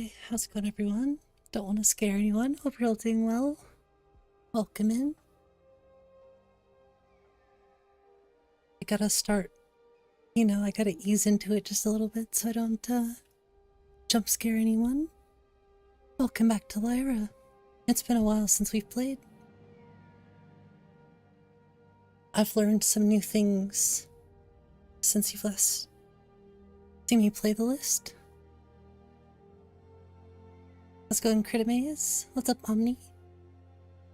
Hey, how's it going, everyone? Don't want to scare anyone. Hope you're all doing well. Welcome in. I gotta start, I gotta ease into it just a little bit so I don't jump scare anyone. Welcome back to LYRA. It's been a while since we've played. I've learned some new things since you've last seen me play the list. Let's go and 𝕊𝕦𝕓𝕐𝕗. What's up, Omni?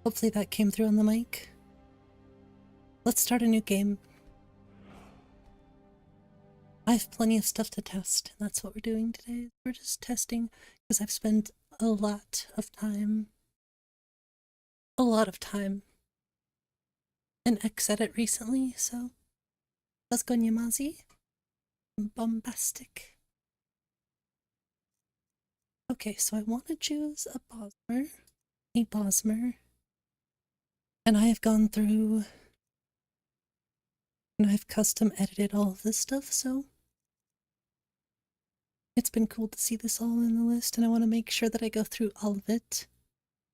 Hopefully that came through on the mic. Let's start a new game. I have plenty of stuff to test, and that's what we're doing today. We're just testing, because I've spent a lot of time in Xedit recently, so let's go Nyamazi. Bombastic. Okay, so I want to choose a 𝕊𝕦𝕓𝕤𝕓𝕖, and I have gone through and I've custom edited all of this stuff, so it's been cool to see this all in the list, and I want to make sure that I go through all of it.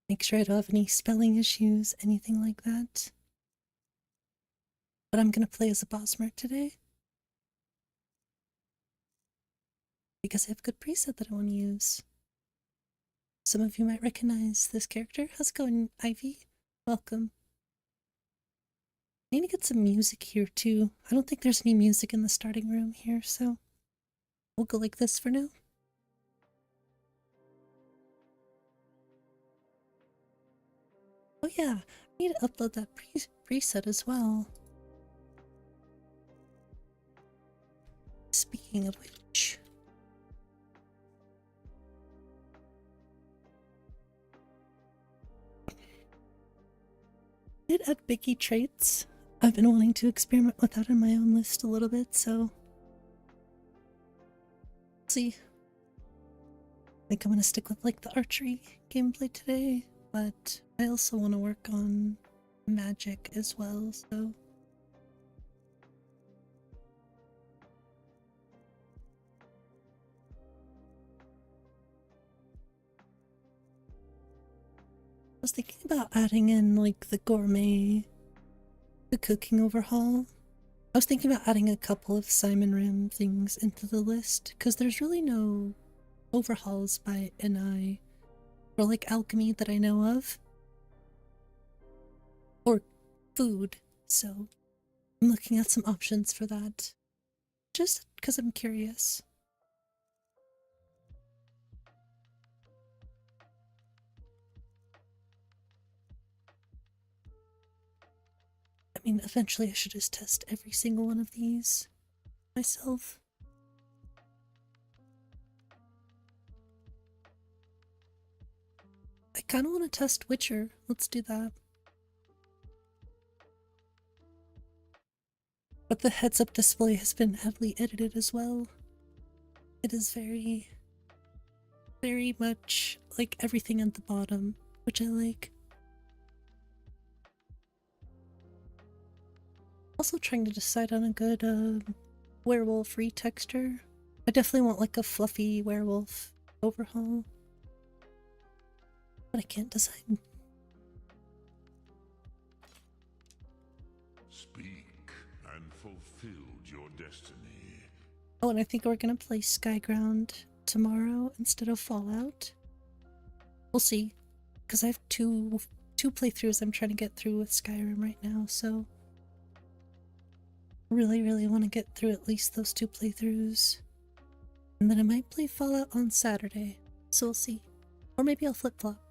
Make sure I don't have any spelling issues, anything like that. But I'm going to play as a 𝕊𝕦𝕓𝕤 today, because I have a good preset that I want to use. Some of you might recognize this character. How's it going, Ivy? Welcome. I need to get some music here too. I don't think there's any music in the starting room here, so we'll go like this for now. Oh yeah, I need to upload that preset as well. Speaking of which, I did add Biggie traits. I've been wanting to experiment with that in my own list a little bit, so let's see. I think I'm gonna stick with like the archery gameplay today, but I also want to work on magic as well, so I was thinking about adding in like the cooking overhaul. I was thinking about adding a couple of Simon Rim things into the list, because there's really no overhauls by 𝕊𝕦𝕗𝕗 or like alchemy that I know of, or food, so I'm looking at some options for that, just because I'm curious. I mean, eventually I should just test every single one of these myself. I kind of want to test Witcher. Let's do that. But the heads-up display has been heavily edited as well. It is very, very much like everything at the bottom, which I like. Also trying to decide on a good werewolf retexture. I definitely want like a fluffy werewolf overhaul, but I can't decide. Speak and fulfilled your destiny. Oh, and I think we're gonna play Skyground tomorrow instead of Fallout. We'll see, because I have two playthroughs I'm trying to get through with Skyrim right now, so really want to get through at least those 2 playthroughs, and then I might play Fallout on Saturday, so we'll see. Or maybe I'll flip-flop.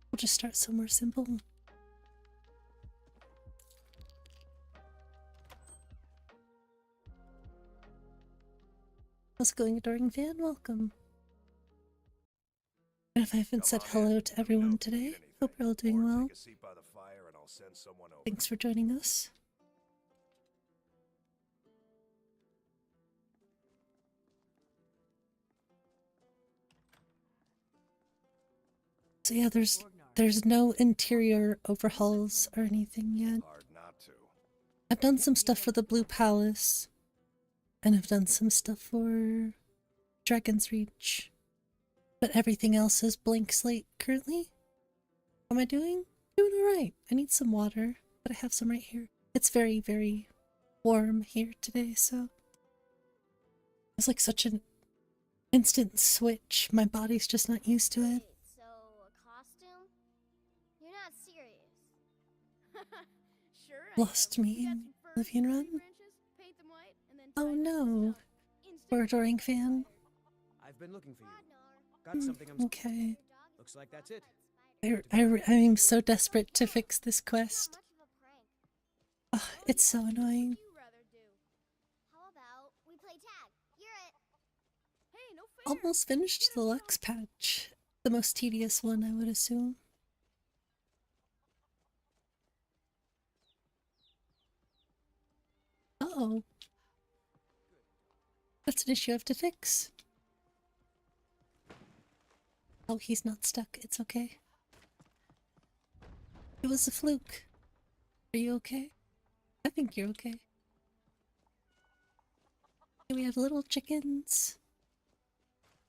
We'll just start somewhere simple. How's it going, Adoring Fan? Welcome. And if I haven't said hello to everyone today, hope you're all doing well. Thanks for joining us. So yeah, there's there's no interior overhauls or anything yet. I've done some stuff for the Blue Palace, and I've done some stuff for Dragon's Reach, but everything else is blank slate currently. What am I doing? Doing alright. I need some water, but I have some right here. It's very, very warm here today, so it's like such an instant switch. My body's just not used to it. So, a costume? You're not serious. Sure. Lost me in Oblivion Run? Oh no. We're adoring fan. I've been looking for you. Got something I'm Okay. Looks like that's it. I'm so desperate to fix this quest. Oh, it's so annoying. How about we play tag? You're it. Hey, no fair. Almost finished the Lux patch. The most tedious one, I would assume. Uh-oh. That's an issue I have to fix. Oh, he's not stuck. It's okay. It was a fluke. Are you okay? I think you're okay. Okay, we have little chickens.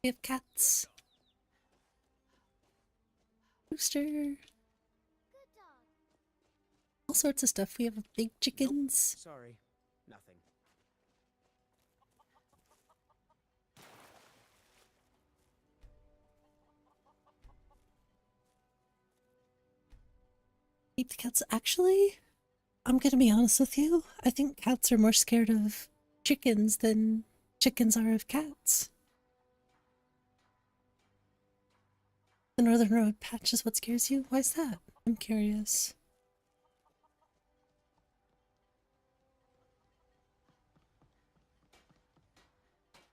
We have cats. Rooster. Good dog. All sorts of stuff. We have big chickens. Sorry. Nothing. Keep the cats. Actually, I'm gonna be honest with you. I think cats are more scared of chickens than chickens are of cats. The Northern Road patch is what scares you? Why is that? I'm curious.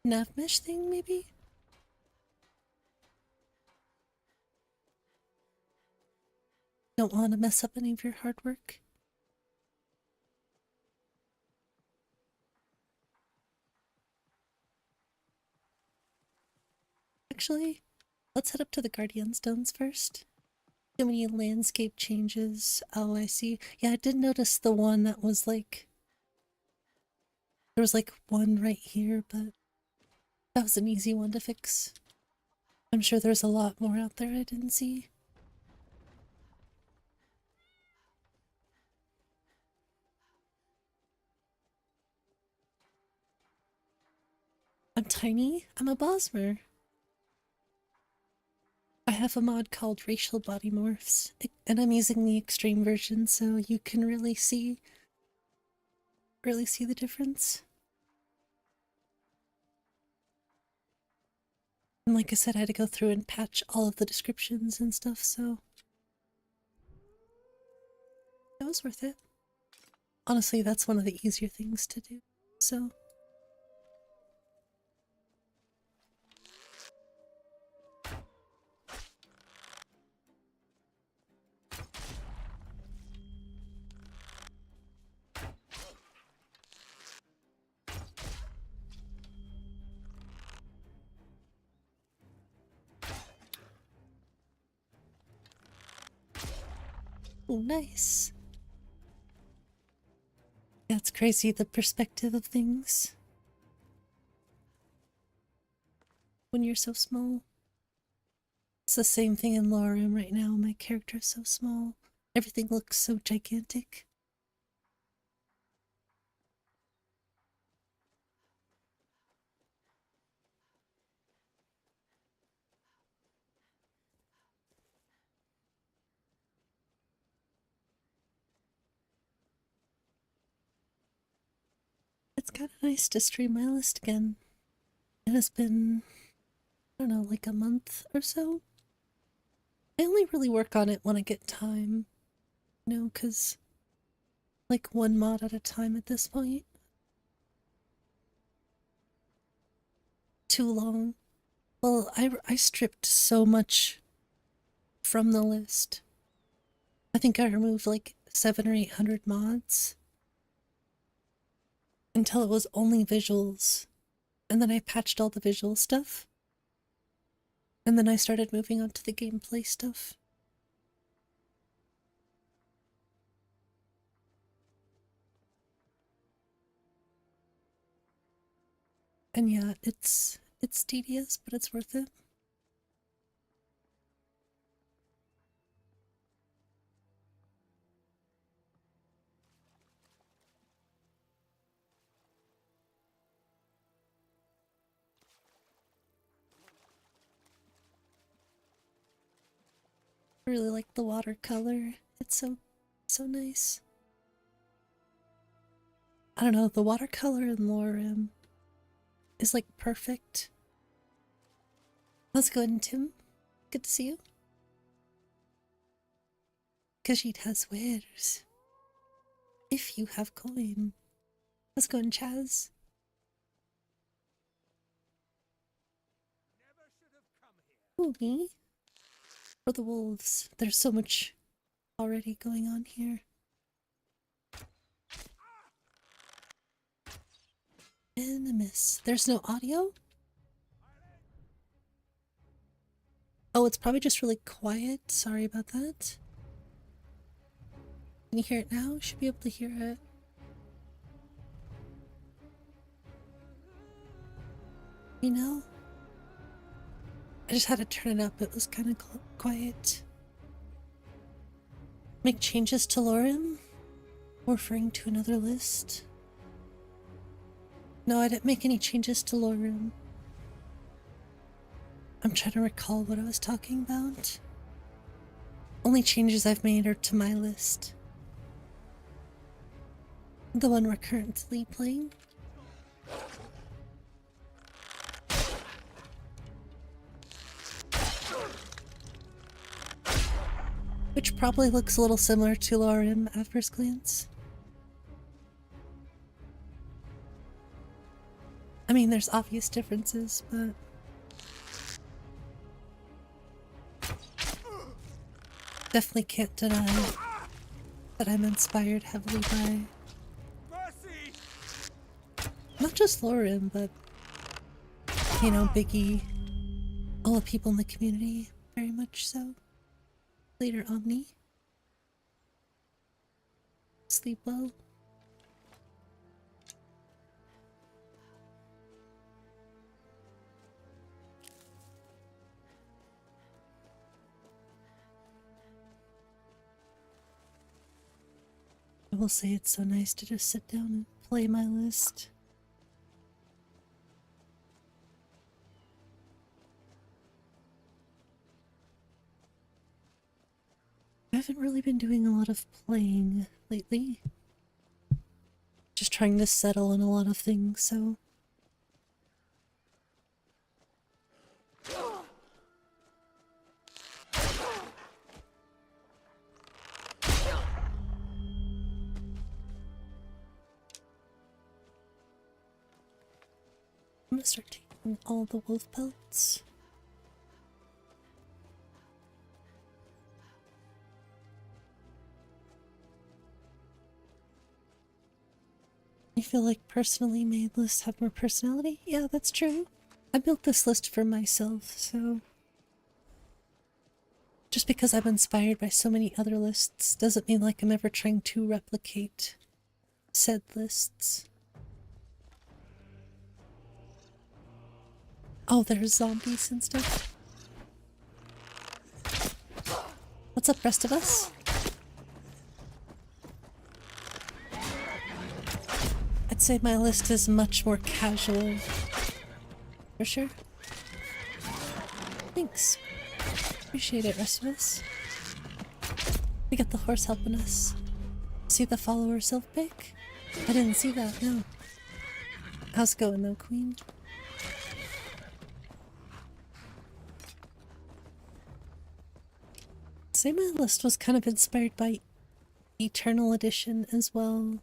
Nav mesh thing, maybe? Don't want to mess up any of your hard work. Actually, let's head up to the Guardian Stones first. Too many landscape changes. Oh, I see. Yeah, I did notice the one that was like... There was like one right here, but that was an easy one to fix. I'm sure there's a lot more out there I didn't see. I'm tiny. I'm a Bosmer. I have a mod called Racial Body Morphs, and I'm using the extreme version so you can really see the difference. And like I said, I had to go through and patch all of the descriptions and stuff, so it was worth it. Honestly, that's one of the easier things to do, so... Oh, nice. That's crazy, the perspective of things. When you're so small. It's the same thing in LYRA right now. My character is so small. Everything looks so gigantic. It's kind of nice to stream my list again. It has been, I don't know, like a month or so. I only really work on it when I get time, you know, because like one mod at a time at this point. Too long. Well, I stripped so much from the list. I think I removed like 700 or 800 mods until it was only visuals, and then I patched all the visual stuff, and then I started moving on to the gameplay stuff. And yeah, it's tedious, but it's worth it. I really like the watercolor. It's so nice. I don't know, the watercolor in 𝕊𝕦𝕓𝕤𝕗 is like perfect. How's it going, Tim? Good to see you. Khajiit has wares. If you have coin. How's it going, Chaz? Ooh, me? For the wolves. There's so much already going on here. And a miss. There's no audio? Oh, it's probably just really quiet. Sorry about that. Can you hear it now? Should be able to hear it. You know? I just had to turn it up. It was kind of quiet. Make changes to 𝕊𝕬𝕓𝕤𝕗? Referring to another list? No, I didn't make any changes to 𝕊𝕬𝕓𝕤𝕗. I'm trying to recall what I was talking about. Only changes I've made are to my list. The one we're currently playing. Which probably looks a little similar to 𝕊𝕬𝕓𝕤𝕗 at first glance. I mean, there's obvious differences, but... definitely can't deny that I'm inspired heavily by... not just 𝕊𝕬𝕓𝕤𝕗, but... you know, Biggie. All the people in the community, very much so. Later, Omni. Sleep well. I will say it's so nice to just sit down and play my list. I haven't really been doing a lot of playing lately. Just trying to settle on a lot of things, so... I'm gonna start taking all the wolf pelts. I feel like personally made lists have more personality? Yeah, that's true. I built this list for myself, so... just because I'm inspired by so many other lists doesn't mean like I'm ever trying to replicate said lists. Oh, there's zombies and stuff. What's up, rest of us? I'd say my list is much more casual. For sure. Thanks. Appreciate it, rest of us. We got the horse helping us. See the follower self pick? I didn't see that, no. How's it going though, Queen? Say my list was kind of inspired by Eternal Edition as well,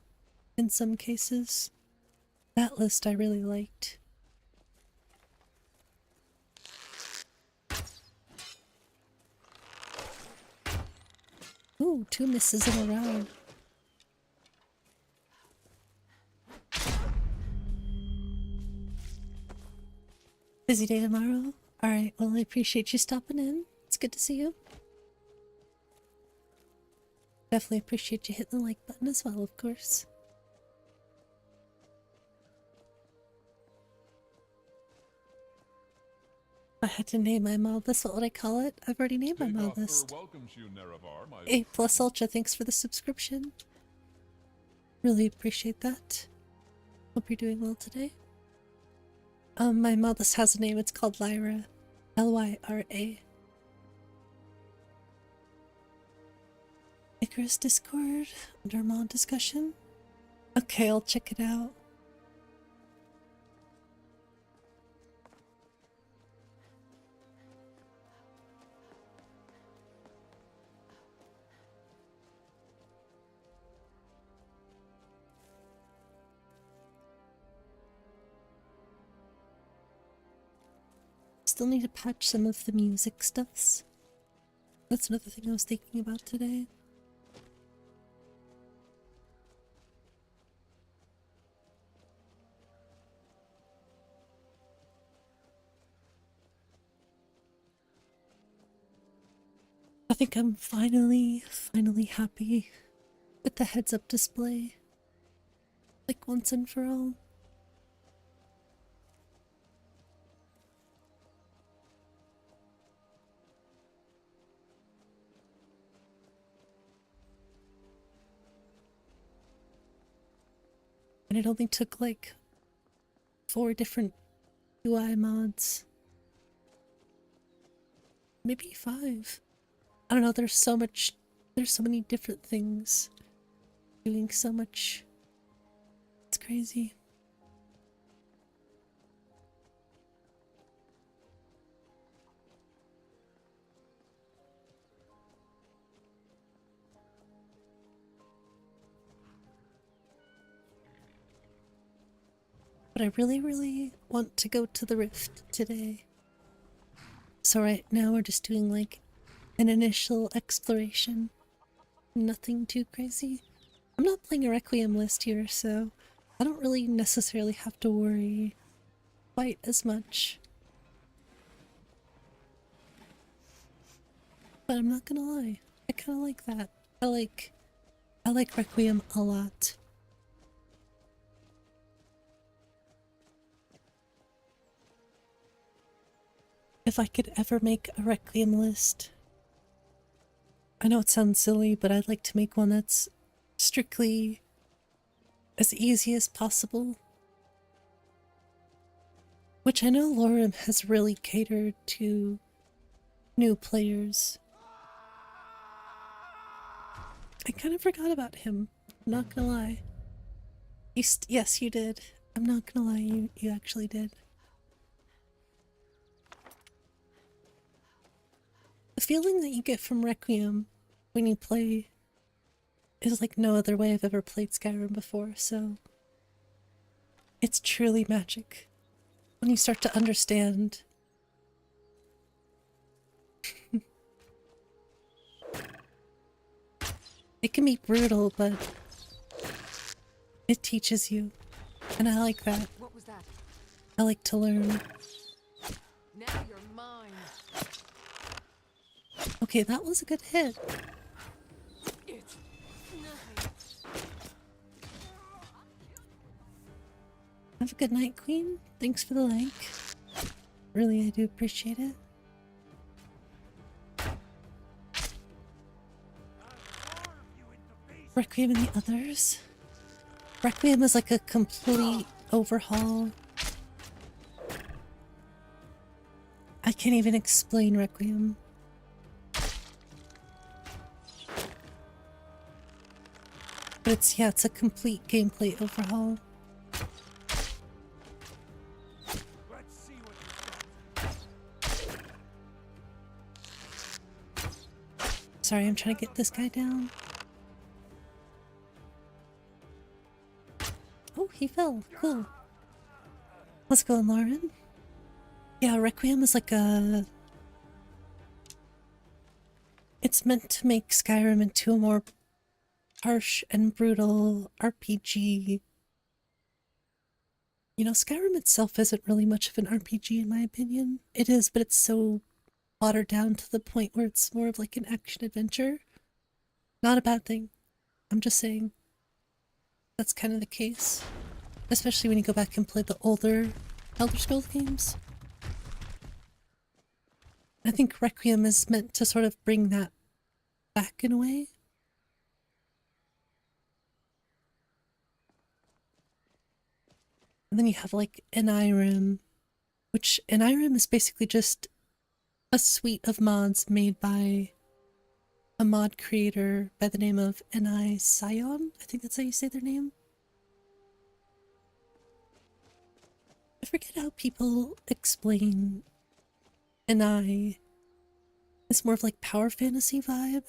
in some cases. That list I really liked. Ooh, 2 misses in a row. Busy day tomorrow? Alright, well I appreciate you stopping in. It's good to see you. Definitely appreciate you hitting the like button as well, of course. I had to name my mod. That's what would I call it? I've already named my mod list. 𝕃𝕚𝕚𝕚𝕚, Ultra, thanks for the subscription. Really appreciate that. Hope you're doing well today. My mod list has a name. It's called LYRA. LYRA. Icarus Discord under mod discussion. Okay, I'll check it out. Still need to patch some of the music stuffs. That's another thing I was thinking about today. I think I'm finally happy with the heads-up display. Like once and for all. And it only took like 4 different UI mods. Maybe 5. I don't know, there's so many different things doing so much. It's crazy. But I really want to go to the Rift today. So right now we're just doing like an initial exploration. Nothing too crazy. I'm not playing a Requiem list here, so I don't really necessarily have to worry quite as much. But I'm not gonna lie, I kinda like that. I like Requiem a lot. If I could ever make a Requiem list, I know it sounds silly, but I'd like to make one that's strictly as easy as possible. Which I know LYRA has really catered to new players. I kind of forgot about him, not gonna lie. Yes, you did. I'm not gonna lie, you actually did. The feeling that you get from Requiem when you play is like no other way I've ever played Skyrim before, so it's truly magic when you start to understand. It can be brutal, but it teaches you, and I like that. What was that? I like to learn. Now you're mine. Okay, that was a good hit. It's nothing. Have a good night, Queen. Thanks for the like. Really, I do appreciate it. Requiem and the others. Requiem is like a complete overhaul. I can't even explain Requiem. But it's a complete gameplay overhaul. Sorry, I'm trying to get this guy down. Oh, he fell. Cool. Let's go, Lauren. Yeah, Requiem is like a... It's meant to make Skyrim into a more harsh and brutal RPG. You know, Skyrim itself isn't really much of an RPG in my opinion. It is, but it's so watered down to the point where it's more of like an action adventure. Not a bad thing. I'm just saying that's kind of the case. Especially when you go back and play the older Elder Scrolls games. I think Requiem is meant to sort of bring that back in a way. And then you have like 𝕊𝕦𝕓𝕤𝕗, which 𝕊𝕦𝕓𝕤 is basically just a suite of mods made by a mod creator by the name of 𝕊𝕦𝕓𝕖. I think that's how you say their name. I forget how people explain 𝕊𝕦. It's more of like power fantasy vibe.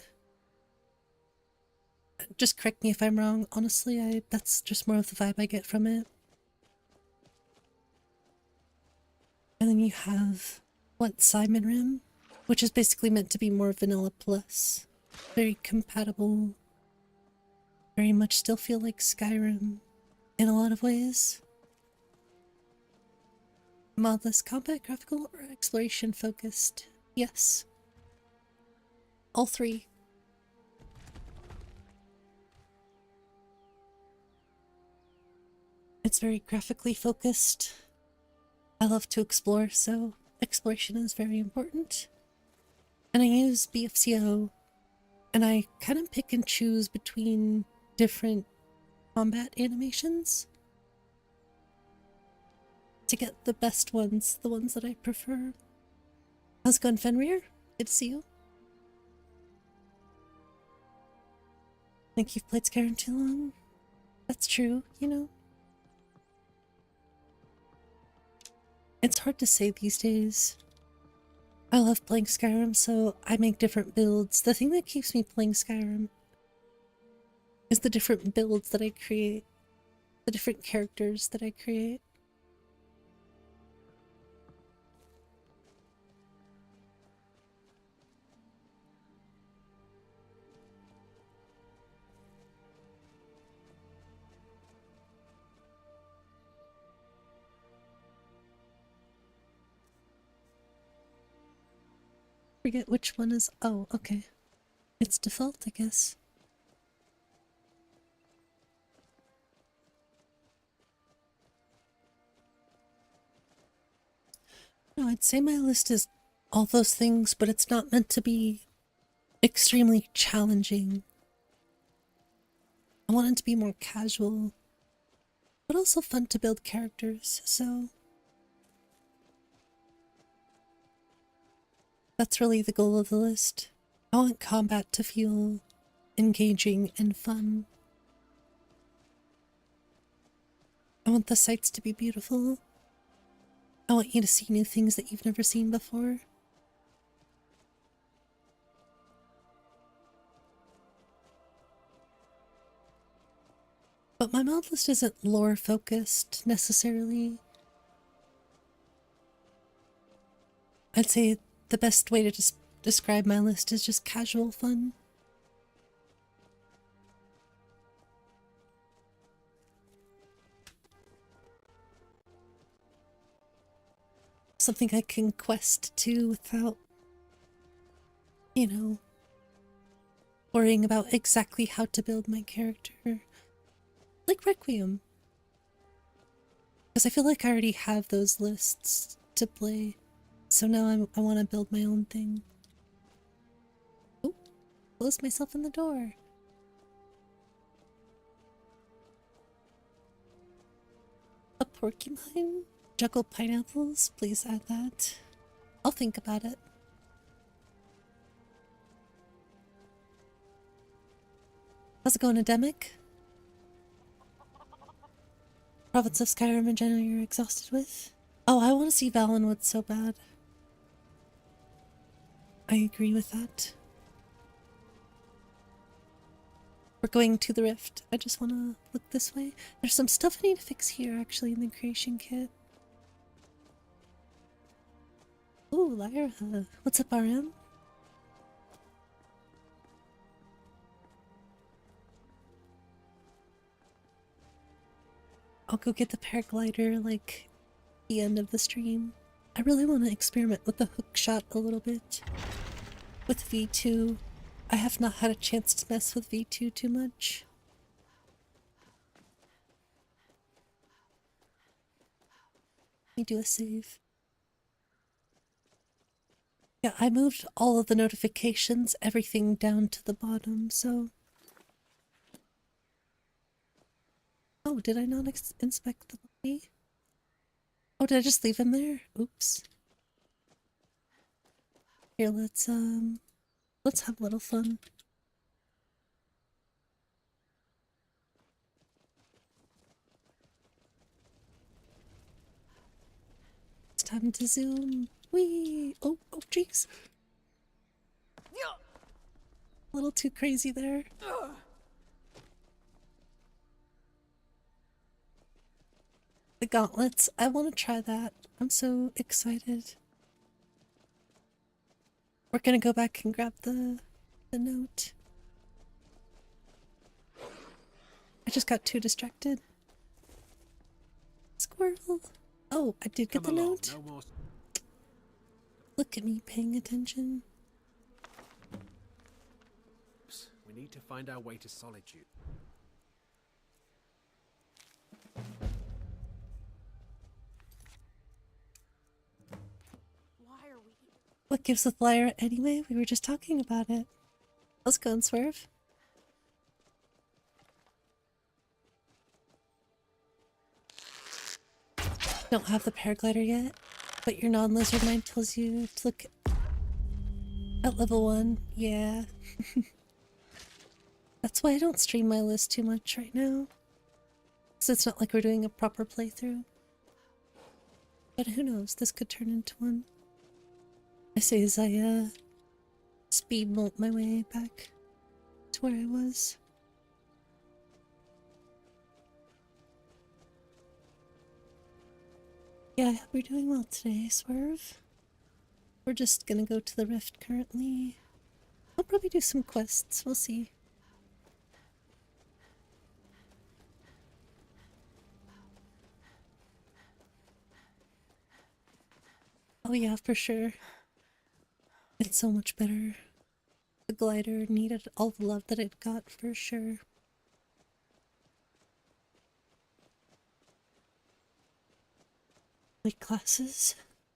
Just correct me if I'm wrong. Honestly, that's just more of the vibe I get from it. And then you have 𝕊𝕦𝕓𝕐𝕗, which is basically meant to be more vanilla plus. Very compatible. Very much still feel like Skyrim in a lot of ways. Modless combat, graphical, or exploration focused? Yes. All three. It's very graphically focused. I love to explore, so exploration is very important. And I use BFCO, and I kind of pick and choose between different combat animations to get the best ones, the ones that I prefer. How's it going, Fenrir? Good to see you. Think you've played Skyrim too long? That's true, you know. It's hard to say these days. I love playing Skyrim, so I make different builds. The thing that keeps me playing Skyrim is the different builds that I create, the different characters that I create. Forget which one is. Oh, okay. It's default, I guess. No, I'd say my list is all those things, but it's not meant to be extremely challenging. I want it to be more casual, but also fun to build characters, so that's really the goal of the list. I want combat to feel engaging and fun. I want the sights to be beautiful. I want you to see new things that you've never seen before. But my mod list isn't lore focused necessarily. I'd say the best way to just describe my list is just casual fun. Something I can quest to without, you know, worrying about exactly how to build my character. Like Requiem. Because I feel like I already have those lists to play. So now I want to build my own thing. Oh, closed myself in the door. A porcupine? Juggle pineapples? Please add that. I'll think about it. How's it going, Ademic? Province of Skyrim in general you're exhausted with? Oh, I want to see Valenwood so bad. I agree with that. We're going to the rift. I just want to look this way. There's some stuff I need to fix here, actually, in the creation kit. Ooh, LYRA. What's up, RM? I'll go get the paraglider, like, the end of the stream. I really want to experiment with the hook shot a little bit. With V2. I have not had a chance to mess with V2 too much. Let me do a save. Yeah, I moved all of the notifications, everything down to the bottom, so... Oh, did I not inspect the body? Oh, did I just leave him there? Oops. Here, let's have a little fun. It's time to zoom. Whee! Oh, jeez. A little too crazy there. The gauntlets. I want to try that. I'm so excited. We're gonna go back and grab the note. I just got too distracted. Squirrel. Oh, I did get the note. No more... Look at me paying attention. We need to find our way to Solitude. Why are we? What gives with LYRA anyway? We were just talking about it. Let's go and swerve. Don't have the paraglider yet, but your non-lizard mind tells you to look at level 1. Yeah. That's why I don't stream my list too much right now. So it's not like we're doing a proper playthrough. But who knows, this could turn into one. I say as I speed molt my way back to where I was. Yeah, we're doing well today, Swerve. We're just gonna go to the rift currently. I'll probably do some quests, we'll see. Oh yeah, for sure. It's so much better. The glider needed all the love that it got, for sure. Like classes,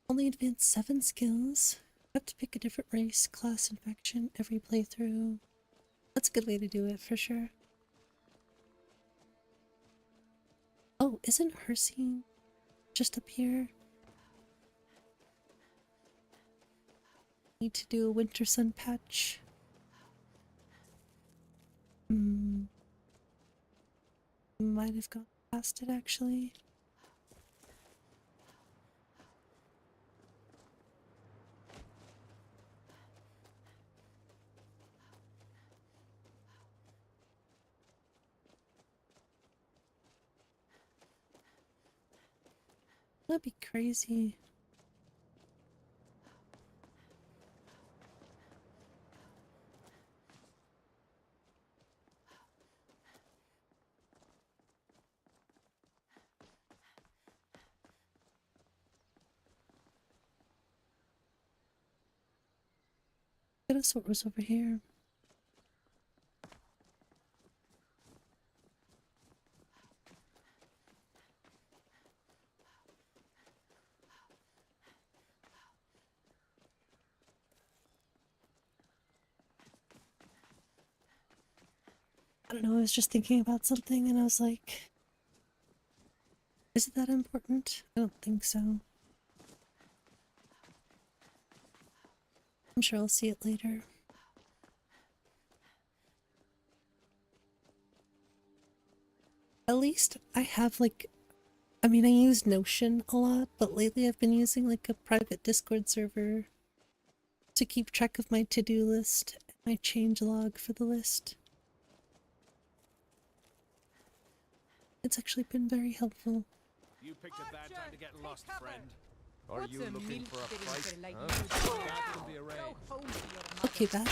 only advanced 7 skills. Have to pick a different race, class, and faction every playthrough. That's a good way to do it, for sure. Oh, isn't her scene just up here? Need to do a winter sun patch. Might have gone past it actually. That'd be crazy. Look at us, what was over here. I don't know, I was just thinking about something and I was like, is it that important? I don't think so. I'm sure I'll see it later. At least I have like, I mean I use Notion a lot, but lately I've been using like a private Discord server to keep track of my to-do list and my change log for the list. It's actually been very helpful. You picked a bad time to get lost, friend. Are you looking for a fight? That can be arranged. Okay, that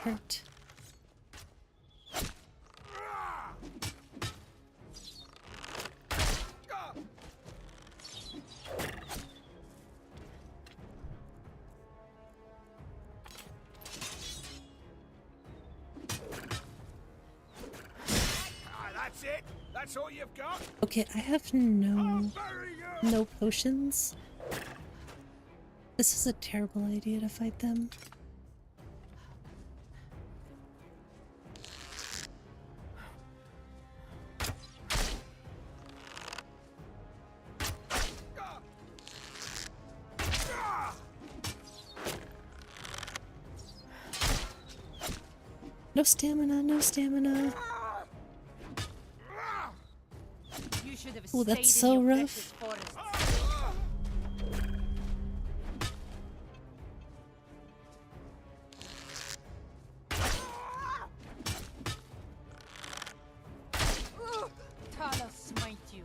hurt. That's it? That's all you've got? Okay, I have no potions. This is a terrible idea to fight them. No stamina, no stamina. You should have Oh, stayed that's in so your rough. precious forests. Talos smite you.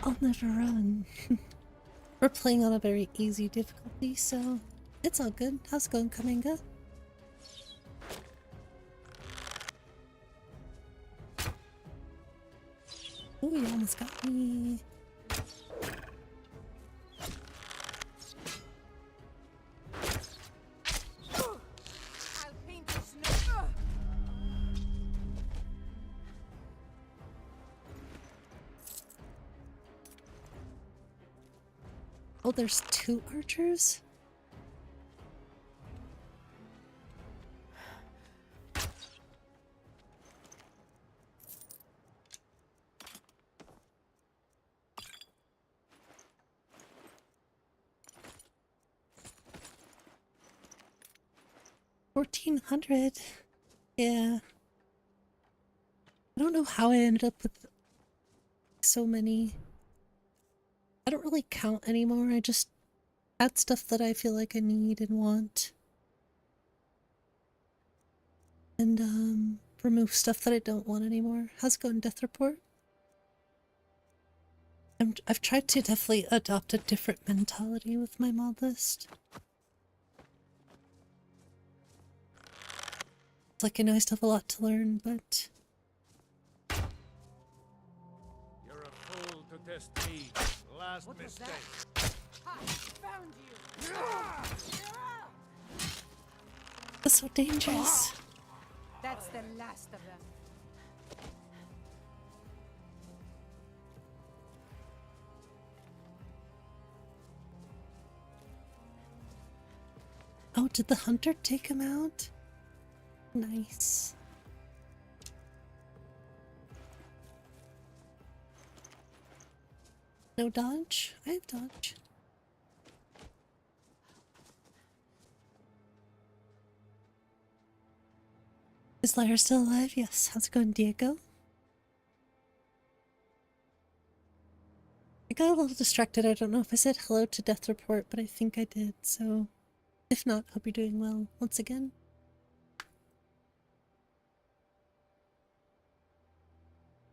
I'll never run. We're playing on a very easy difficulty, so it's all good. How's it going, Kaminga? Oh, you almost got me. I'll paint the snow. Oh, there's 2 archers? $1,400. Yeah. I don't know how I ended up with so many. I don't really count anymore. I just add stuff that I feel like I need and want. And remove stuff that I don't want anymore. How's it going, Death Report? I've tried to definitely adopt a different mentality with my mod list. It's like I know I still have a lot to learn, but You're a fool to test me. Last What was mistake. that? Ha! Found you. that's so dangerous. That's the last of them. Oh, did the hunter take him out? Nice. No dodge? I have dodge. Is Lyra still alive? Yes. How's it going, Diego? I got a little distracted. I don't know if I said hello to Death Report, but I think I did, so if not, hope you're doing well once again.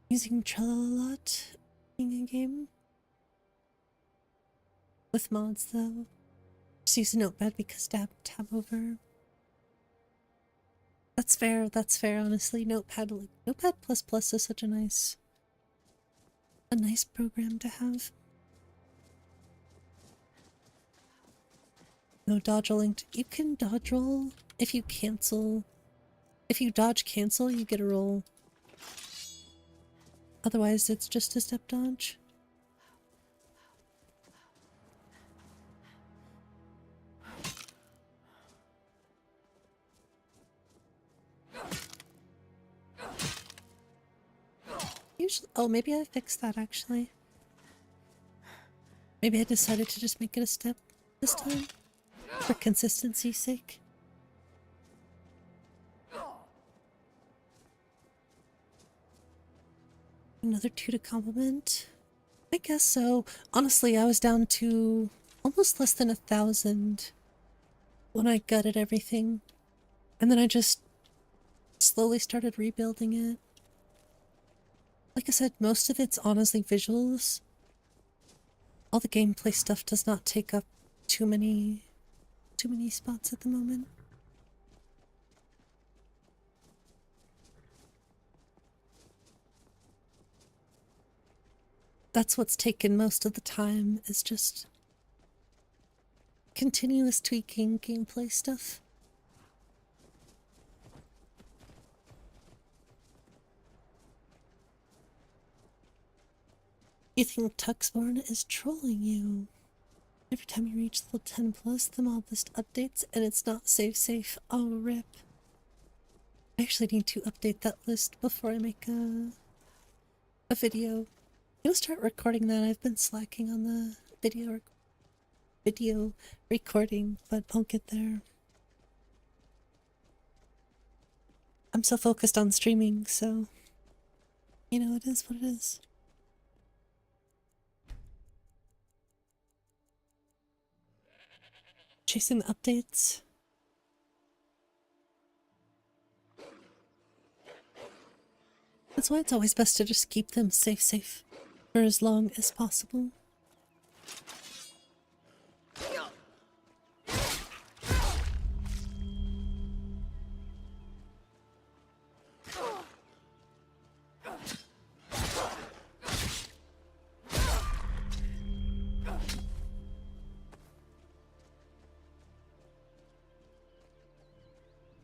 Using Trello a lot in a game. With mods though. Just use a notepad because tab over. That's fair, honestly. Notepad plus plus is such a nice program to have. No dodge rolling. You can dodge roll if you cancel. If you dodge cancel, you get a roll. Otherwise, it's just a step dodge. Usually, oh, maybe I fixed that actually. Maybe I decided to just make it a step this time for consistency's sake. Another 2 to compliment. I guess so. Honestly, I was down to almost less than 1,000 when I gutted everything. And then I just slowly started rebuilding it. Like I said, most of it's honestly visuals. All the gameplay stuff does not take up too many spots at the moment. That's what's taken most of the time, is just continuous tweaking gameplay stuff. You think 𝕃𝕚𝕚𝕓𝕤𝕖 is trolling you. Every time you reach level 10 plus, the mod list updates and it's not safe. Oh, rip. I actually need to update that list before I make a video. I'll start recording that. I've been slacking on the video recording, but I'll get there. I'm so focused on streaming, so you know, it is what it is. Chasing the updates. That's why it's always best to just keep them safe for as long as possible.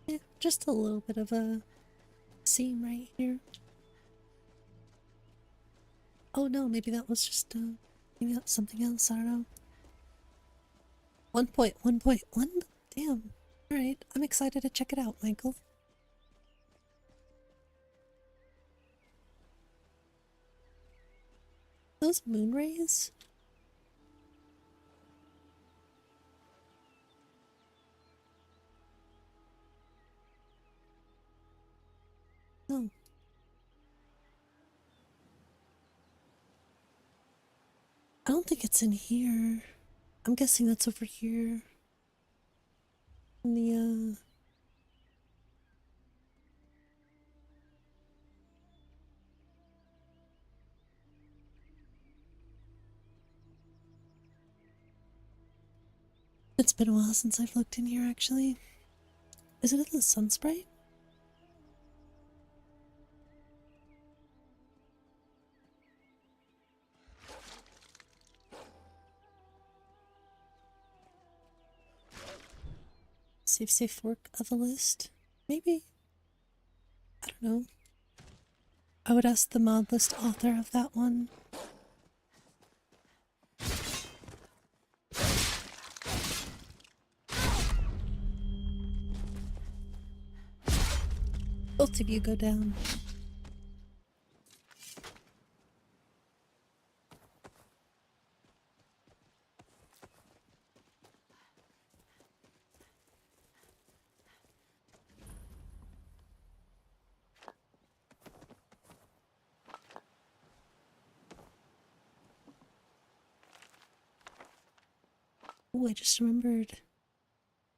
Yeah, just a little bit of a seam right here. Oh no, maybe that was just, maybe that's something else, I don't know. 1.1.1? Damn. Alright, I'm excited to check it out, Michael. Those moon rays? No. I don't think it's in here. I'm guessing that's over here. In the, It's been a while since I've looked in here, actually. Is it in the sun sprite? Safe work of a list? Maybe? I don't know. I would ask the mod list author of that one. Both of you go down. Oh, I just remembered.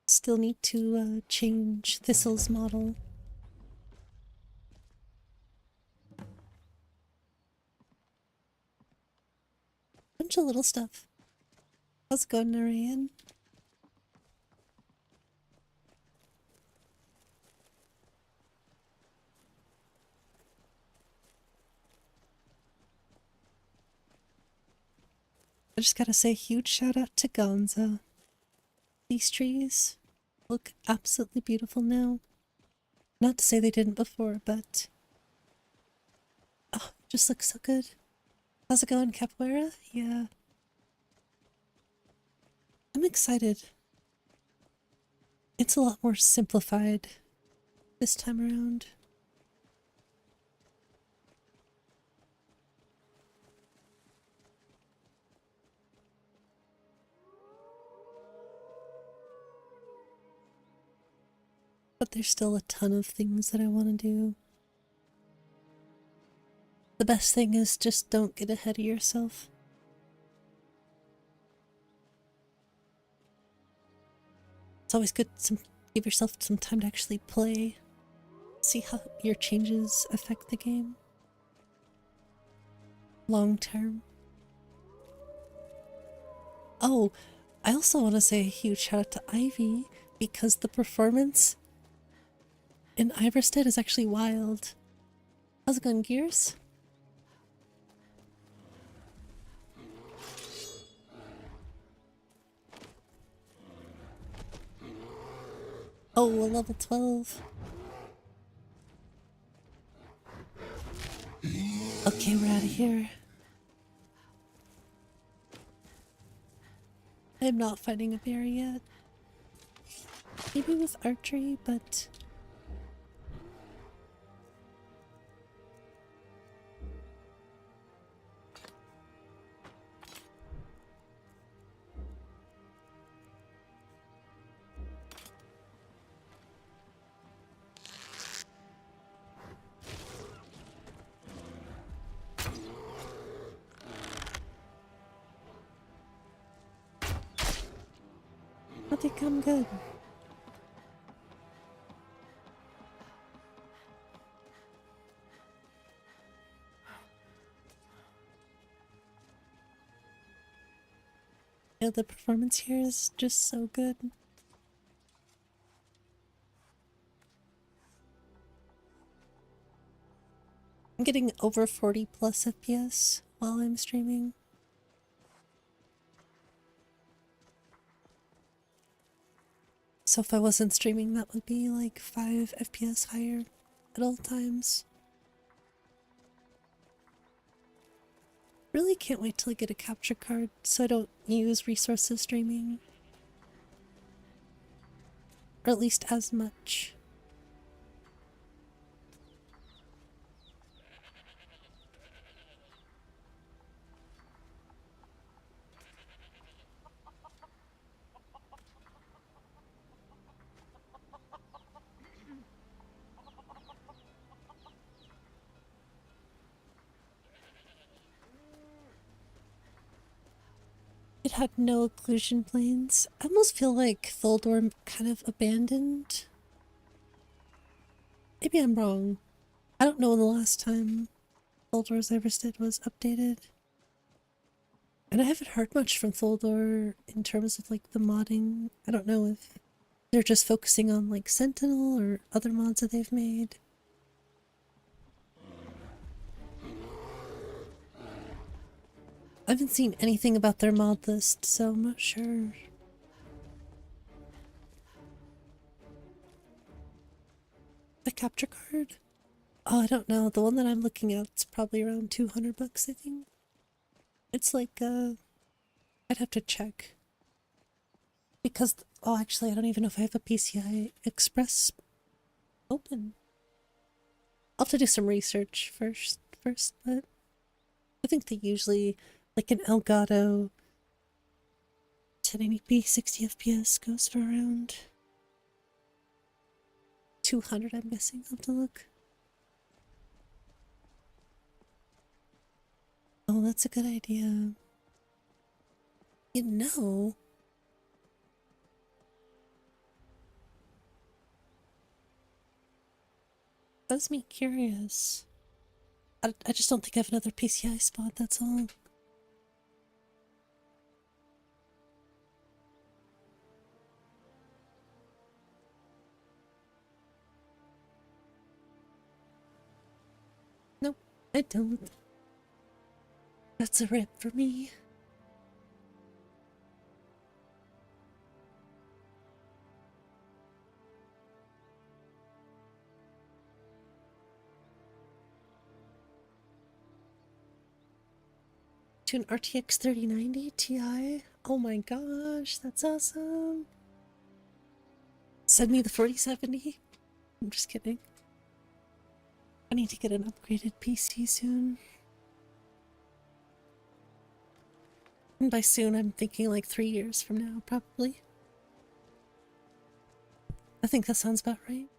Still need to change Thistle's model. Bunch of little stuff. How's it going, Ryan? I just gotta say, huge shout out to Gonza. These trees look absolutely beautiful now. Not to say they didn't before, but oh, just looks so good. How's it going, Capoeira? Yeah. I'm excited. It's a lot more simplified this time around. But there's still a ton of things that I want to do. The best thing is just don't get ahead of yourself. It's always good to give yourself some time to actually play. See how your changes affect the game. Long term. Oh, I also want to say a huge shout out to Ivy because the performance in Iverstead is actually wild. How's it going, Gears? Oh, a level 12. Okay, we're out of here. I'm not fighting a bear yet. Maybe with archery, but... I think I'm good. Yeah, the performance here is just so good. I'm getting over 40 plus FPS while I'm streaming. So if I wasn't streaming, that would be like 5 FPS higher at all times. Really can't wait till I get a capture card so I don't use resources streaming. Or at least as much. It had no occlusion planes. I almost feel like 𝕊𝕚𝕚 kind of abandoned. Maybe I'm wrong. I don't know when the last time 𝕊𝕚𝕚 was updated. And I haven't heard much from 𝕊𝕚𝕚 in terms of like the modding. I don't know if they're just focusing on like Sentinel or other mods that they've made. I haven't seen anything about their mod list, so I'm not sure. The capture card? Oh, I don't know. The one that I'm looking at is probably around 200 bucks, I think. It's like, I'd have to check. Because, oh, actually, I don't even know if I have a PCI Express open. I'll have to do some research first, but I think they usually, like an Elgato 1080p 60 FPS goes for around 200, I'm guessing. I'll have to look. Oh, that's a good idea. You know, does me curious. I just don't think I have another PCI spot, that's all. Nope, I don't. That's a rip for me. To an RTX 3090 Ti? Oh my gosh, that's awesome. Send me the 4070. I'm just kidding. I need to get an upgraded PC soon. And by soon, I'm thinking like 3 years from now, probably. I think that sounds about right.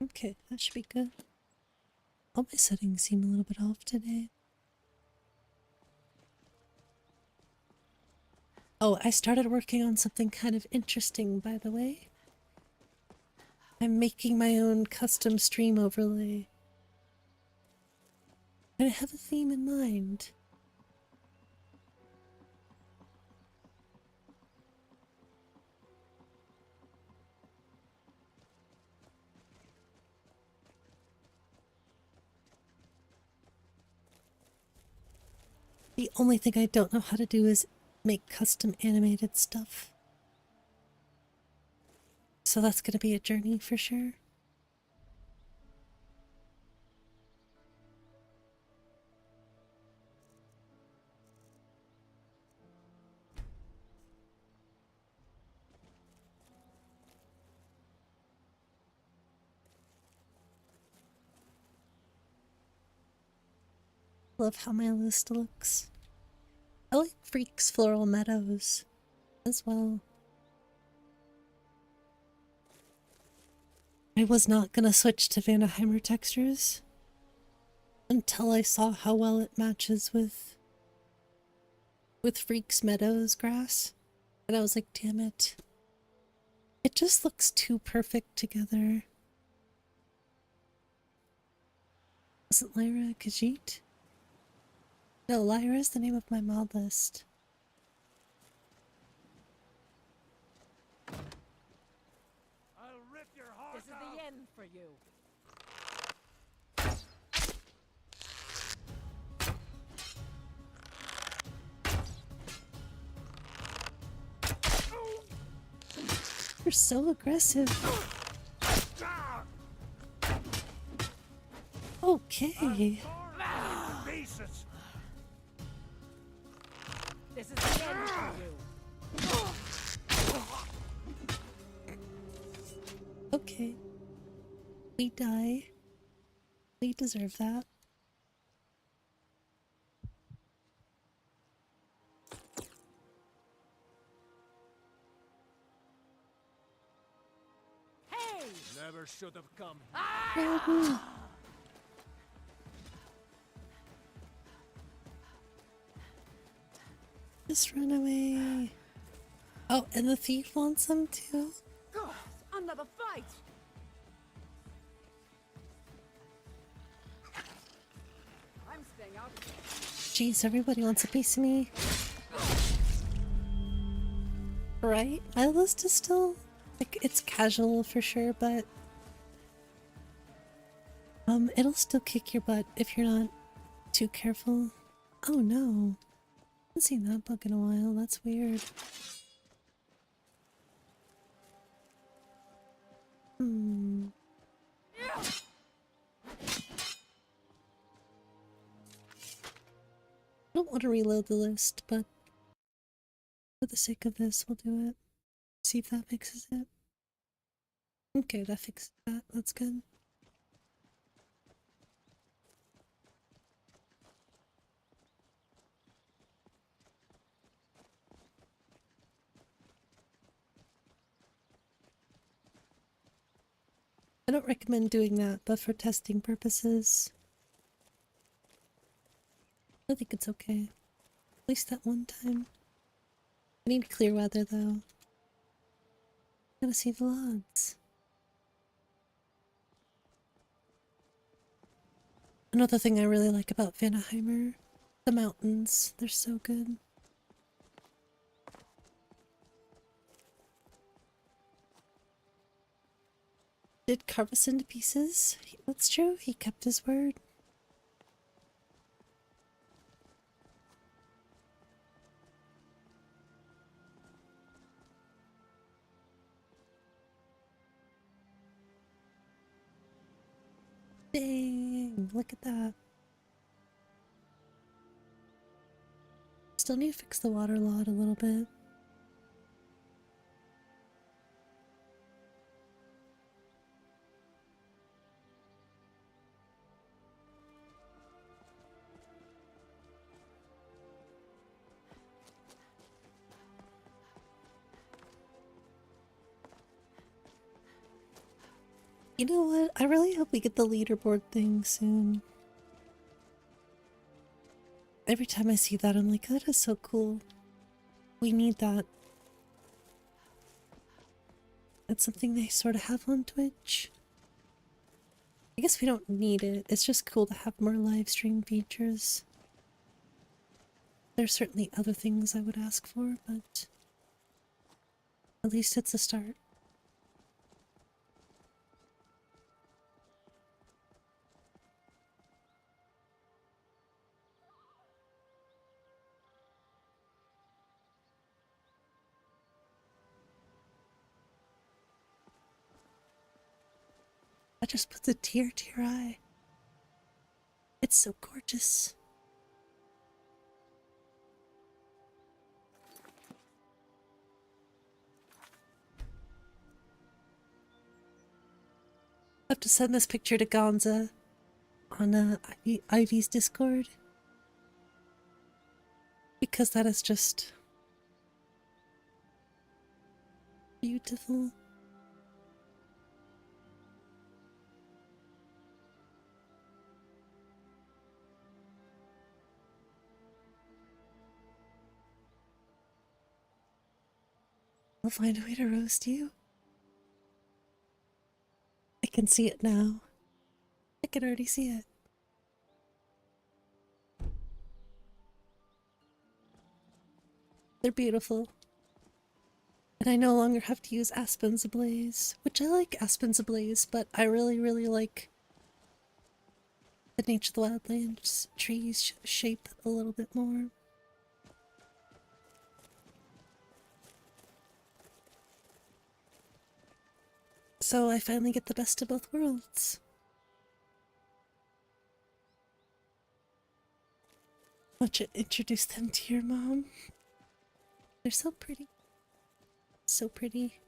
Okay, that should be good. All my settings seem a little bit off today. Oh, I started working on something kind of interesting, by the way. I'm making my own custom stream overlay. And I have a theme in mind. The only thing I don't know how to do is make custom animated stuff. So that's gonna be a journey for sure. Love how my list looks. I like Freak's Floral Meadows as well. I was not gonna switch to Vanaheimer textures until I saw how well it matches with Freak's Meadows grass. And I was like, damn it. It just looks too perfect together. Was it LYRA Khajiit? No, LYRA is the name of my mod list. I'll rip your heart This is the end for you. You're so aggressive. Okay. pieces. This is the end for you. Okay. We die. We deserve that. Hey! Never should have come. Yahoo! Just run away. Oh, and the thief wants them too? Another fight! I'm staying out. Jeez, everybody wants a piece of me. Right? My list is still, like, it's casual for sure, but it'll still kick your butt if you're not too careful. Oh no. I haven't seen that bug in a while. That's weird. I don't want to reload the list, but for the sake of this, we'll do it. See if that fixes it. Okay, that fixes that. That's good. I don't recommend doing that, but for testing purposes, I think it's okay. At least that one time. I need clear weather though. Gotta see the odds. Another thing I really like about Vanaheimer, the mountains. They're so good. Did carve us into pieces? That's true, he kept his word. Dang, look at that. Still need to fix the water lot a little bit. You know what? I really hope we get the leaderboard thing soon. Every time I see that, I'm like, that is so cool. We need that. That's something they sort of have on Twitch. I guess we don't need it. It's just cool to have more live stream features. There's certainly other things I would ask for, but at least it's a start. just puts a tear to your eye. It's so gorgeous. I have to send this picture to Gonza on Ivy's Discord. Because that is just beautiful. I'll find a way to roast you. I can see it now. I can already see it. They're beautiful. And I no longer have to use Aspens Ablaze, which I like Aspens Ablaze, but I really, really like the Nature of the Wildlands trees shape a little bit more. So I finally get the best of both worlds. Why don't you introduce them to your mom? They're so pretty. So pretty.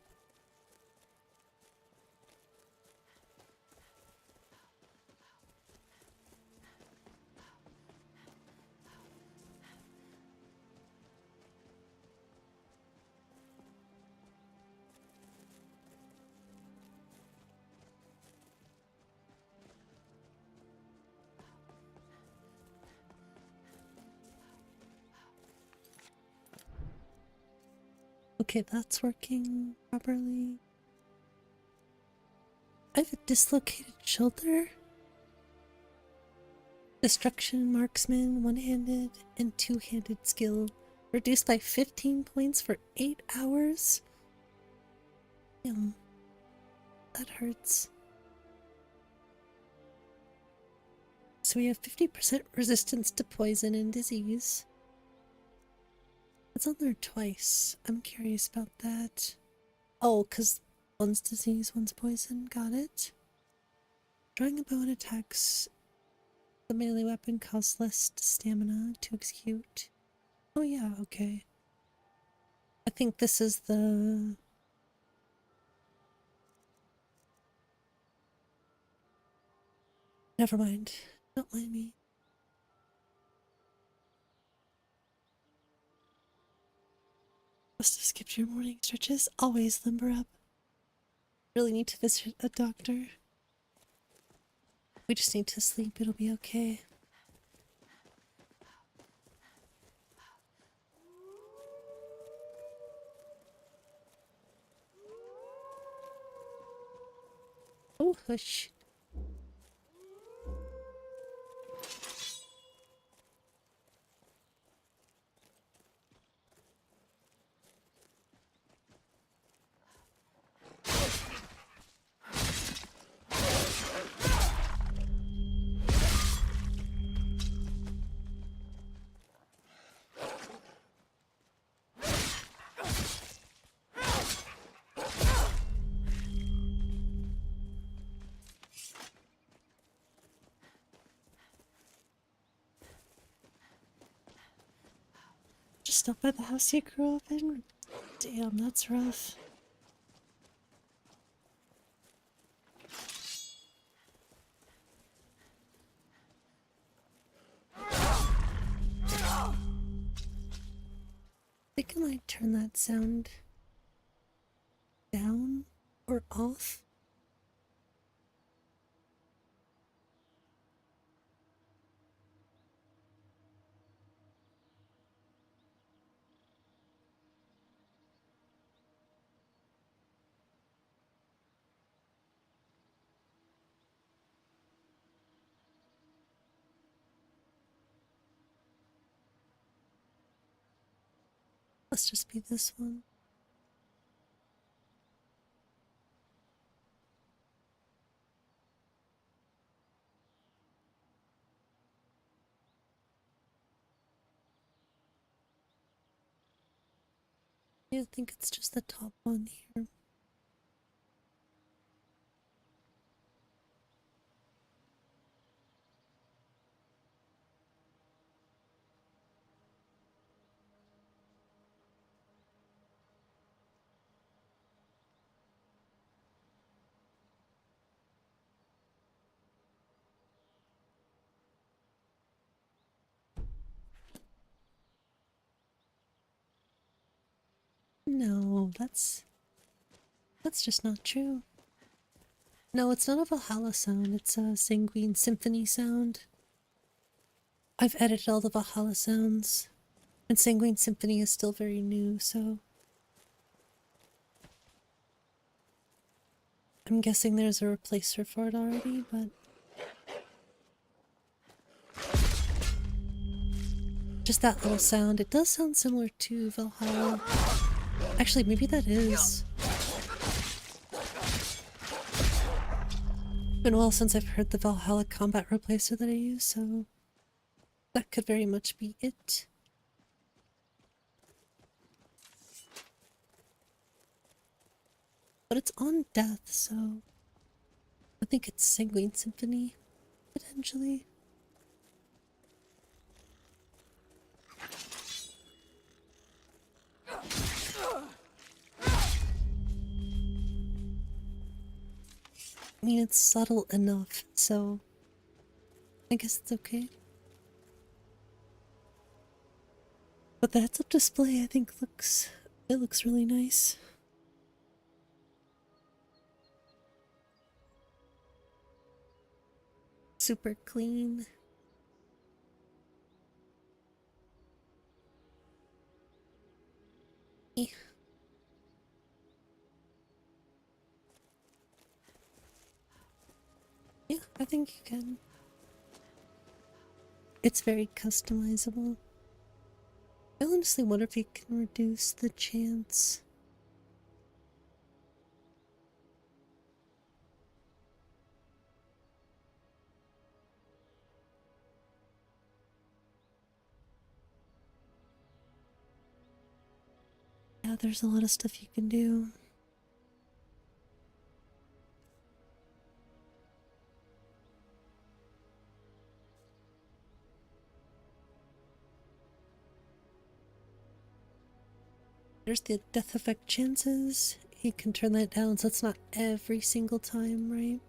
Okay, that's working properly. I have a dislocated shoulder. Destruction, marksman, one-handed, and two-handed skill. Reduced by 15 points for 8 hours. Damn. That hurts. So we have 50% resistance to poison and disease. It's on there twice. I'm curious about that. Oh, because one's disease, one's poison. Got it. Drawing a bow and attacks. The melee weapon costs less stamina to execute. Oh yeah, okay. I think this is the... Never mind. Don't mind me. Must have skipped your morning stretches. Always limber up. Really need to visit a doctor. We just need to sleep. It'll be okay. Oh, hush. Just up by the house you grew up in? Damn, that's rough. I think I might turn that sound down or off. Let's just be this one. I think it's just the top one here. No, that's just not true. No, it's not a Valhalla sound, it's a Sanguine Symphony sound. I've edited all the Valhalla sounds, and Sanguine Symphony is still very new, so I'm guessing there's a replacer for it already, but just that little sound, it does sound similar to Valhalla. Actually, maybe that is. It's been a while since I've heard the Valhalla combat replacer that I use, so that could very much be it. But it's on death, so I think it's Sanguine Symphony, potentially. I mean, it's subtle enough, so I guess it's okay. But the heads-up display, I think, looks really nice. Super clean. Yeah. Yeah, I think you can. It's very customizable. I honestly wonder if you can reduce the chance. Yeah, there's a lot of stuff you can do. There's the death effect chances. You can turn that down so it's not every single time, right?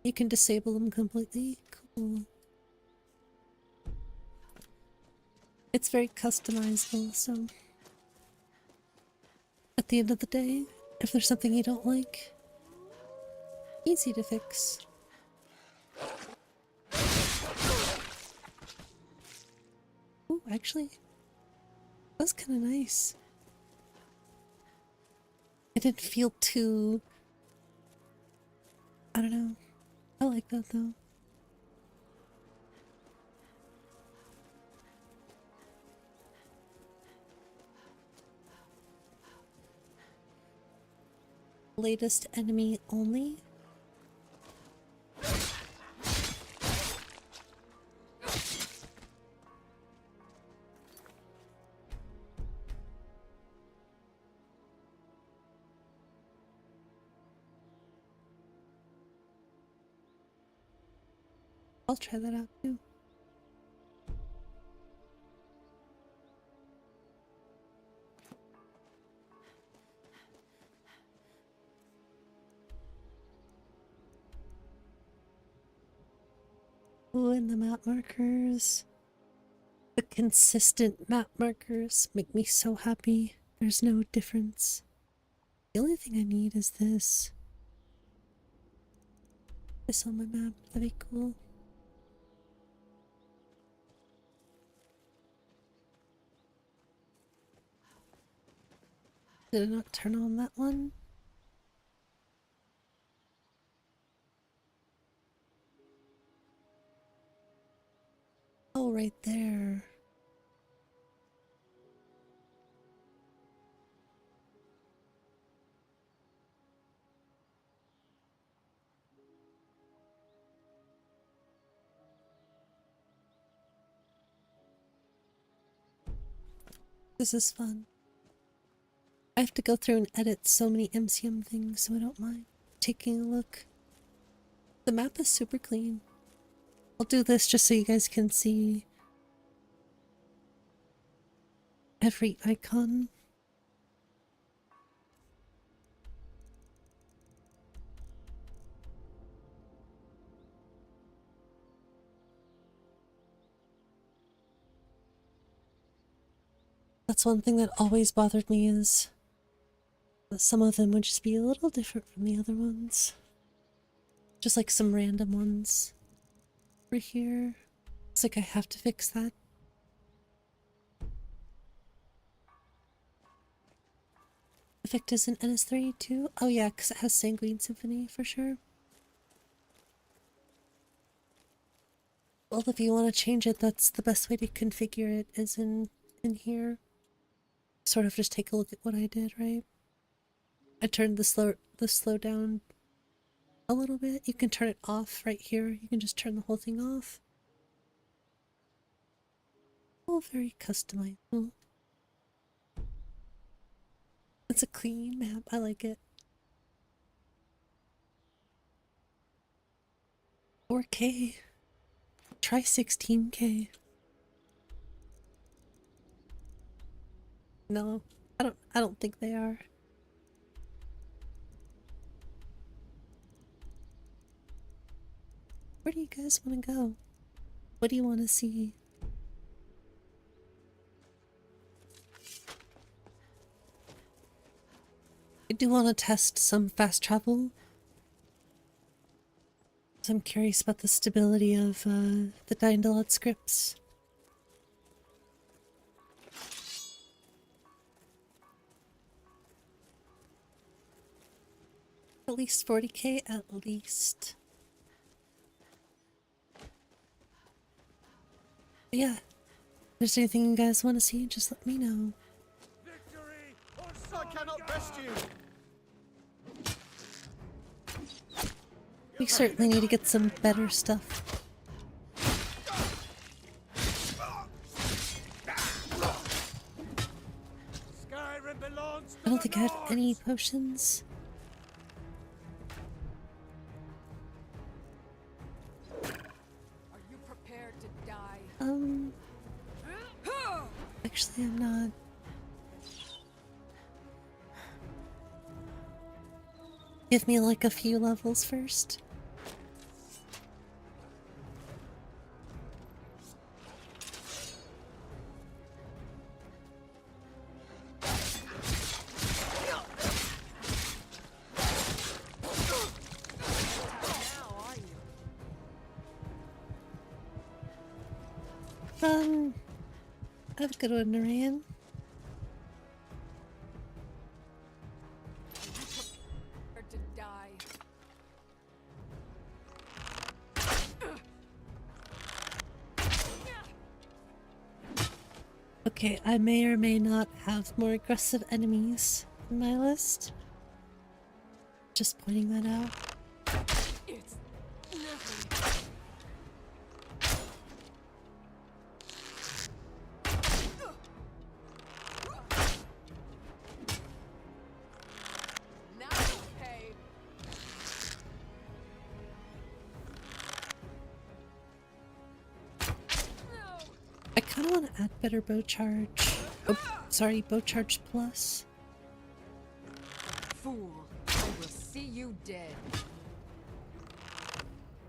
You can disable them completely. Cool. It's very customizable, so at the end of the day, if there's something you don't like, easy to fix. Ooh, actually, that was kind of nice. It didn't feel too... I don't know. I like that though. Latest enemy only? I'll try that out too. Ooh, and the map markers. The consistent map markers make me so happy. There's no difference. The only thing I need is this. This on my map, that'd be cool. Did I not turn on that one? Oh, right there. This is fun. I have to go through and edit so many MCM things, so I don't mind taking a look. The map is super clean. I'll do this just so you guys can see every icon. That's one thing that always bothered me, is that some of them would just be a little different from the other ones. Just like some random ones over here. It's like I have to fix that. Effect is in NS3 too? Oh yeah, because it has Sanguine Symphony for sure. Well, if you want to change it, that's the best way to configure it, is in here. Sort of just take a look at what I did, right? I turned the slow down a little bit. You can turn it off right here. You can just turn the whole thing off. Oh, very customizable. It's a clean map. I like it. 4K. Try 16K. No, I don't think they are. Where do you guys want to go? What do you want to see? I do want to test some fast travel. So I'm curious about the stability of the 𝕊𝕚𝕚𝕚 scripts. At least 40K, at least. But yeah, if there's anything you guys want to see, just let me know. Victory I cannot best you. We certainly need to get some better stuff. Skyrim belongs to I don't the think I have Lords. any potions. Are you prepared to die? Actually I'm not. Give me like a few levels first. Have a good one, Narayan. Prepared to die. Okay, I may or may not have more aggressive enemies in my list. Just pointing that out. It's nothing. Now you'll pay. No. I kind of want to add better bow charge. Oh, sorry, bow charge plus. Fool. I will see you dead.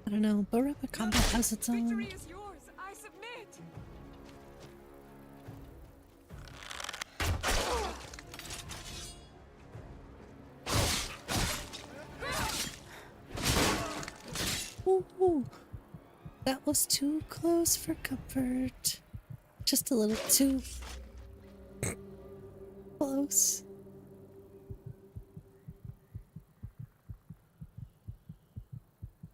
I don't know, bow rapid combat has its own. Victory is yours. I submit. Ooh, that was too close for comfort. Just a little too close.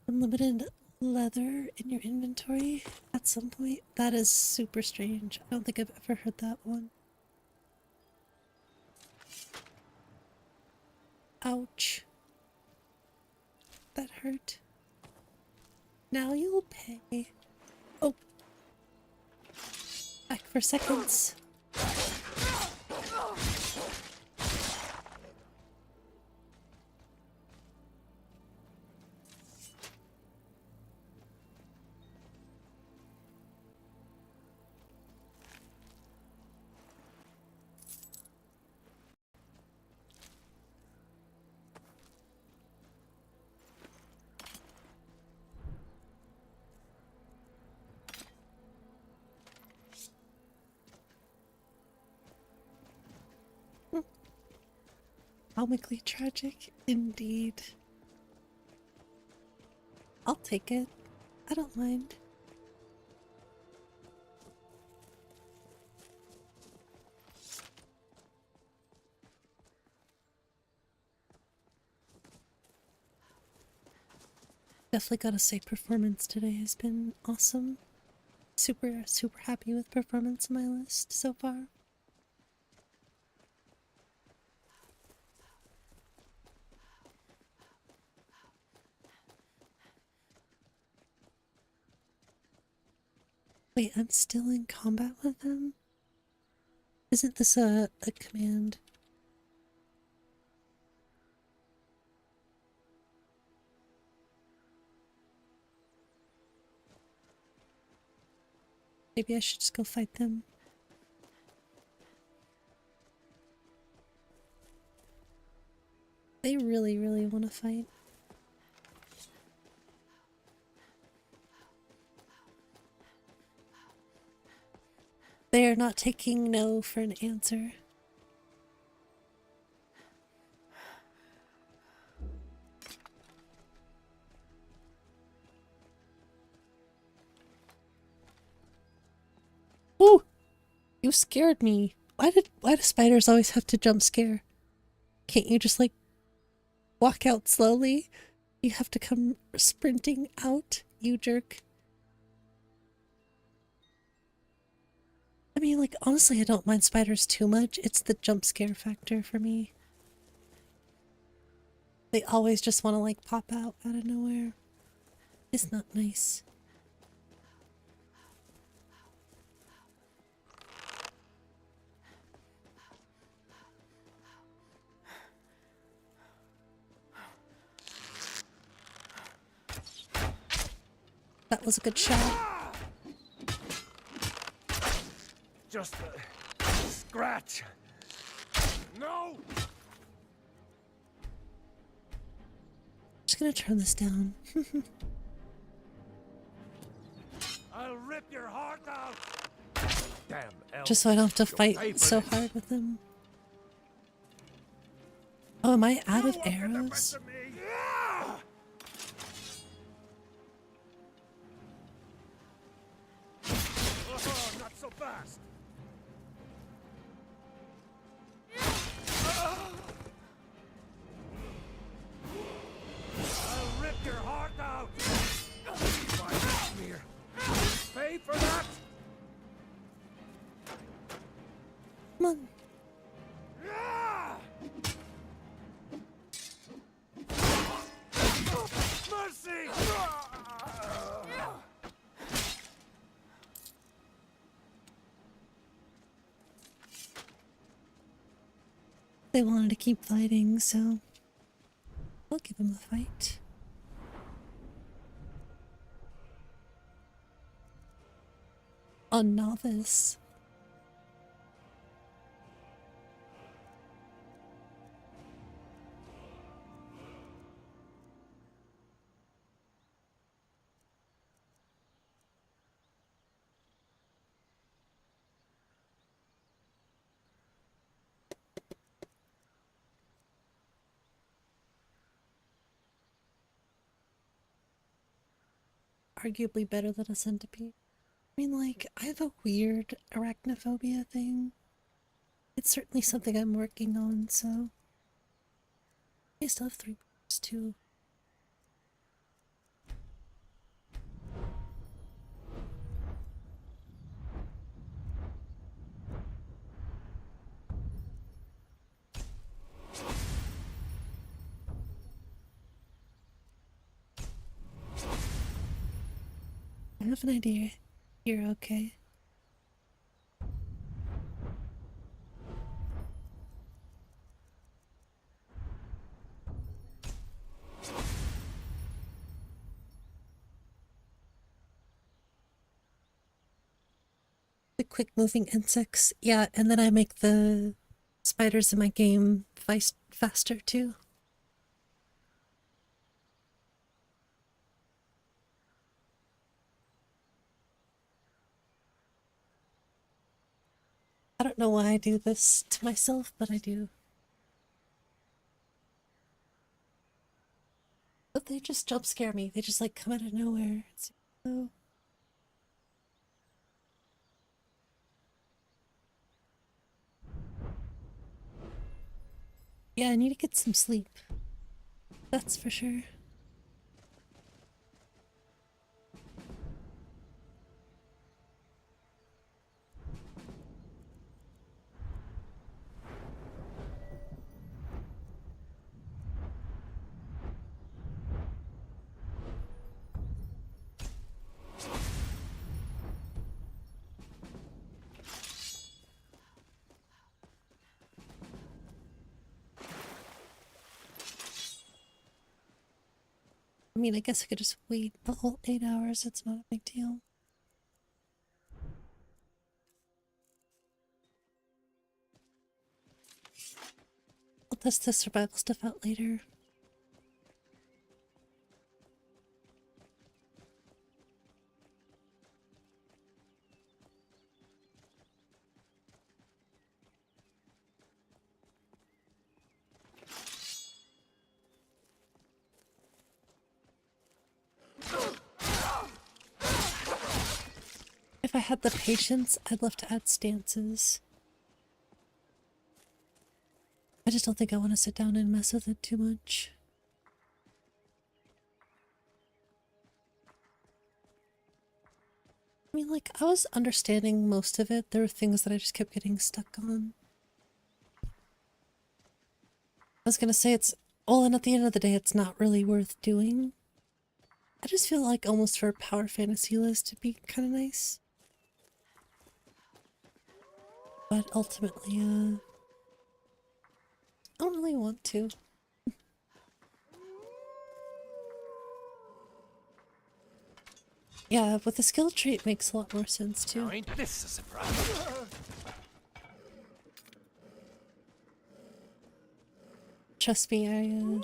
Unlimited leather in your inventory at some point? That is super strange. I don't think I've ever heard that one. Ouch. That hurt. Now you'll pay. Oh. Back for seconds. comically tragic, indeed. I'll take it. I don't mind. Definitely gotta say performance today has been awesome. Super happy with performance on my list so far. Wait, I'm still in combat with them? Isn't this a command? Maybe I should just go fight them. They really want to fight. They are not taking no for an answer. Ooh! You scared me. Why do spiders always have to jump scare? Can't you just like walk out slowly? You have to come sprinting out, you jerk. I mean, like, honestly, I don't mind spiders too much. It's the jump scare factor for me. They always just want to, like, pop out of nowhere. It's not nice. That was a good shot. Just a scratch. No! Just gonna turn this down. I'll rip your heart out. Damn elf. Just so I don't have to You'll pay fight for so this. hard with them. Oh, am I out of You won't get the arrows? best of me. Yeah! Oh, not so fast. I'll rip your heart out. Smear. Pay for that. Come on. Yeah! Mercy! They wanted to keep fighting, so I'll give them a fight. A novice. Arguably better than a centipede. I mean, like, I have a weird arachnophobia thing. It's certainly something I'm working on, so I still have 3 points too. I have an idea. You're okay. The quick moving insects, yeah, and then I make the spiders in my game faster too. I don't know why I do this to myself, but I do. but they just jump scare me. They just like come out of nowhere. So... Yeah, I need to get some sleep. That's for sure. I mean, I guess I could just wait the whole 8 hours. It's not a big deal. I'll test the survival stuff out later. If I had the patience, I'd love to add stances. I just don't think I want to sit down and mess with it too much. I mean, like, I was understanding most of it. There were things that I just kept getting stuck on. I was gonna say it's... Well, and at the end of the day, it's not really worth doing. I just feel like almost for a power fantasy list, it'd be kind of nice. But ultimately, I don't really want to. Yeah, with the skill tree, it makes a lot more sense too. Now ain't this a surprise? Trust me,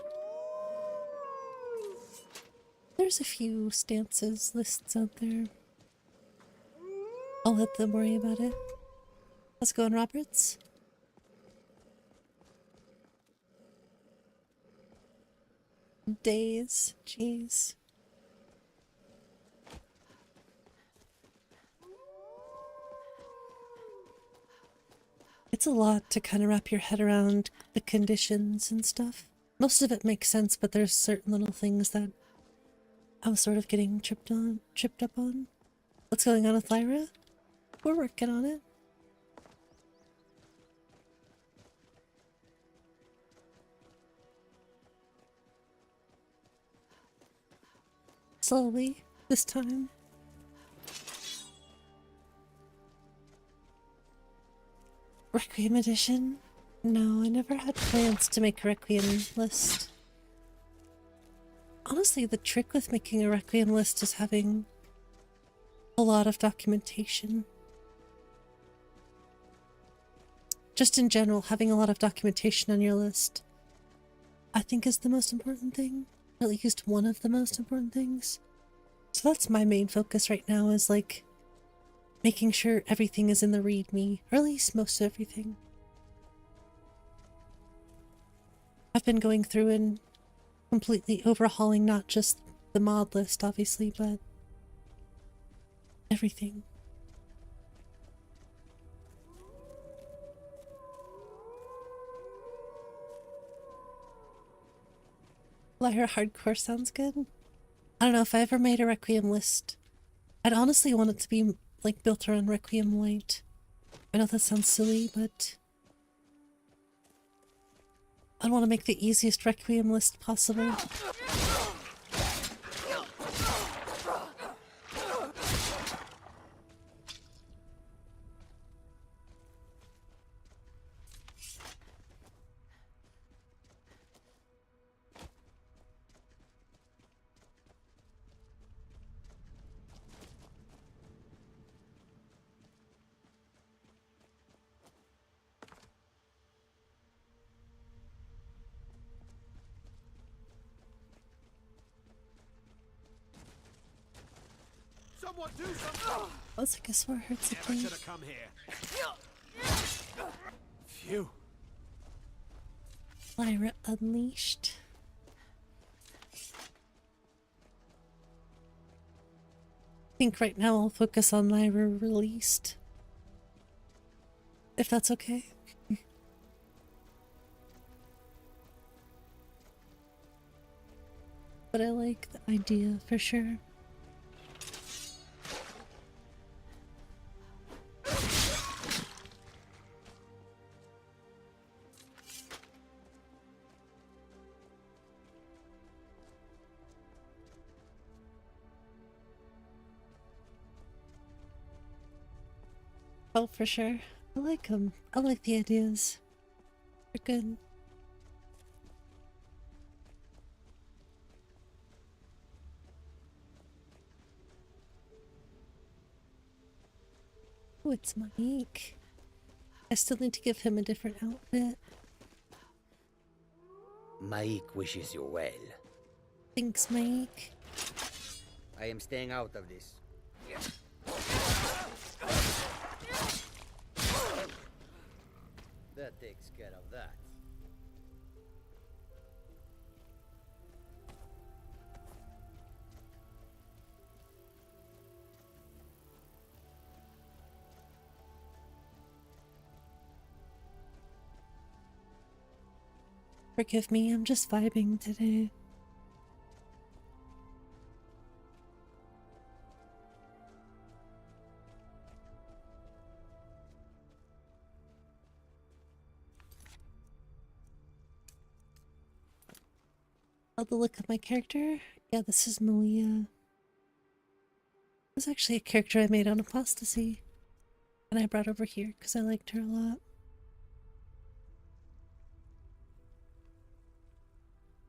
there's a few stances lists out there. I'll let them worry about it. Let's go in Roberts. Days, jeez. It's a lot to kind of wrap your head around the conditions and stuff. Most of it makes sense, but there's certain little things that I was sort of getting tripped up on. What's going on with LYRA? We're working on it. Slowly, this time. Requiem edition? No, I never had plans to make a Requiem list. Honestly, the trick with making a Requiem list is having a lot of documentation. Just in general, having a lot of documentation on your list, I think is the most important thing. Or at least one of the most important things. So that's my main focus right now, is like making sure everything is in the README, or at least most of everything. I've been going through and completely overhauling not just the mod list, obviously, but everything. LYRA Hardcore sounds good. I don't know if I ever made a Requiem list. I'd honestly want it to be like built around Requiem Light. I know that sounds silly, but I want to make the easiest Requiem list possible. Someone do something! I was like, I swear I heard Never something. should have come here. Phew. LYRA Unleashed. think right now I'll focus on LYRA released. If that's okay. But I like the idea for sure. Oh, for sure. I like them. I like the ideas. They're good. Oh, it's Monique. I still need to give him a different outfit. Maik wishes you well. Thanks, Mike. I am staying out of this. That takes care of that. Forgive me, I'm just vibing today. Oh, the look of my character? Yeah, this is Malia. This is actually a character I made on Apostasy. And I brought over here because I liked her a lot.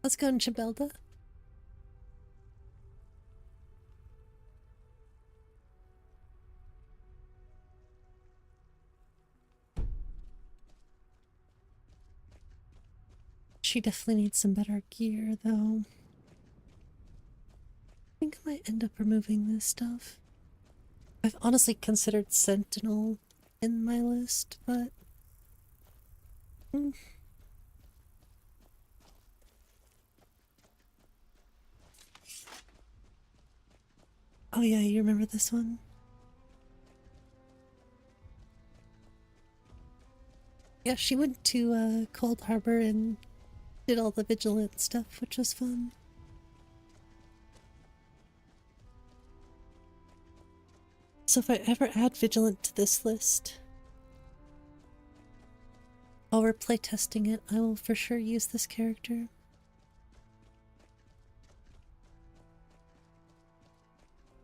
Let's go, 𝕊𝕦𝕓𝕤𝕗. She definitely needs some better gear, though. I think I might end up removing this stuff. I've honestly considered Sentinel in my list, but... Oh yeah, you remember this one? Yeah, she went to Cold Harbor and did all the vigilant stuff, which was fun. So if I ever add vigilant to this list, while we're playtesting it, I will for sure use this character.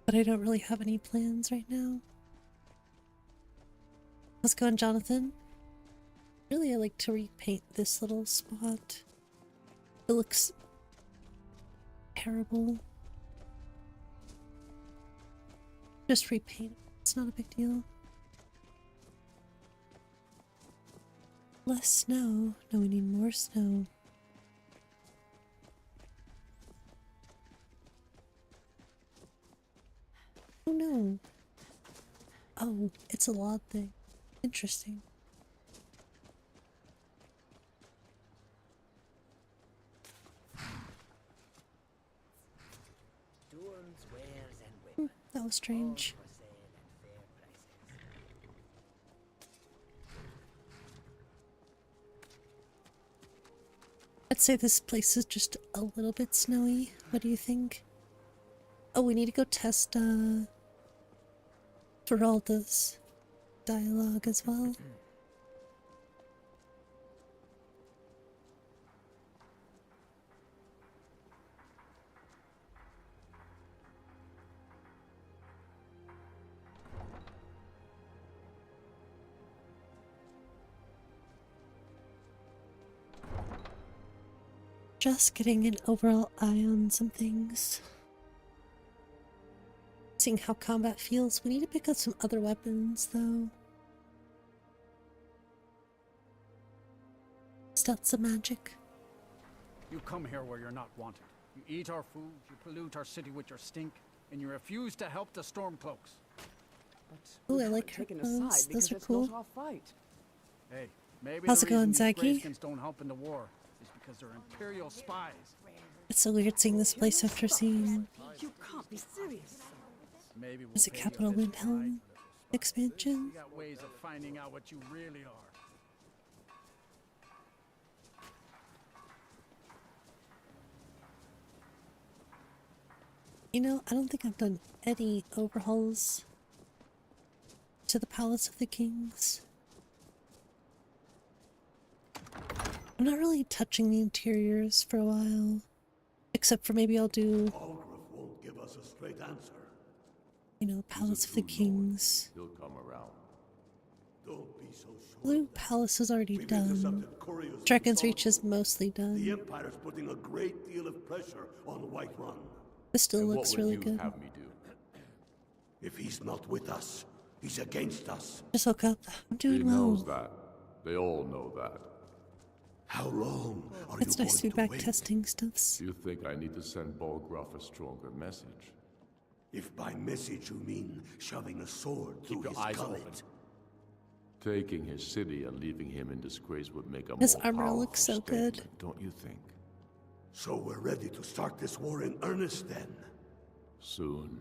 But I don't really have any plans right now. How's it going, Jonathan? Really, I like to repaint this little spot. It looks terrible. Just repaint it. It's not a big deal. Less snow. No, we need more snow. Oh no. Oh, it's a lot thing. Interesting. That was strange. I'd say this place is just a little bit snowy. What do you think? Oh, we need to go test Geralda's dialogue as well. Just getting an overall eye on some things. Seeing how combat feels. We need to pick up some other weapons, though. Stats of magic. You come here where you're not wanted. You eat our food, you pollute our city with your stink, and you refuse to help the Stormcloaks. Ooh, I like her clothes. Those are cool. Hey, maybe How's the it going, reason these Zaki? Greyskins don't help in the war is because they're Imperial spies. It's so weird seeing this place after seeing... You can't be serious. Maybe we'll There's a pay you Capital bit Windhelm tonight for this spot. expansion. We got ways of finding out what you really are. You know, I don't think I've done any overhauls to the Palace of the Kings. I'm not really touching the interiors for a while. Except for maybe I'll do, Algraf won't give us a straight answer. you know, Palace of the Kings. He'll come around. Don't be so sure. Blue Palace is already We've done. intercepted couriers from Dragon's Reach is Solitude. mostly The done. Empire's putting a great deal of pressure on Whiterun. This still And looks what really would you good. have me do? If he's not with us, he's against us. Just woke up. I'm He doing knows well. that. They all know that. How long are It's you nice to going be back wait? testing stuffs. You think I need to send Bolgraf a stronger message? If by message you mean shoving a sword through your his eyes gullet. open. Taking his city and leaving him in disgrace would make a His more armor powerful looks so good. statement, don't you think? So we're ready to start this war in earnest then. Soon.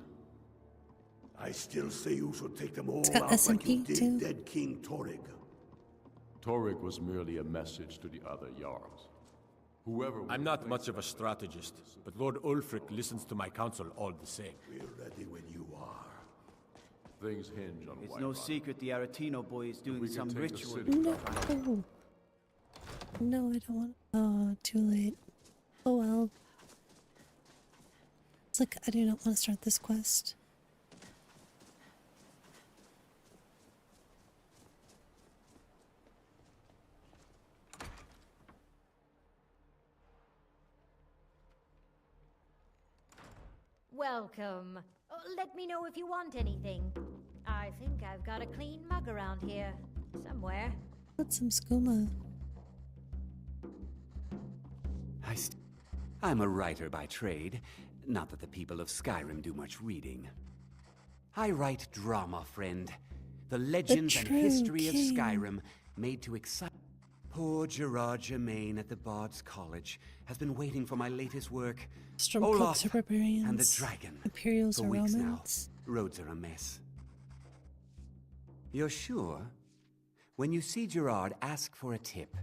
I still say you should take them all It's got out like you SMP did too. dead King Torrig. Torrig was merely a message to the other Jarls. Whoever I'm not much of a strategist, but Lord Ulfric listens to my counsel all the same. We're ready when you are. things hinge on It's Whiterun. no secret the Aretino boy is doing We can some take the ritual. city. No. No, I don't want. Oh, too late. Oh well. It's like I do not want to start this quest. Welcome. Let me know if you want anything. I think I've got a clean mug around here. Somewhere. Put some skooma. I'm a writer by trade. Not that the people of Skyrim do much reading. I write drama, friend. The legends and true history of king. Skyrim made to excite. Poor 𝕊𝕦𝕓𝕤𝕚 at the Bard's College has been waiting for my latest work, Stormcloaks Olaf are barbarians. and the Dragon. Imperials For are weeks Romans. now, roads are a mess. You're sure? When you see Gerard, ask for a tip.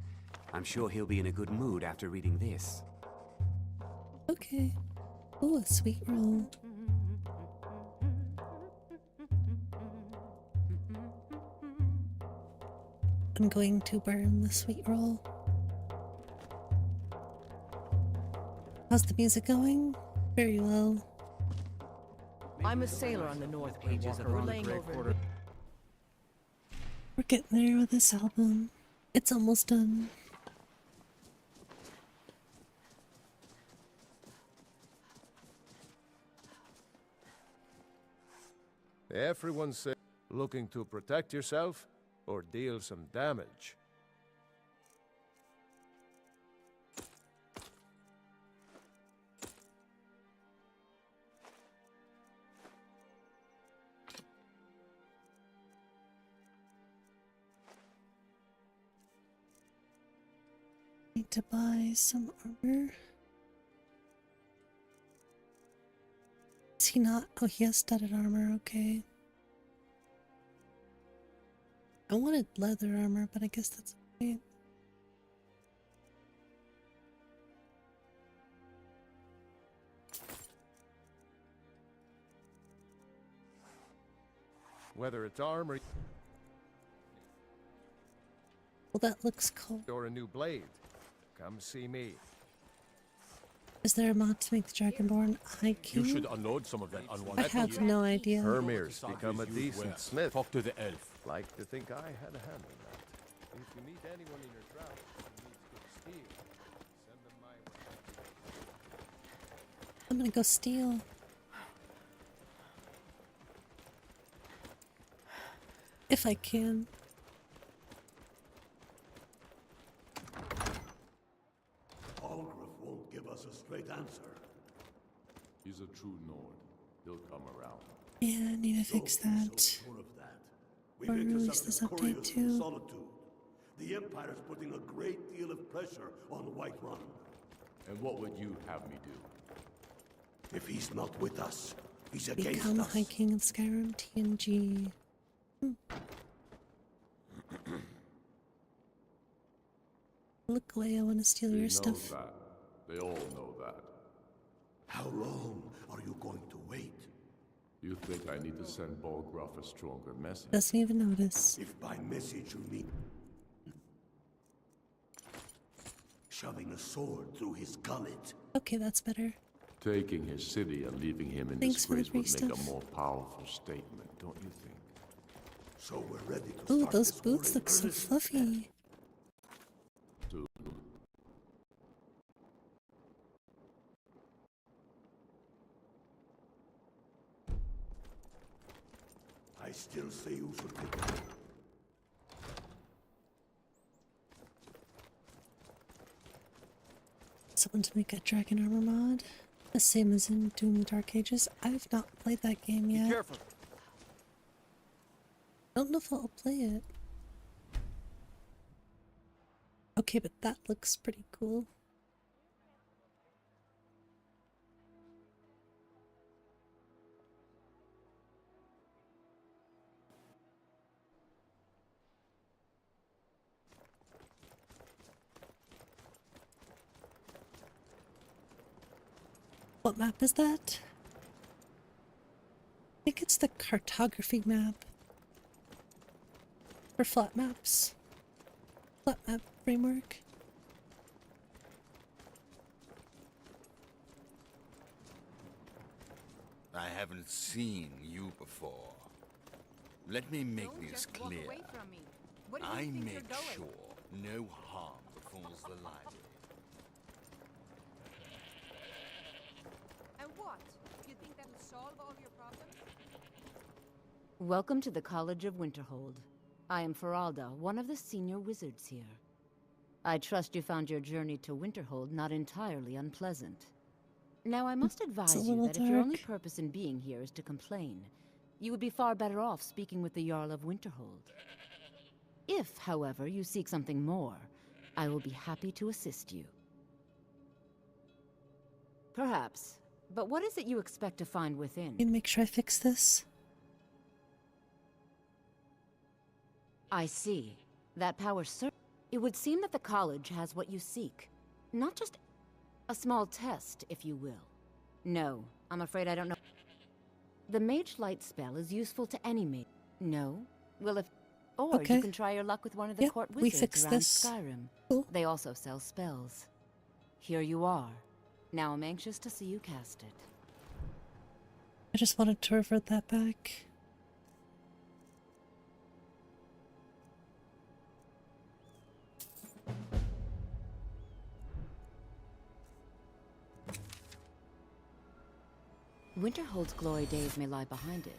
I'm sure he'll be in a good mood after reading this. Okay. Oh, a sweet roll. I'm going to burn the sweet roll. How's the music going? Very well. I'm a sailor on the north pages of laying over. We're getting there with this album. It's almost done. Everyone said, looking to protect yourself or deal some damage. Need to buy some armor. Is he not? Oh, he has studded armor, okay. I wanted leather armor, but I guess that's okay. Whether it's armor Well, that looks cool. or a new blade, come see me. Is there a mod to make the Dragonborn High King? You should unload some of that I unwanted. have no idea. Hermir's become a decent smith. Talk to the elf. Like to think I had a hand in that. If you meet anyone in your travels who needs good steel, send them my way. I'm gonna go steal. If I can. Algraf won't give us a straight answer. He's a true Nord. He'll come around. Yeah, I need to fix Don't be that. so sure of that. We've Or release intercepted this update couriers from too. Solitude. The Empire's putting a great deal of pressure on Whiterun. And what would you have me do? If he's not with us, He's against Become us. High King of Skyrim, TNG. Look away, I want to steal He your knows stuff. that. They all know that. How long are you going to wait? You think I need to send Bolgraf a stronger message? Doesn't even notice. If by message you mean shoving a sword through his gullet. Okay, that's better. Taking his city and leaving him in Thanks for the disgrace free would make stuff. a more powerful statement, don't you think? So we're ready to Ooh, start those this war boots in look so earnest. fluffy. Soon. I still say you should take it. Someone to make a dragon armor mod. The same as in Doom the Dark Ages. I've not played that game Be yet. careful. I don't know if I'll play it. Okay, but that looks pretty cool. What map is that? I think it's the cartography map. For flat maps. Flat map framework. I haven't seen you before. Let me make this clear. I make sure no harm befalls the library. And what? You think that'll solve all your problems? Welcome to the College of Winterhold. I am Feralda, one of the senior wizards here. I trust you found your journey to Winterhold not entirely unpleasant. Now, I must advise you that if your only purpose in being here is to complain, you would be far better off speaking with the Jarl of Winterhold. If, however, you seek something more, I will be happy to assist you. Perhaps. But what is it you expect to find within? Need to make sure I fix this. I see. That power it would seem that the college has what you seek. Not just a small test, if you will. No, I'm afraid I don't know. The Mage Light spell is useful to any mage. No? Well, if... Or Okay. you can try your luck with one of the court we wizards fixed around this. Skyrim. Cool. They also sell spells. Here you are. Now I'm anxious to see you cast it. I just wanted to revert that back. Winterhold's glory days may lie behind it.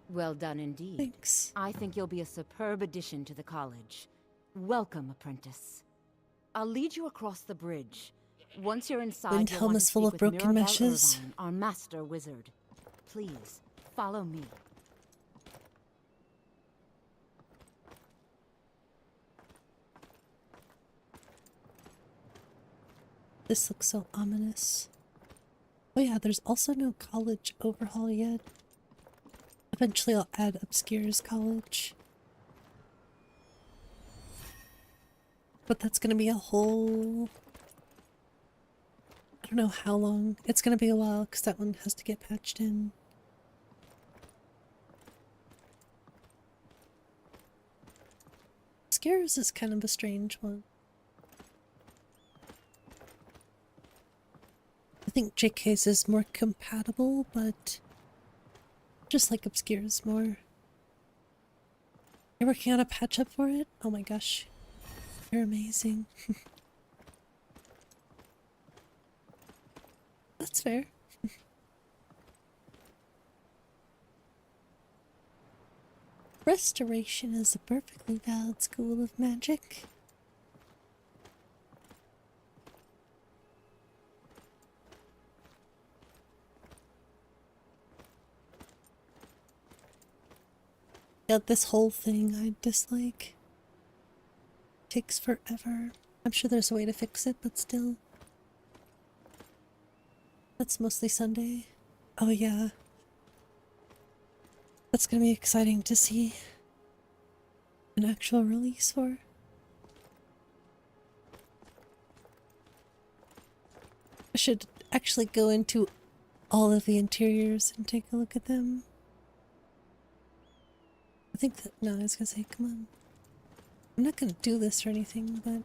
Well done indeed. Thanks. I think you'll be a superb addition to the college. Welcome, apprentice. I'll lead you across the bridge. Once you're inside, you'll Windhelm want to is full speak of with broken 𝕊𝕦𝕓𝕤𝕗, meshes. our master wizard. Please, follow me. This looks so ominous. Oh yeah, there's also no college overhaul yet. Eventually I'll add Obscure's college. But that's gonna be a whole... I don't know how long. It's gonna be a while because that one has to get patched in. Obscure's is kind of a strange one. I think JK's is more compatible, but just like Obscure's more. You're working on a patch up for it? Oh my gosh. You're amazing. That's fair. Restoration is a perfectly valid school of magic. Yeah, this whole thing I dislike. Takes forever. I'm sure there's a way to fix it, but still. That's mostly Sunday. Oh yeah. That's gonna be exciting to see an actual release for. I should actually go into all of the interiors and take a look at them. I think that, no, I was gonna say, come on. I'm not gonna do this or anything, but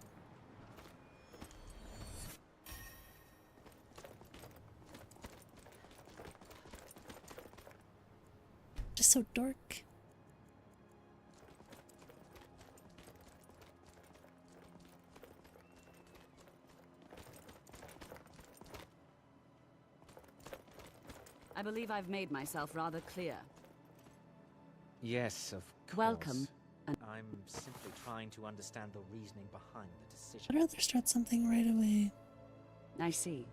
just so dark. I believe I've made myself rather clear. Yes, of course. Welcome. I'm simply trying to understand the reasoning behind the decision. I'd rather start something right away. I see.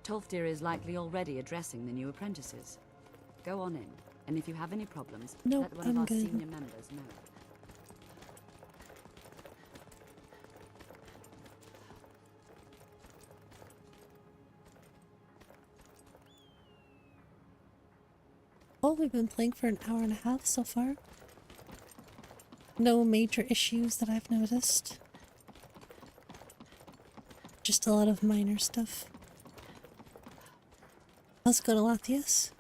Tolfdir is likely already addressing the new apprentices. Go on in, and if you have any problems, Nope, let one I'm of our good. senior members know. Oh, we've been playing for an hour and a half so far. No major issues that I've noticed. Just a lot of minor stuff. How's it going, Lathias?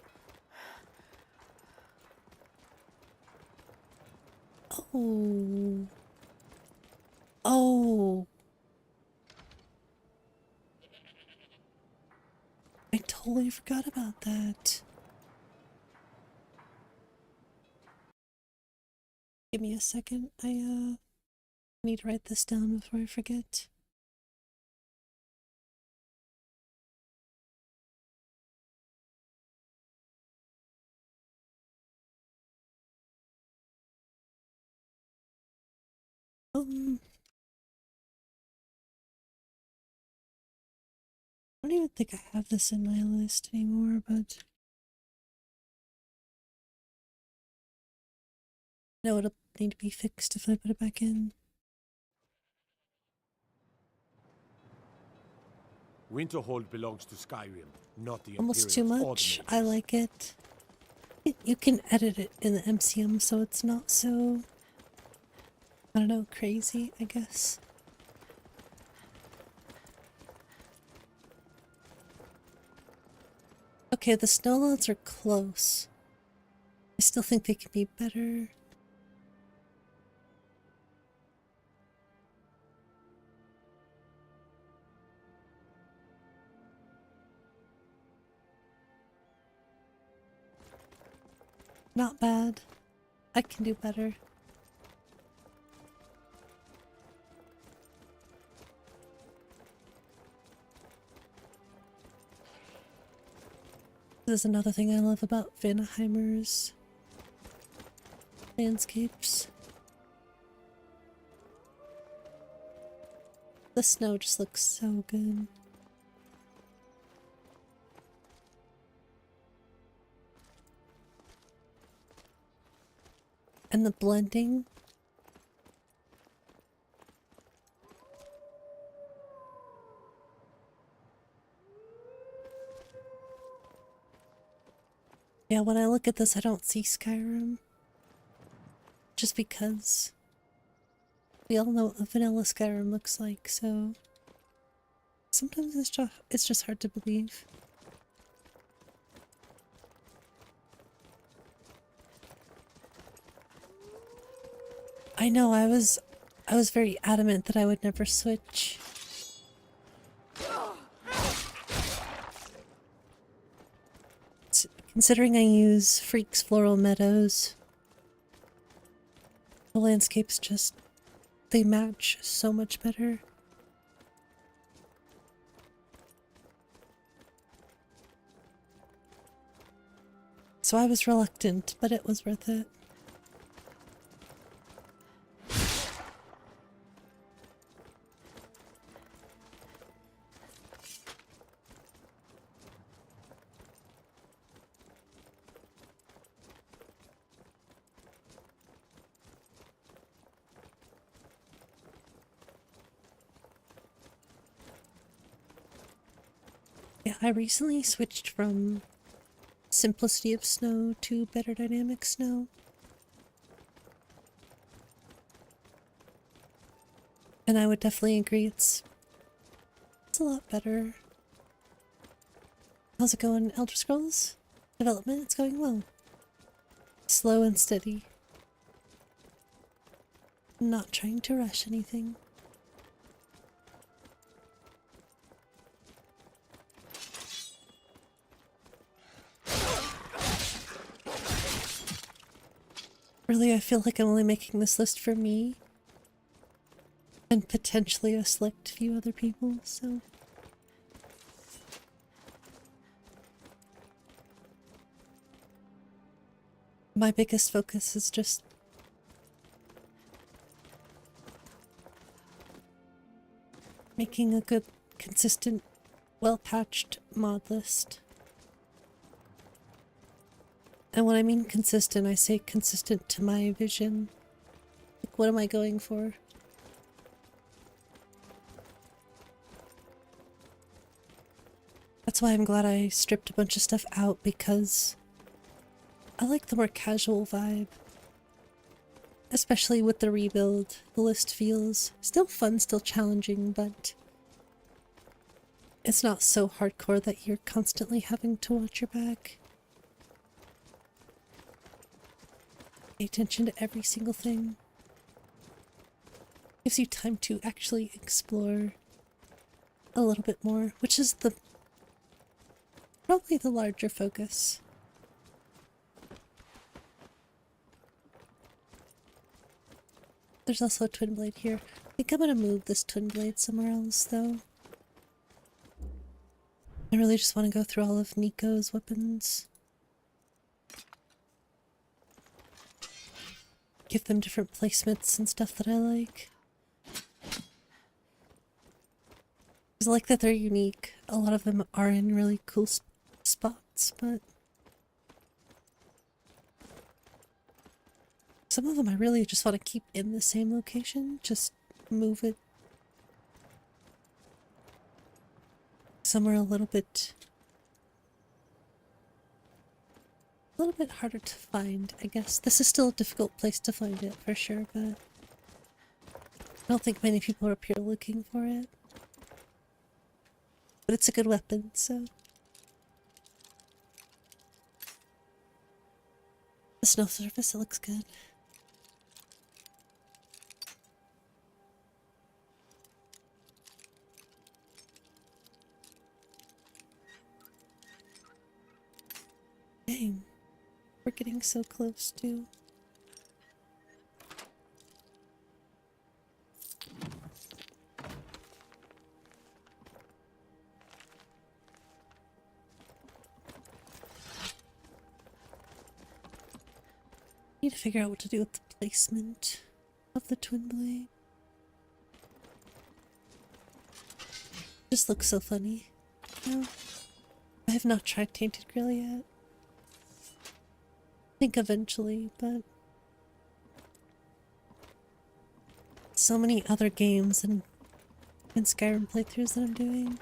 Oh. Oh. I totally forgot about that. Give me a second. I need to write this down before I forget. I don't even think I have this in my list anymore, but no, it'll need to be fixed if I put it back in. Winterhold belongs to Skyrim, not the Almost too Imperials or the much. Mages. I like it. You can edit it in the MCM so it's not so, I don't know, crazy, I guess. Okay, the snowlands are close. I still think they can be better. Not bad. I can do better. This is another thing I love about Vanaheimers landscapes. The snow just looks so good. And the blending. Yeah, when I look at this, I don't see Skyrim. Just because we all know what a vanilla Skyrim looks like, so sometimes it's just hard to believe. I know, I was very adamant that I would never switch. Considering I use Freak's Floral Meadows, the landscapes just, they match so much better. So I was reluctant, but it was worth it. Yeah, I recently switched from simplicity of snow to better dynamic snow. And I would definitely agree it's a lot better. How's it going, Elder Scrolls? Development, it's going well. Slow and steady. Not trying to rush anything. Really, I feel like I'm only making this list for me. And potentially a select few other people, so... My biggest focus is just making a good, consistent, well-patched mod list. And when I mean consistent, I say consistent to my vision. Like, what am I going for? That's why I'm glad I stripped a bunch of stuff out, because I like the more casual vibe. Especially with the rebuild, the list feels still fun, still challenging, but it's not so hardcore that you're constantly having to watch your back. Pay attention to every single thing. Gives you time to actually explore a little bit more, which is probably the larger focus. There's also a twin blade here. I think I'm gonna move this twin blade somewhere else, though. I really just want to go through all of Nico's weapons. Give them different placements and stuff that I like. I like that they're unique. A lot of them are in really cool spots, but some of them I really just want to keep in the same location, just move it somewhere a little bit harder to find, I guess. This is still a difficult place to find it, for sure, but I don't think many people are up here looking for it. But it's a good weapon, so... The snow surface, it looks good. Dang. We're getting so close to... Need to figure out what to do with the placement of the twin blade. Just looks so funny. No, I have not tried Tainted Grill yet. I think eventually, but so many other games and Skyrim playthroughs that I'm doing.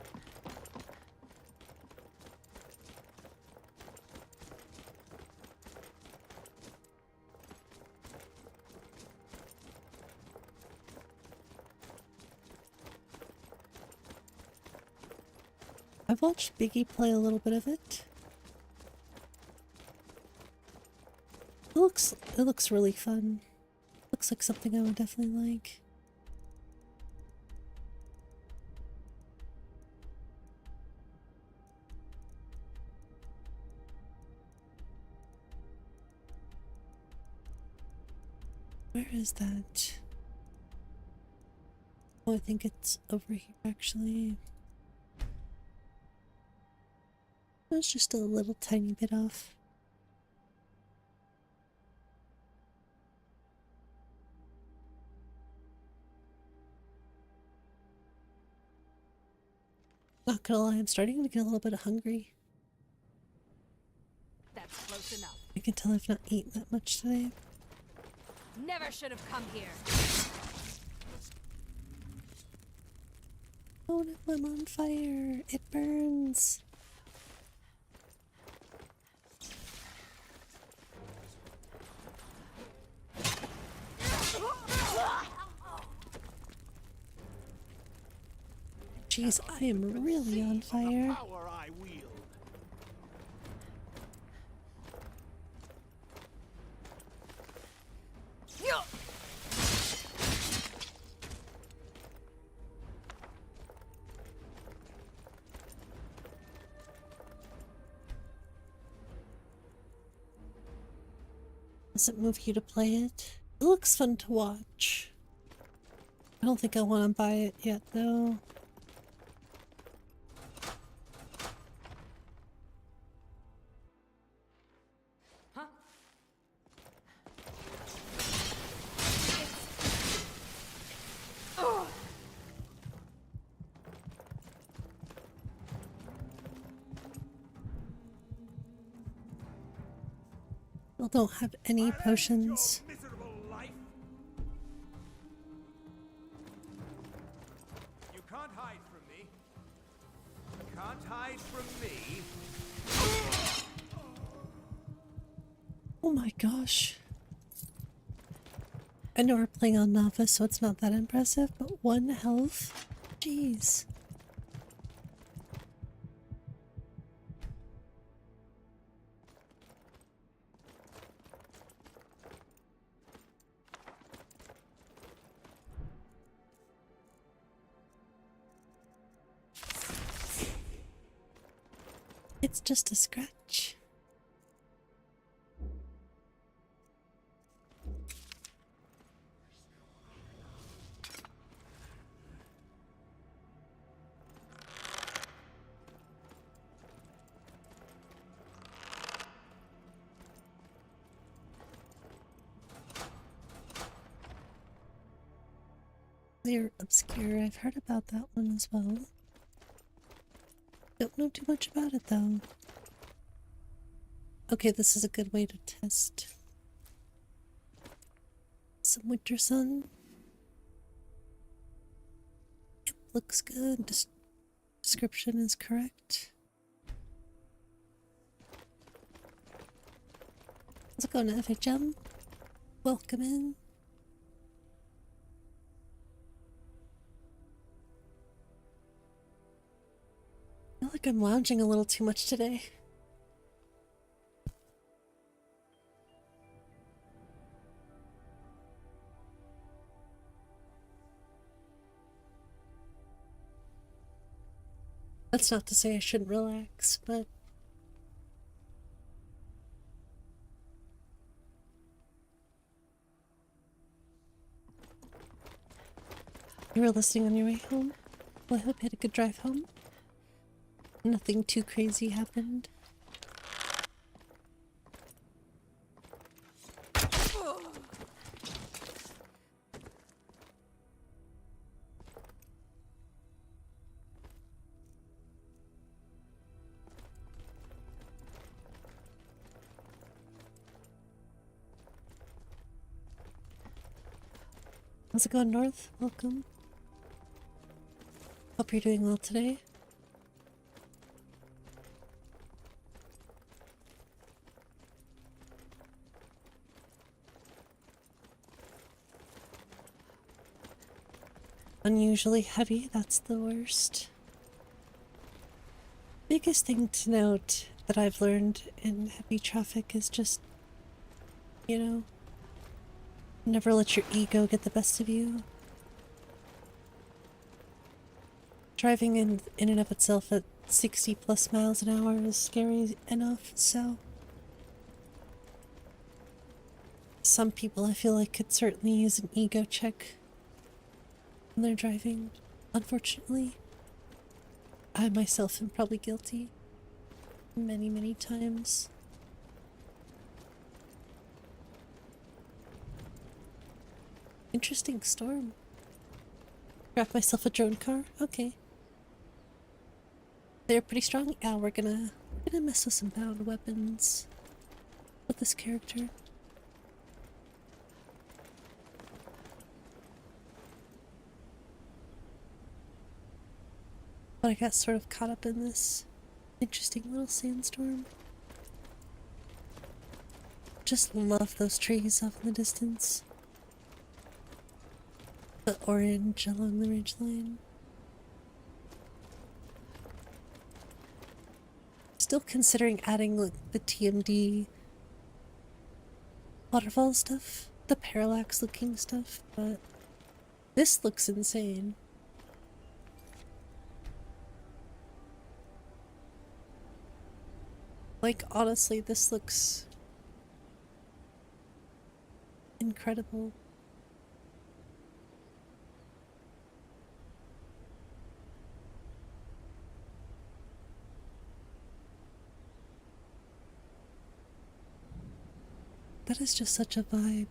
I've watched Biggie play a little bit of it. It looks really fun. Looks like something I would definitely like. Where is that? Oh, I think it's over here actually. It's just a little tiny bit off. Not gonna lie, I'm starting to get a little bit hungry. That's close enough. I can tell I've not eaten that much today. Never should have come here. Oh no, I'm on fire. It burns. Jeez, I am really on fire. Does it move you to play it? It looks fun to watch. I don't think I want to buy it yet, though. Still don't have any potions. You can't hide from me. You can't hide from me. Oh my gosh. I know we're playing on Novice, so it's not that impressive, but 1 health? Jeez. It's just a scratch. They're obscure. I've heard about that one as well. Don't know too much about it though. Okay, this is a good way to test some winter sun. Yep, looks good. Description is correct. How's it going, FHM? Welcome in. I feel like I'm lounging a little too much today. That's not to say I shouldn't relax, but you were listening on your way home? Well, I hope you had a good drive home. Nothing too crazy happened. How's it going, North? Welcome. Hope you're doing well today. Unusually heavy, that's the worst. Biggest thing to note that I've learned in heavy traffic is just, you know, never let your ego get the best of you. Driving in and of itself at 60 plus miles an hour is scary enough, so some people I feel like could certainly use an ego check when they're driving. Unfortunately, I myself am probably guilty many times. Interesting storm. Grab myself a drone car. Okay. They're pretty strong. Yeah, we're gonna mess with some bound weapons with this character. But I got sort of caught up in this interesting little sandstorm. Just love those trees off in the distance. The orange along the ridgeline. still considering adding like the TMD waterfall stuff, the parallax looking stuff, but this looks insane. Like, honestly, this looks incredible. That is just such a vibe.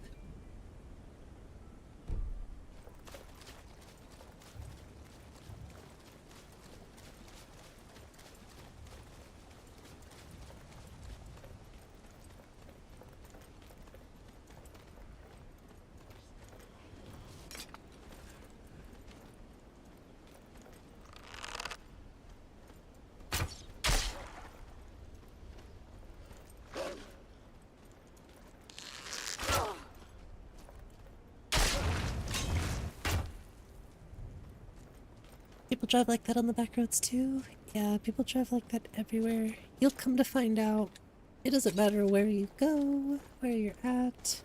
People drive like that on the back roads too? Yeah, people drive like that everywhere. You'll come to find out. It doesn't matter where you go, where you're at.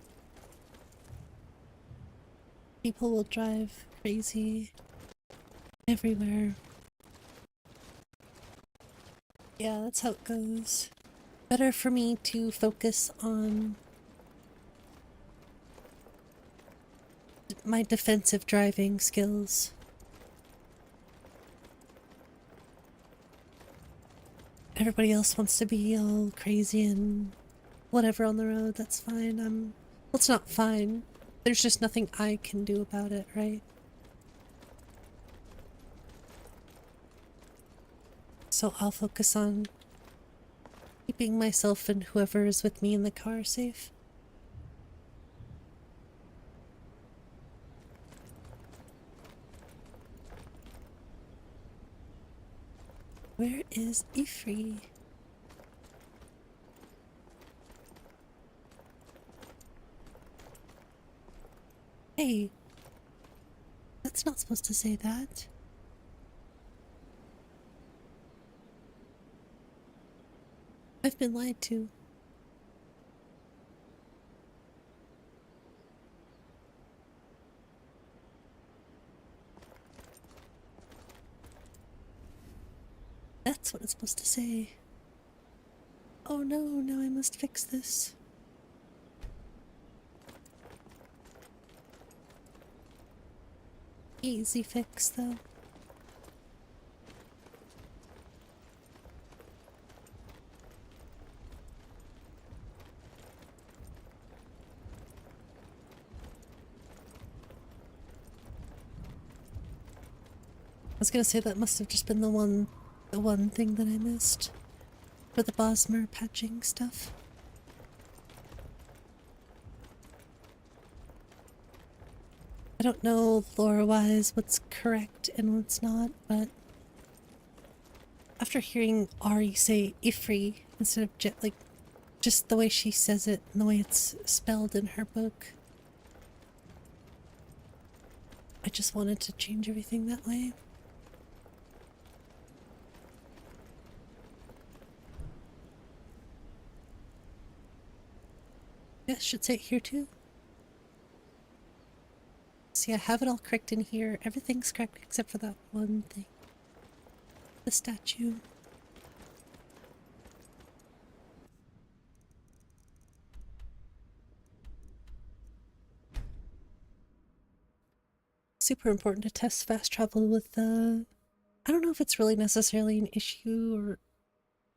People will drive crazy everywhere. Yeah, that's how it goes. Better for me to focus on my defensive driving skills. Everybody else wants to be all crazy and whatever on the road, that's fine. Well, it's not fine. There's just nothing I can do about it, right? So I'll focus on keeping myself and whoever is with me in the car safe. Where is Ifri? Hey, that's not supposed to say that. I've been lied to. That's what it's supposed to say. Oh no, now I must fix this. Easy fix, though. I was gonna say that must have just been the one thing that I missed for the Bosmer patching stuff. I don't know lore-wise what's correct and what's not, but after hearing Ari say Ifri instead of like just the way she says it and the way it's spelled in her book, I just wanted to change everything that way. Yeah, should say it here too. See, I have it all correct in here. Everything's correct except for that one thing. The statue. Super important to test fast travel with the... I don't know if it's really necessarily an issue or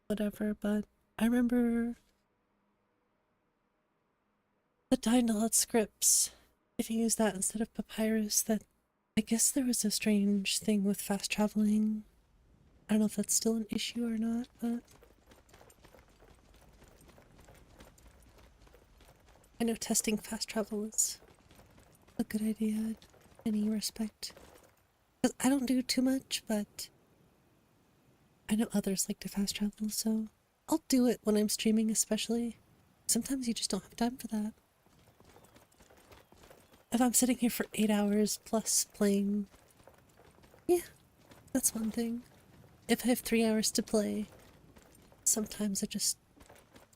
whatever, but I remember the 𝕊𝕚𝕗 scripts, if you use that instead of papyrus, that I guess there was a strange thing with fast traveling. I don't know if that's still an issue or not, but I know testing fast travel is a good idea in any respect. 'Cause I don't do too much, but I know others like to fast travel, so I'll do it when I'm streaming especially. Sometimes you just don't have time for that. If I'm sitting here for 8 hours plus playing, yeah, that's one thing. If I have 3 hours to play, so sometimes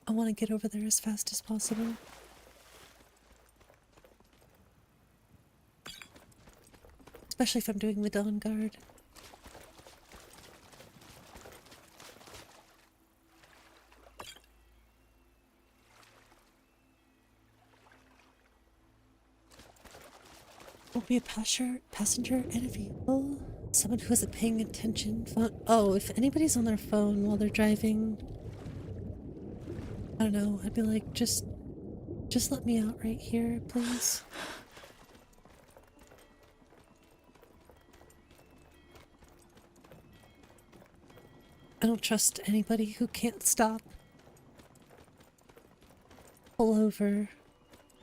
I want to get over there as fast as possible. Especially if I'm doing the Dawn Guard. Will be a passenger in a vehicle. Someone who isn't paying attention. Oh, if anybody's on their phone while they're driving, I don't know. I'd be like, just let me out right here, please. I don't trust anybody who can't stop. Pull over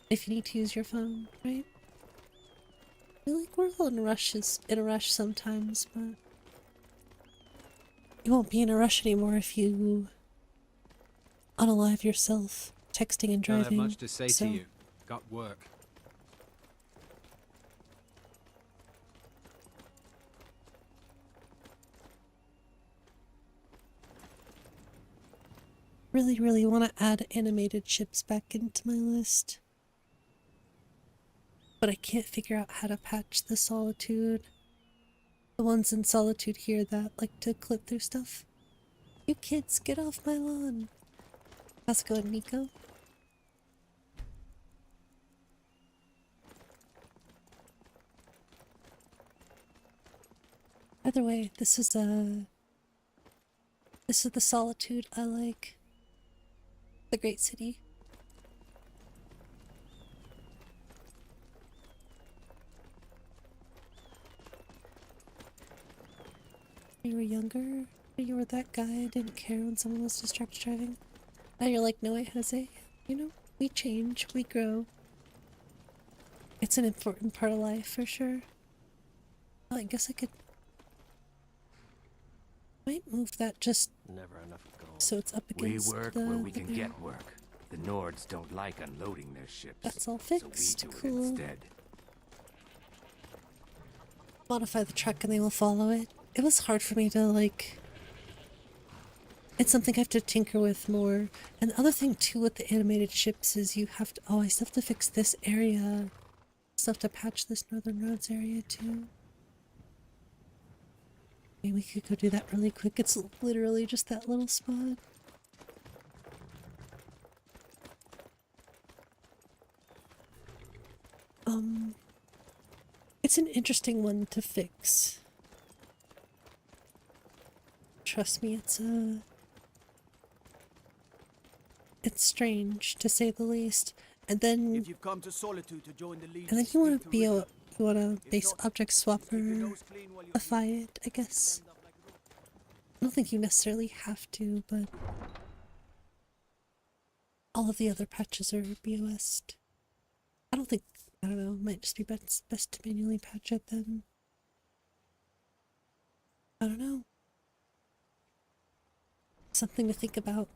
if you need to use your phone, right? I feel like we're all in a rush sometimes, but you won't be in a rush anymore if you unalive yourself, texting and driving. Don't have much to say to you. Got work. Really want to add animated ships back into my list. But I can't figure out how to patch the Solitude. The ones in Solitude here that like to clip through stuff. You kids, get off my lawn. How's it going, Nico? Either way, this is the Solitude I like. The Great City. When you were younger, when you were that guy who didn't care when someone was distracted driving. Now you're like, no wait, Jose, you know, we change, we grow. It's an important part of life for sure. Well, I guess I might move that just never enough gold. So it's up against we work where we can get work. The Nords don't like unloading their ships. That's all fixed. So we do cool. it instead. Modify the truck and they will follow it. It was hard for me to like. It's something I have to tinker with more. And the other thing too with the animated ships is you have to. Oh, I still have to fix this area. I still have to patch this Northern Roads area too. Maybe we could go do that really quick. It's literally just that little spot. It's an interesting one to fix. Trust me, it's strange to say the least. And then If you've come to Solitude to join the league, and then you want to you want to base object swapper it, I guess. I don't think you necessarily have to, but all of the other patches are BOS'd. I don't know, it might just be best to manually patch it then. I don't know. Something to think about.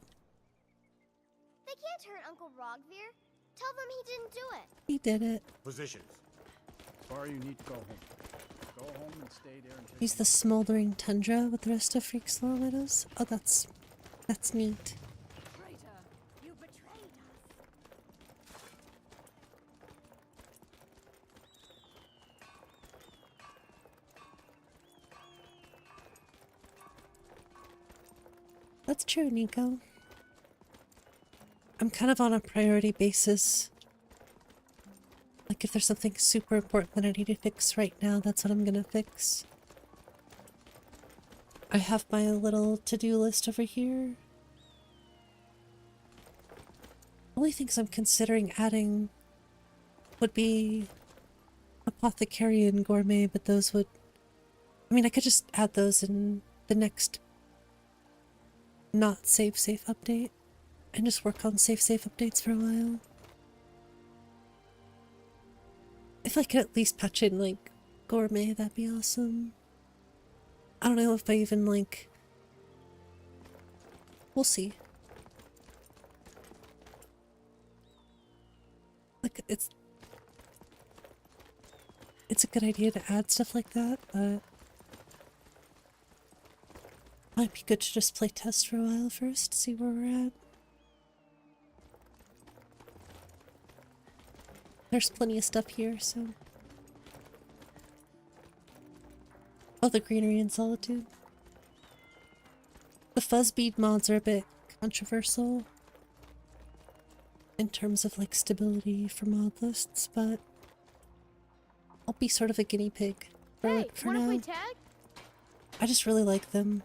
They can't hurt Uncle Rogvir. Tell them he didn't do it. He did it. Positions. Or you need to go home. Go home and stay there until Use the smoldering tundra with the rest of Freak's Law Meadows. Oh, that's neat. Traitor, you betrayed us. That's true, Nico. I'm kind of on a priority basis. Like, if there's something super important that I need to fix right now, that's what I'm gonna fix. I have my little to-do list over here. Only things I'm considering adding would be Apothecary and Gourmet, but those would... I mean, I could just add those in the next not safe update and just work on safe updates for a while. If I could at least patch in like Gourmet, that'd be awesome. I don't know if I even like... We'll see. Like, it's a good idea to add stuff like that, but Might be good to just play test for a while first, see where we're at. There's plenty of stuff here, so... Oh, the greenery in Solitude. The fuzz bead mods are a bit controversial in terms of like stability for mod lists, but I'll be sort of a guinea pig for it for now. Play tag? I just really like them.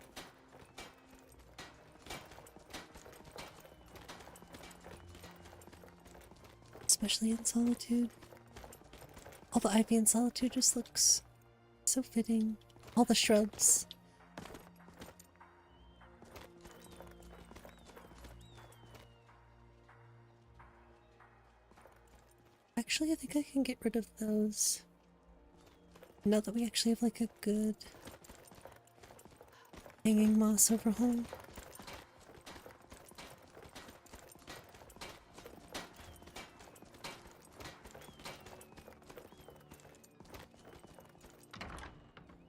Especially in Solitude. All the ivy in Solitude just looks so fitting. All the shrubs. Actually, I think I can get rid of those. Now that we actually have like a good hanging moss overhaul.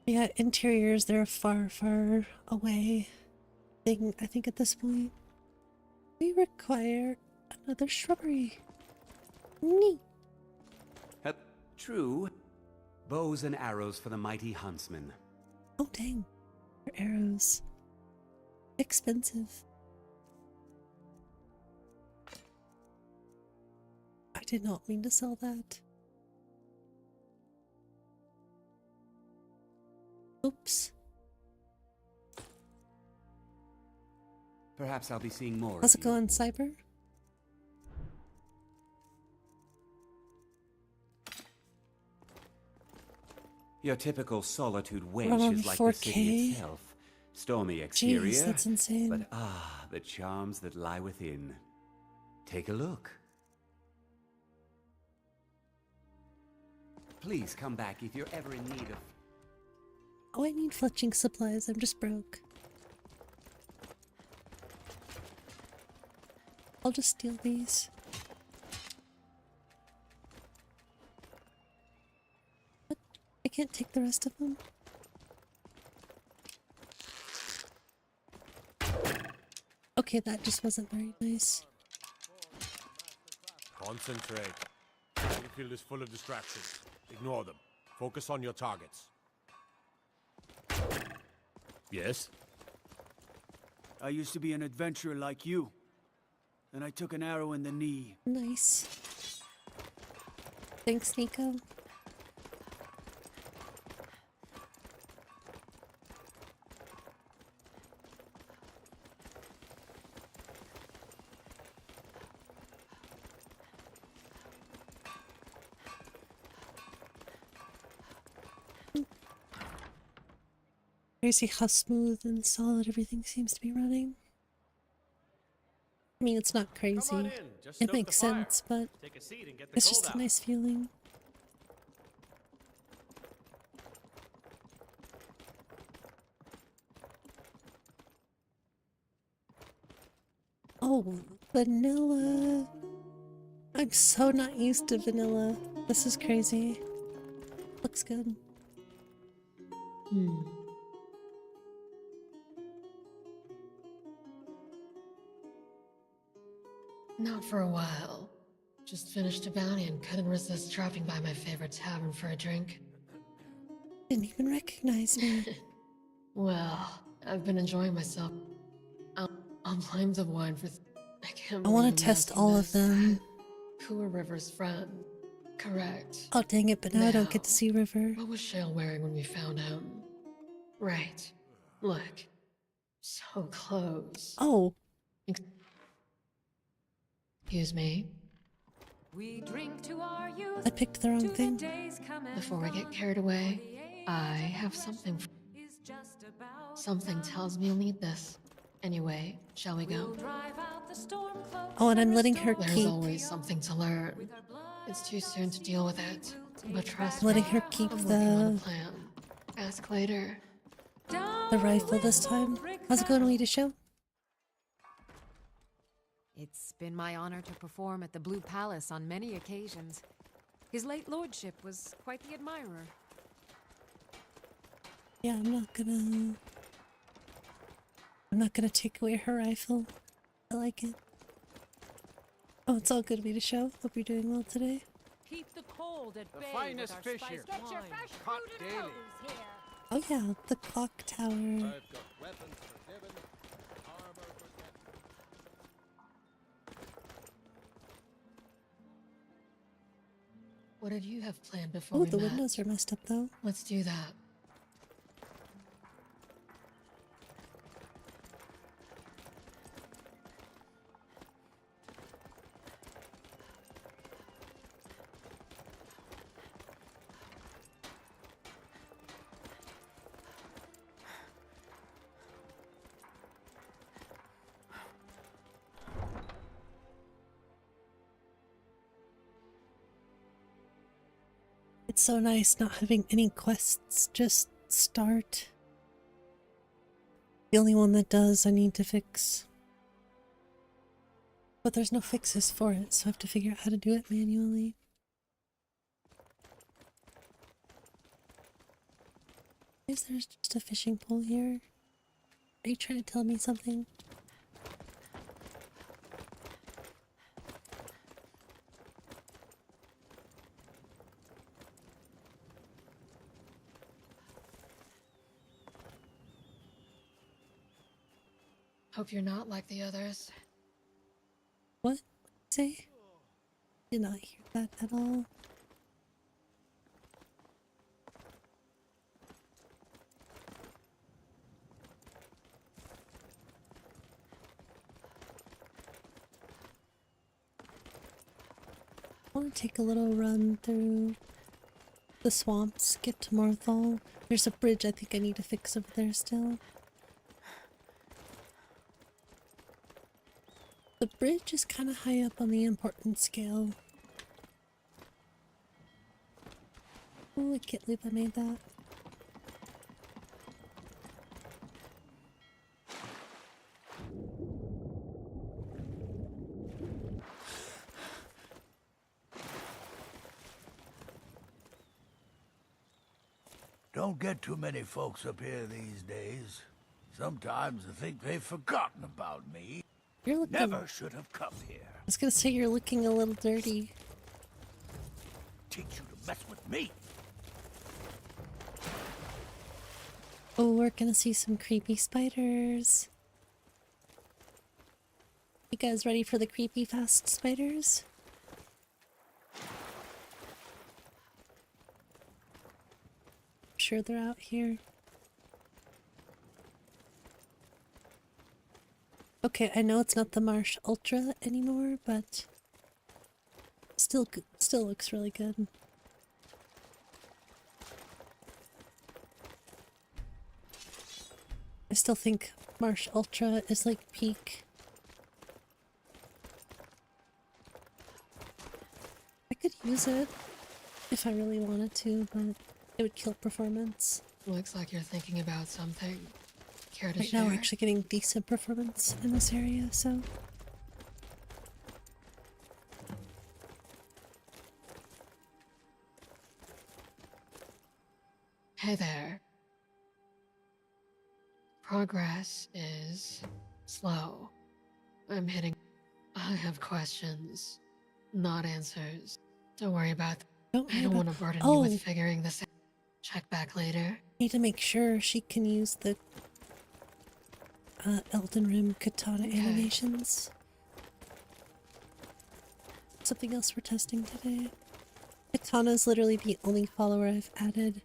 Yeah, interiors, they're a far, far away thing, I think, at this point. We require another shrubbery. Neat. True. Bows and arrows for the mighty huntsman. Oh, dang. For arrows. Expensive. I did not mean to sell that. Oops. Perhaps I'll be seeing more. How's it going, Cyber? Your typical Solitude wench is like 4K. The city itself. Stormy exterior. Jeez, that's insane. But the charms that lie within. Take a look. Please come back if you're ever in need of... Oh, I need fletching supplies. I'm just broke. I'll just steal these. What? I can't take the rest of them? Okay, that just wasn't very nice. Concentrate. The field is full of distractions. Ignore them. Focus on your targets. Yes? I used to be an adventurer like you. And I took an arrow in the knee. Nice. Thanks, Nico. Crazy how smooth and solid everything seems to be running. I mean, it's not crazy. It makes sense, but it's just a nice feeling. Oh, vanilla. I'm so not used to vanilla. This is crazy. Looks good. Not for a while. Just finished a bounty and couldn't resist dropping by my favorite tavern for a drink. Didn't even recognize me. Well, I've been enjoying myself. I'm flames of wine for... I want to test all of them. Kua River's friend. Correct. Oh, dang it, but now I don't get to see River. What was Shale wearing when we found him? Right. Look. So close. Oh. Excuse me. We drink to our youth. I picked the wrong thing. Before we get carried away, I have something. Something tells me you'll need this. Anyway, shall we go? Oh, and I'm letting her keep. There's always something to learn. It's too soon to deal with it, but trust letting me, her keep I'm the working on a plan. Ask later. The rifle this time. How's it going, Alita Show? It's been my honor to perform at the Blue Palace on many occasions. His late lordship was quite the admirer. Yeah, I'm not gonna... I'm not gonna take away her rifle. I like it. Oh, it's all good of me to show. Hope you're doing well today. Keep the cold at The bay finest with our fish spiced here. Get your wine. fresh Caught fruit and daily. produce here. Oh yeah, the clock tower. I've got weapons forgiven, armor protected. What did you have planned before Oh, we the met? windows are messed up though. Let's do that. It's so nice not having any quests, just start. The only one that does I need to fix. But there's no fixes for it, so I have to figure out how to do it manually. Is there just a fishing pole here? Are you trying to tell me something? Hope you're not like the others. What? Say? Did not hear that at all. I want to take a little run through the swamps, get to 𝕊𝕦𝕓𝕣. There's a bridge I think I need to fix over there still. The bridge is kind of high up on the importance scale. Oh, I can't believe I made that. Don't get too many folks up here these days. Sometimes I think they've forgotten about me. You're looking... Never should have come here. I was gonna say you're looking a little dirty. Teach you to mess with me. Oh, we're gonna see some creepy spiders. You guys ready for the creepy fast spiders? I'm sure they're out here. Okay, I know it's not the Marsh Ultra anymore, but still looks really good. I still think Marsh Ultra is like peak. I could use it if I really wanted to, but it would kill performance. Looks like you're thinking about something. Care to Right share? now we're actually getting decent performance in this area, so... Hey there. Progress is slow. I'm hitting... I have questions, not answers. Don't worry about them. I don't want to burden you with figuring this out. Check back later. Need to make sure she can use the Elden Ring katana animations. Something else we're testing today. Katana is literally the only follower I've added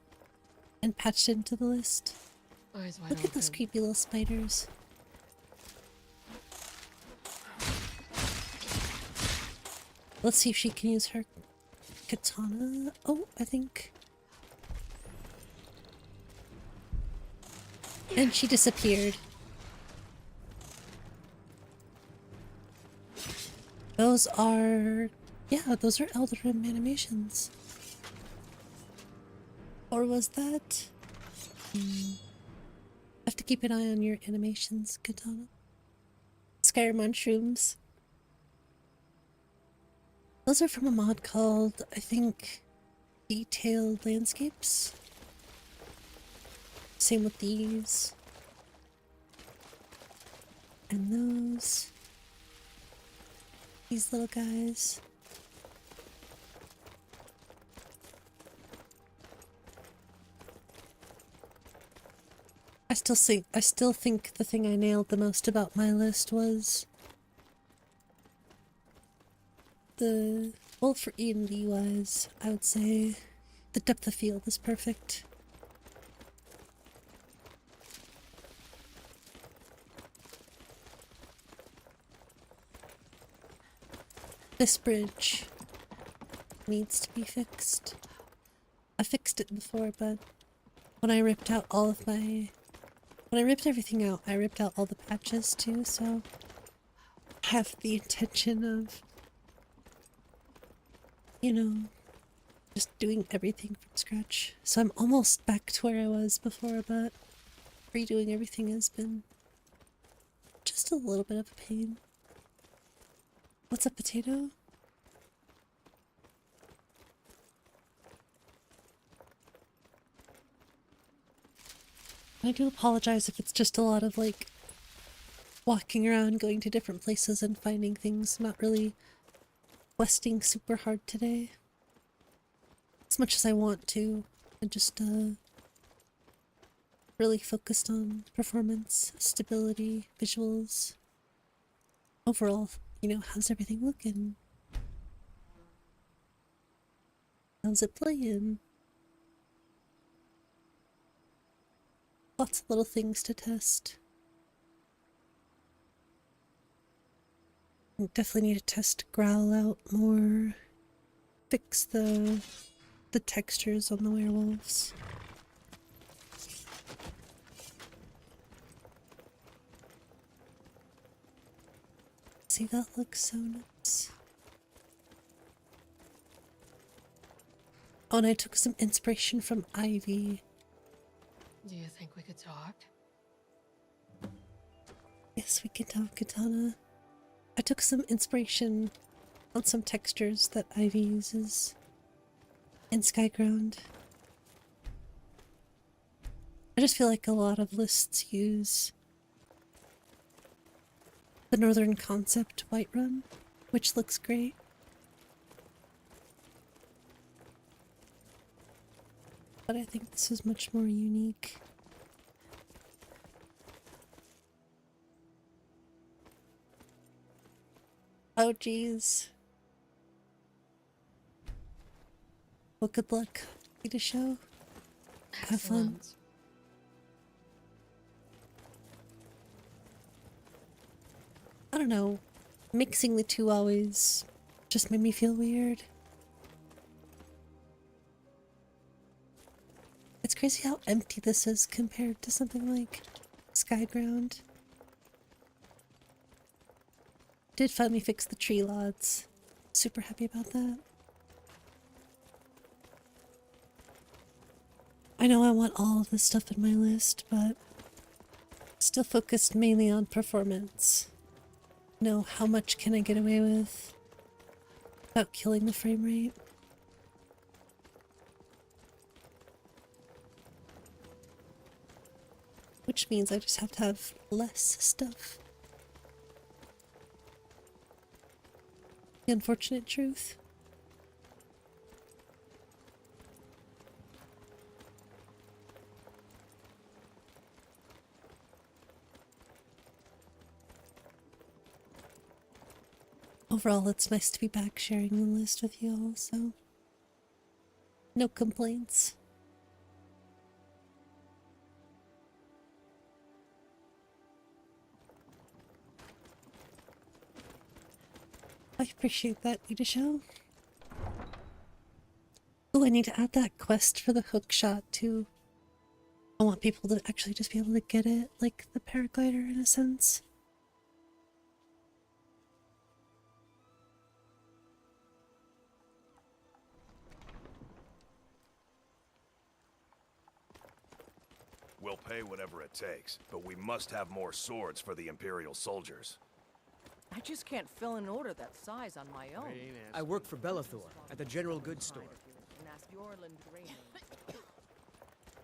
and patched into the list. Eyes wide Look at those creepy little spiders. Let's see if she can use her katana. Oh, I think. And she disappeared. Those are... yeah, those are Elden Ring animations. Or was that... I have to keep an eye on your animations, Katana. Skyrim mushrooms. Those are from a mod called, I think, Detailed Landscapes. Same with these. And those. These little guys. I still think the thing I nailed the most about my list was well, for E and D wise, I would say the depth of field is perfect. This bridge needs to be fixed. I fixed it before, but when I ripped out all of my... When I ripped everything out, I ripped out all the patches too, so I have the intention of, you know, just doing everything from scratch. So I'm almost back to where I was before, but redoing everything has been just a little bit of a pain. What's up, potato? I do apologize if it's just a lot of, like, walking around, going to different places and finding things. I'm not really questing super hard today. As much as I want to. I just, really focused on performance, stability, visuals. Overall, you know, how's everything looking? How's it playing? Lots of little things to test. Definitely need to test Growl out more. Fix the textures on the werewolves. See, that looks so nice. Oh, and I took some inspiration from Ivy. Do you think we could talk? Yes, we can talk, Katana. I took some inspiration on some textures that Ivy uses in Skyground. I just feel like a lot of lists use the Northern Concept Whiterun, which looks great. But I think this is much more unique. Oh geez. Well, good luck. Need a show. Have fun. I don't know. Mixing the two always just made me feel weird. It's crazy how empty this is compared to something like Skyground. Did finally fix the tree lots. Super happy about that. I know I want all of this stuff in my list, but still focused mainly on performance. You know, how much can I get away with without killing the frame rate? Which means I just have to have less stuff. The unfortunate truth. Overall, it's nice to be back sharing the list with you all, so no complaints. I appreciate that, Show. Oh, I need to add that quest for the hook shot too. I want people to actually just be able to get it, like the paraglider in a sense. We'll pay whatever it takes, but we must have more swords for the Imperial soldiers. I just can't fill an order that size on my own. I work for Belethor at the general goods store.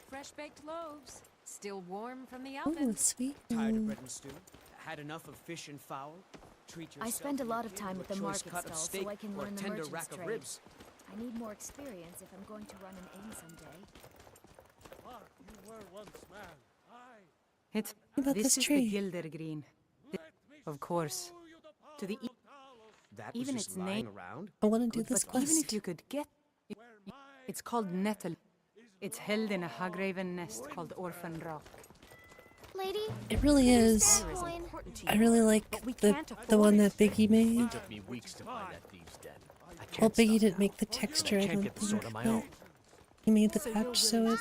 Fresh baked loaves, still warm from the Oh, oven. sweet. Tired of bread and stew? Had enough of fish and fowl? Treat I yourself spend a and lot your of kid time to at a the choice market cut of stall steak so I can or a learn the tender merchant's rack of trade. ribs. I need more experience if I'm going to run an inn someday. You were once man. It's about this this is tree? the 𝕊𝕦𝕓𝕓𝕓. Of course. To the That was even just its lying name. around? I want to do this But even quest. if you could get it's called nettle. It's held in a hag-raven nest called Orphan Rock. Lady, It really is. I really like the one that Biggie made. Took me weeks to find that thieves' den. I can't Well, Biggie stop didn't now. make the texture, I can't don't get the think, sword on my but own. he made the patch, so it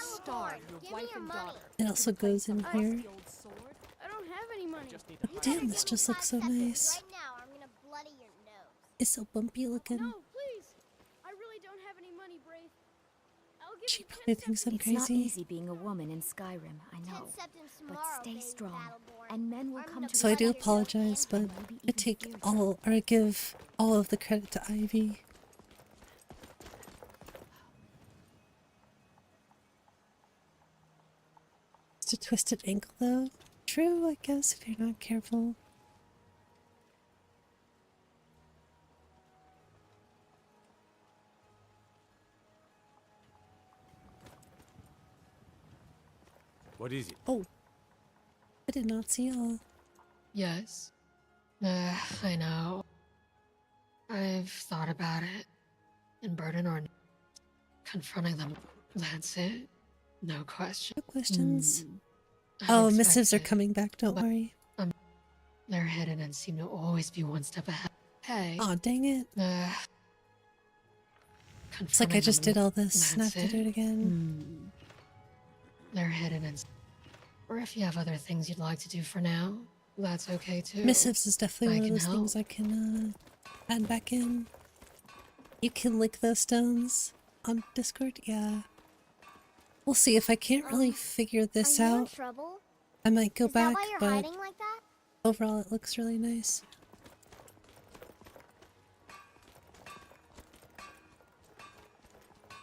give me your money. also goes in here. I don't have any money. Oh, damn, this just looks so nice. Right now, I'm gonna bloody your nose. It's so bumpy looking. No, please. I really don't have any money, Braith. I'll give She you probably thinks I'm It's not crazy. easy being a woman in Skyrim, I know. But stay strong, and men will come to So I do respect you. apologize, but I give all of the credit to Ivy. It's a twisted ankle though. True, I guess, if you're not careful. What is it? Oh. I did not see y'all. Yes. I know. I've thought about it. And burden or confronting them. That's it. No question. No questions. I Oh, expect missives are it, coming back, don't but worry. They're hidden and seem to always be one step ahead. Hey. Aw, dang it. It's like I confronting just them, did all this and I have that's to do it again. They're hidden and... Or if you have other things you'd like to do for now, that's okay too. Missives is definitely I one of can those things I can add back in. You can lick those stones on Discord? Yeah. We'll see. If I can't really figure this Are you in out, trouble? I might go Is that back, why you're but hiding like that? overall it looks really nice.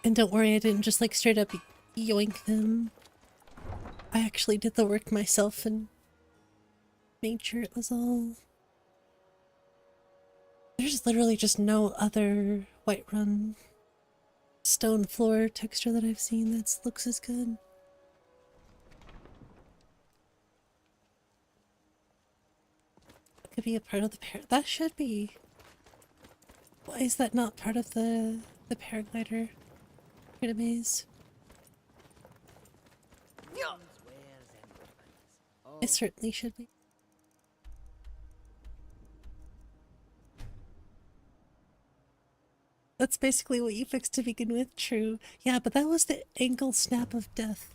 And don't worry, I didn't just like straight up yoink them. I actually did the work myself and made sure it was all... There's literally just no other Whiterun stone floor texture that I've seen that looks as good. Could be a part of the that should be. Why is that not part of the paraglider? Maze? It certainly should be. That's basically what you fixed to begin with, true. Yeah, but that was the ankle snap of death.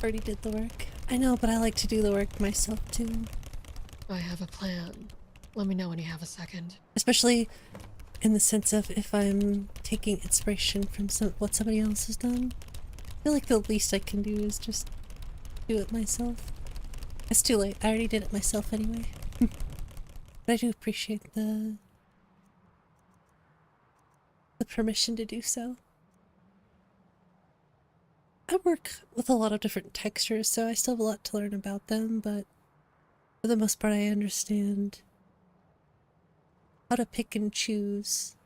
Already did the work. I know, but I like to do the work myself too. I have a plan. Let me know when you have a second. Especially in the sense of if I'm taking inspiration from what somebody else has done. I feel like the least I can do is just do it myself. It's too late. I already did it myself anyway. But I do appreciate the permission to do so. I work with a lot of different textures, so I still have a lot to learn about them, but for the most part I understand how to pick and choose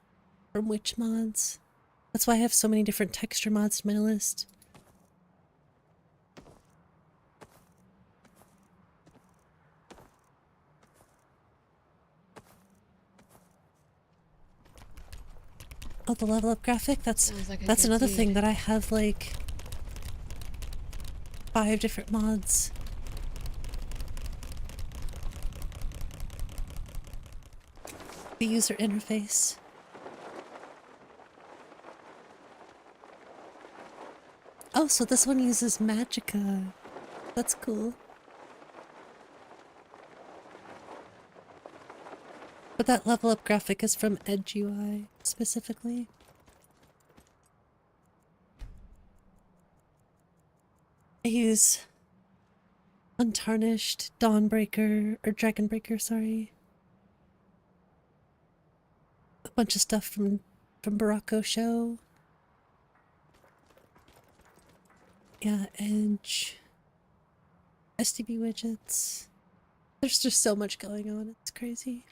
from which mods. That's why I have so many different texture mods to my list. Oh, the level up graphic? That's another thing that I have like 5 different mods. The user interface. Oh, so this one uses Magicka. That's cool. But that level up graphic is from Edge UI specifically. I use Untarnished, Dawnbreaker, or Dragonbreaker, sorry. A bunch of stuff from Barocco Show. Yeah, Edge, STB widgets. There's just so much going on, it's crazy.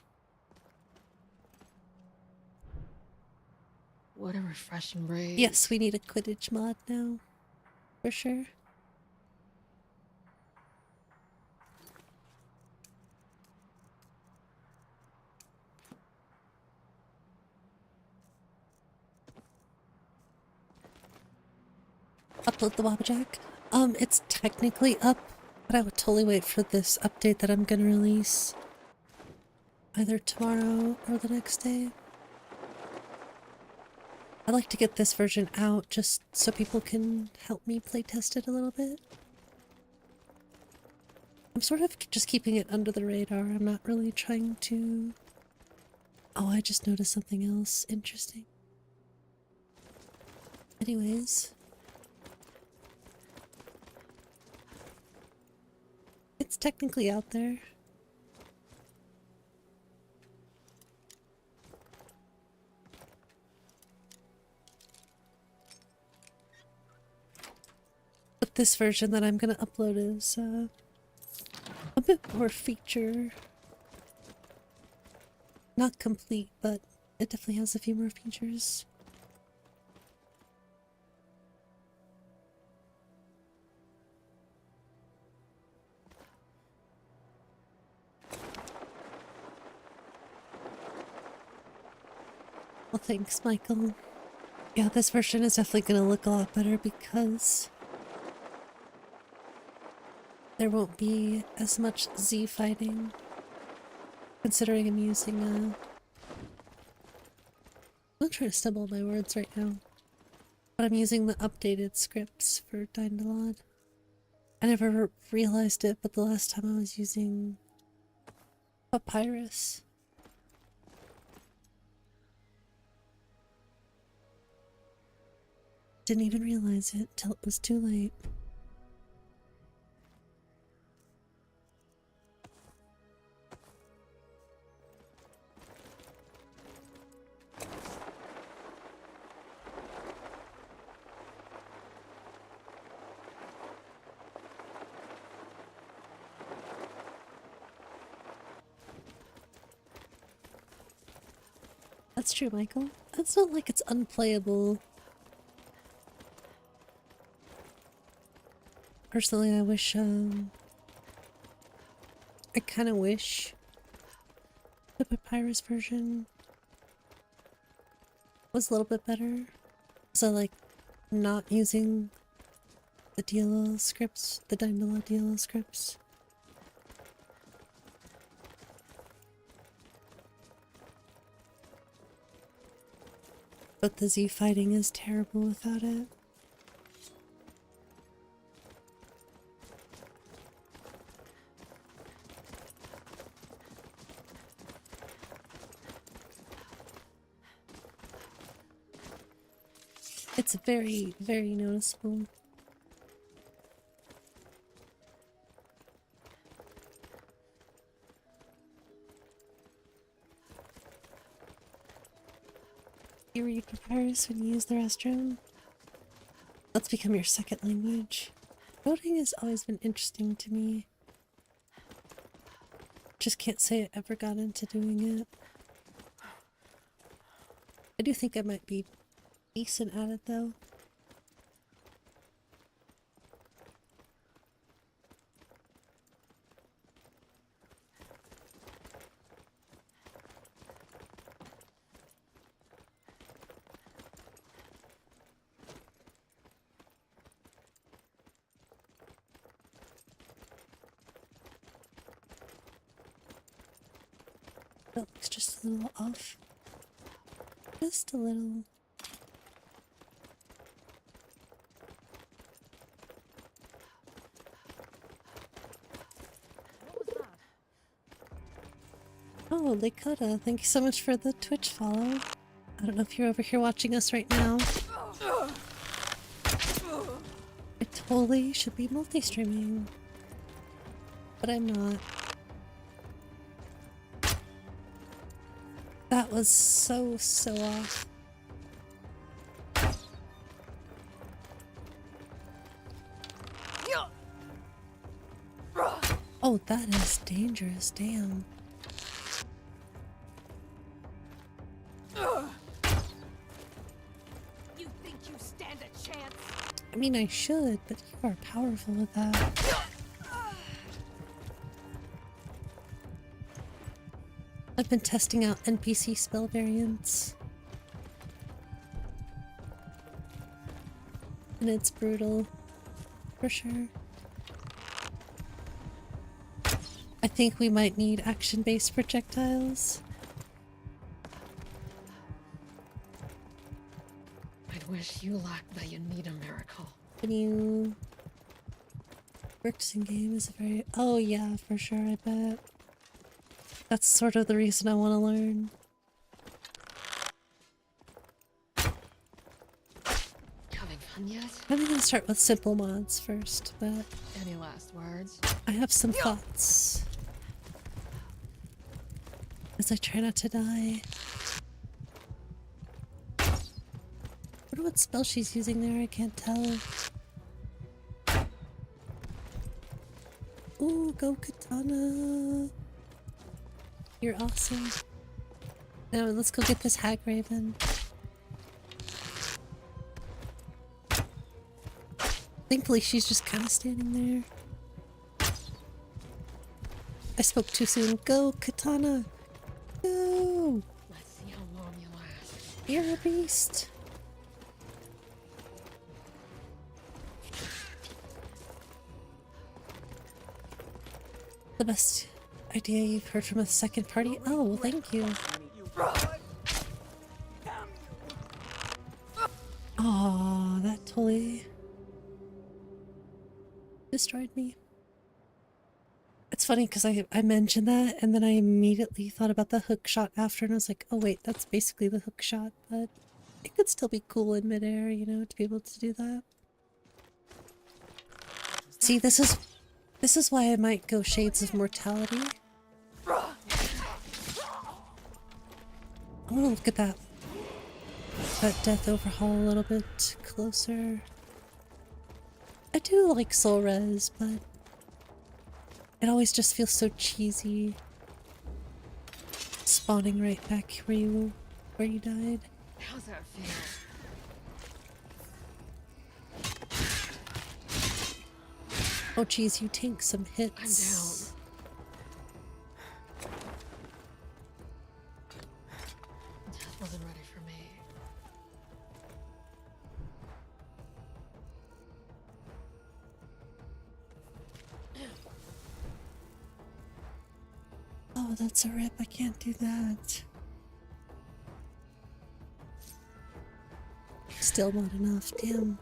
What a refreshing breeze. Yes, we need a Quidditch mod now. For sure. Upload the Wabbajack. It's technically up, but I would totally wait for this update that I'm gonna release either tomorrow or the next day. I'd like to get this version out just so people can help me playtest it a little bit. I'm sort of just keeping it under the radar. I'm not really trying to... Oh, I just noticed something else interesting. Anyways. It's technically out there. But this version that I'm gonna upload is a bit more feature. Not complete, but it definitely has a few more features. Well, thanks, Michael. Yeah, this version is definitely gonna look a lot better because there won't be as much Z fighting, considering I'm using I'm trying to stumble my words right now, but I'm using the updated scripts for 𝕊𝕚𝕚𝕚. I never realized it, but the last time I was using Papyrus. Didn't even realize it till it was too late. That's true, Michael. It's not like it's unplayable. Personally, I wish, I kind of wish the Papyrus version was a little bit better. So, like, not using the DLL scripts, the 𝕊𝕚𝕚𝕚 DLL scripts. But the Z fighting is terrible without it. It's very, very noticeable. You read Papyrus when you use the restroom? Let's become your second language. Coding has always been interesting to me. Just can't say I ever got into doing it. I do think I might be decent at it though. That looks just a little off. Just a little. Oh, Lakota, thank you so much for the Twitch follow. I don't know if you're over here watching us right now. I totally should be multi-streaming, but I'm not. That was so off. Oh, that is dangerous, damn. You think you stand a chance? I mean, I should, but you are powerful with that. I've been testing out NPC spell variants. And it's brutal. For sure. I think we might need action-based projectiles. I'd wish you lacked that you need a miracle. Can you... Works in game is a very... Oh yeah, for sure, I bet. That's sort of the reason I want to learn. Having fun yet? I'm gonna start with simple mods first, but... Any last words? I have some thoughts. As I try not to die. I wonder what spell she's using there, I can't tell. Ooh, go Katana! You're awesome. Now let's go get this Hag Raven. Thankfully she's just kind of standing there. I spoke too soon. Go Katana! Go! Let's see how long you last. You're a beast. The best idea you've heard from a second party? Oh, well, thank you. Aw, that totally destroyed me. It's funny because I mentioned that and then I immediately thought about the hook shot after and I was like, oh wait, that's basically the hook shot, but it could still be cool in midair, you know, to be able to do that. See, this is why I might go Shades of Mortality. I want to look at that death overhaul a little bit closer. I do like soul res, but it always just feels so cheesy. Spawning right back where you died. How's that feel? Oh geez, you take some hits. I'm down. Death wasn't ready for me. Oh, that's a rip. I can't do that. Still not enough. Damn.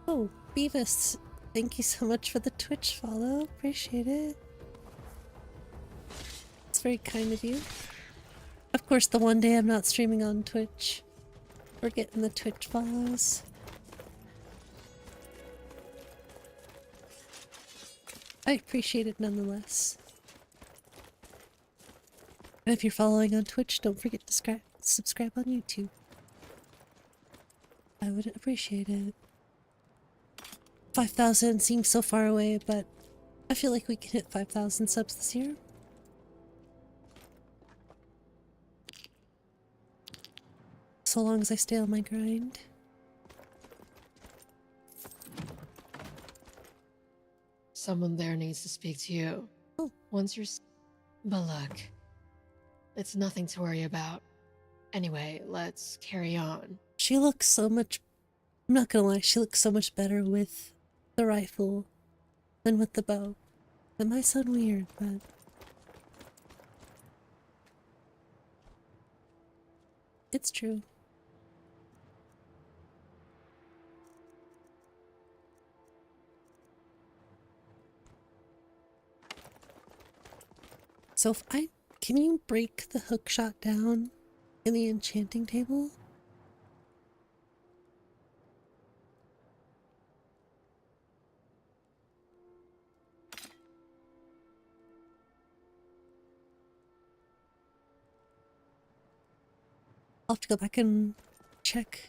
Oh, Beavis. Thank you so much for the Twitch follow. Appreciate it. It's very kind of you. Of course, the one day I'm not streaming on Twitch, we're getting the Twitch follows. I appreciate it nonetheless. And if you're following on Twitch, don't forget to subscribe on YouTube. I would appreciate it. 5,000 seems so far away, but I feel like we can hit 5,000 subs this year. So long as I stay on my grind. Someone there needs to speak to you. Oh. Once you're... But look, it's nothing to worry about. Anyway, let's carry on. She looks so much... I'm not gonna lie, she looks so much better with the rifle than with the bow. That might sound weird, but... it's true. So if can you break the hook shot down in the enchanting table? I'll have to go back and check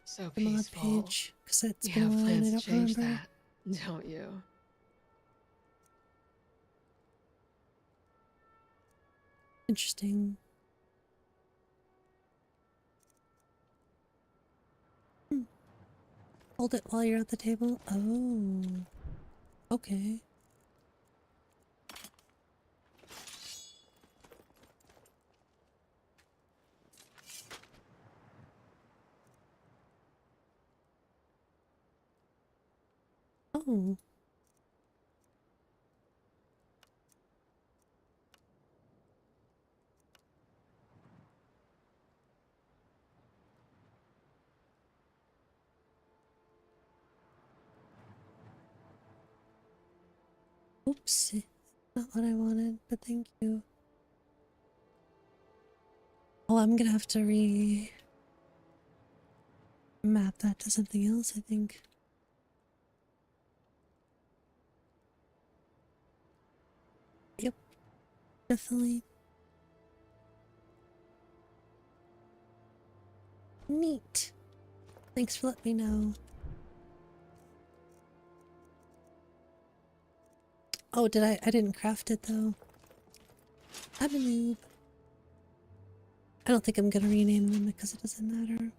So the mod peaceful. page because it's You been a have while and I plans to don't change remember. that, don't you? Interesting. Hold it while you're at the table. Oh. Okay. Oh. Oops. Not what I wanted, but thank you. Oh, I'm gonna have to map that to something else, I think. Yep. Definitely. Neat. Thanks for letting me know. Oh, I didn't craft it though. I'm a noob. I don't think I'm gonna rename them because it doesn't matter.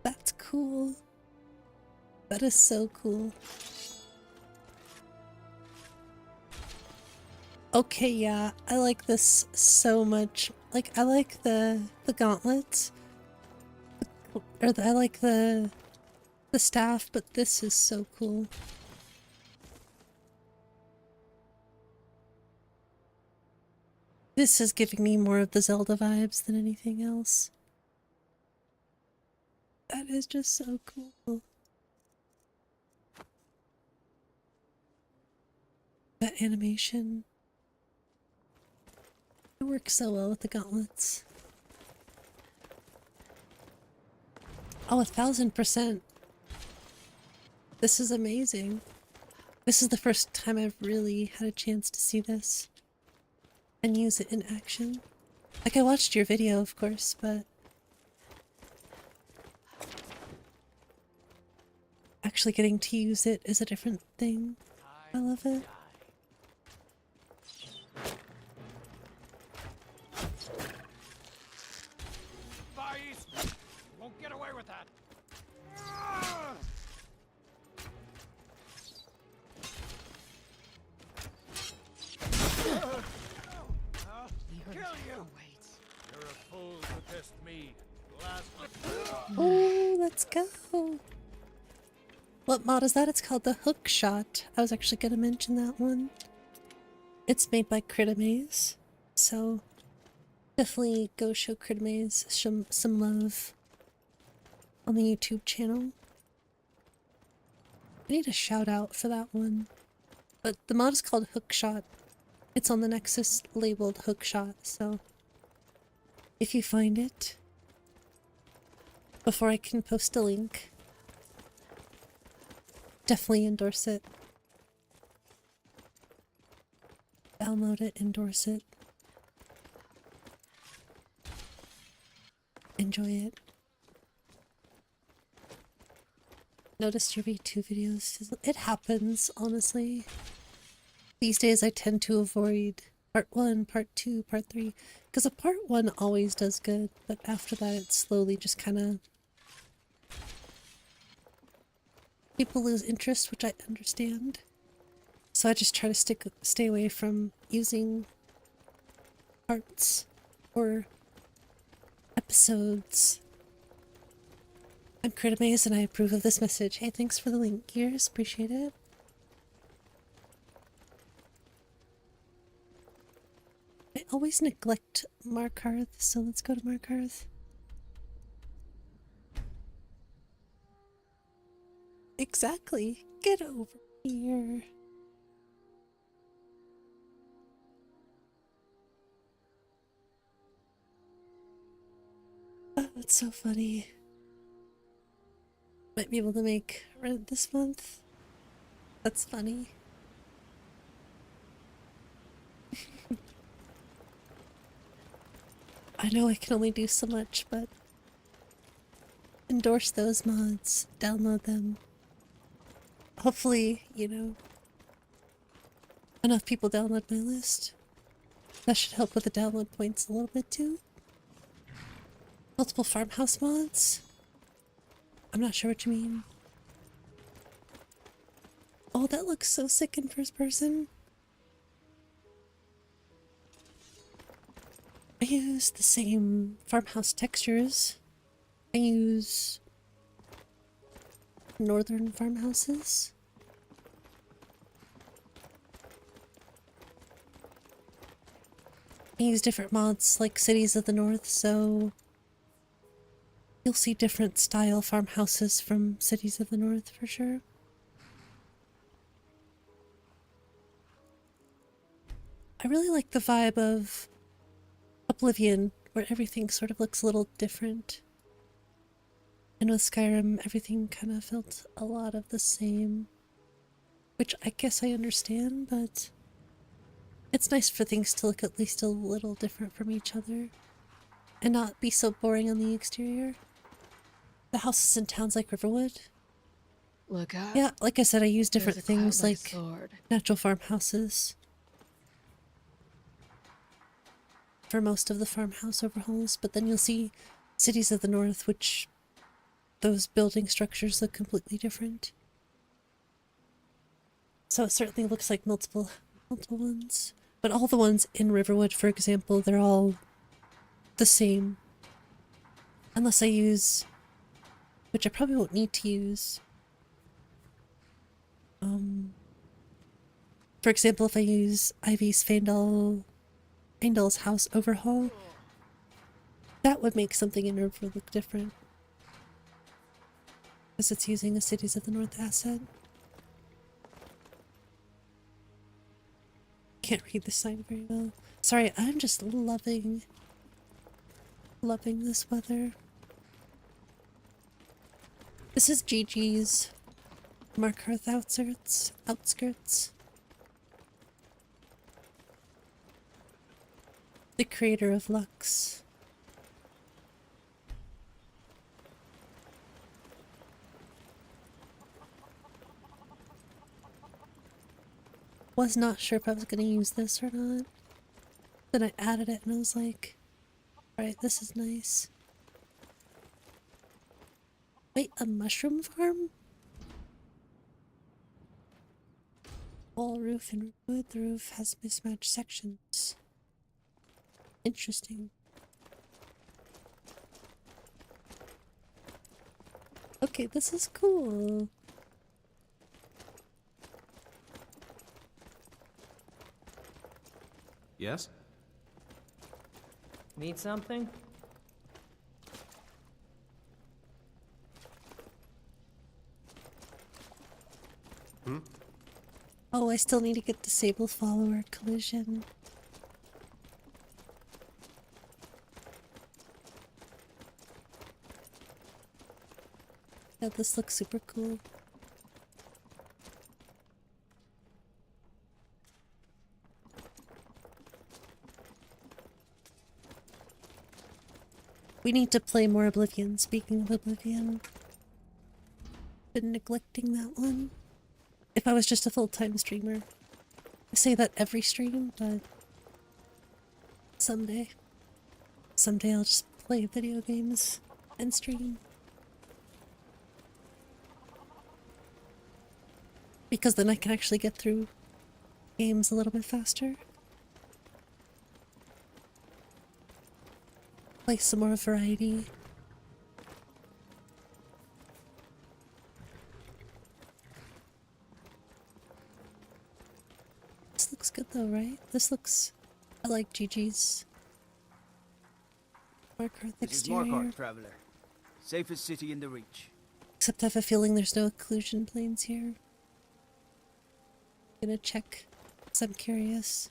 That's cool. That is so cool. Okay, yeah, I like this so much. Like, I like the gauntlets. I like the staff, but this is so cool. This is giving me more of the Zelda vibes than anything else. That is just so cool. That animation. It works so well with the gauntlets. Oh, 1000%. This is amazing. This is the first time I've really had a chance to see this and use it in action. Like, I watched your video, of course, but actually getting to use it is a different thing. I love it. Won't get away with that. Kill you. You're a fool to test me. Oh, let's go. What mod is that? It's called the Hook Shot. I was actually going to mention that one. It's made by 𝕊𝕦𝕓𝕐𝕗, so definitely go show 𝕊𝕦𝕓𝕐𝕗 some love on the YouTube channel. I need a shout out for that one. But the mod is called Hook Shot. It's on the Nexus labeled Hook Shot, so if you find it before I can post a link, definitely endorse it. Download it, endorse it. Enjoy it. Noticed your V2 videos. It happens, honestly. These days I tend to avoid part 1, part 2, part 3, because a part 1 always does good, but after that it slowly just kind of... people lose interest, which I understand. So I just try to stay away from using parts or episodes. I'm 𝕊𝕦𝕓𝕐𝕗 and I approve of this message. Hey, thanks for the link, Gears. Appreciate it. I always neglect Markarth, so let's go to Markarth. Exactly. Get over here. Oh, it's so funny. Might be able to make rent this month. That's funny. I know I can only do so much, but I endorse those mods. Download them. Hopefully, you know, enough people download my list. That should help with the download points a little bit too. Multiple farmhouse mods? I'm not sure what you mean. Oh, that looks so sick in first person. I use the same farmhouse textures. I use northern farmhouses. I use different mods like Cities of the North, so you'll see different style farmhouses from Cities of the North for sure. I really like the vibe of Oblivion, where everything sort of looks a little different. And with Skyrim, everything kind of felt a lot of the same. Which I guess I understand, but it's nice for things to look at least a little different from each other. And not be so boring on the exterior. The houses in towns like Riverwood. Look out. Yeah, like I said, I use different There's a things cloud-like like sword. natural farmhouses for most of the farmhouse overhauls, but then you'll see Cities of the North, which those building structures look completely different. So it certainly looks like multiple ones. But all the ones in Riverwood, for example, they're all the same. Unless I use, which I probably won't need to use. For example, if I use Ivy's Faendal's house overhaul, that would make something in Riverwood look different. Because it's using a Cities of the North asset. Can't read the sign very well. Sorry, I'm just loving this weather. This is Gigi's Markarth outskirts. The creator of Lux. Was not sure if I was going to use this or not. Then I added it and I was like, alright, this is nice. Wait, a mushroom farm? Wall roof and wood. The roof has mismatched sections. Interesting. Okay, this is cool. Yes? Need something? Oh, I still need to get disable follower collision. Yeah, this looks super cool. We need to play more Oblivion. Speaking of Oblivion, been neglecting that one. If I was just a full-time streamer, I say that every stream, but someday I'll just play video games and stream. Because then I can actually get through games a little bit faster. Play some more variety. This looks good though, right? This looks... I like Gigi's Markarth This is exterior. Markarth, traveler. Safest city in the Reach. Except I have a feeling there's no occlusion planes here. Gonna check, because I'm curious.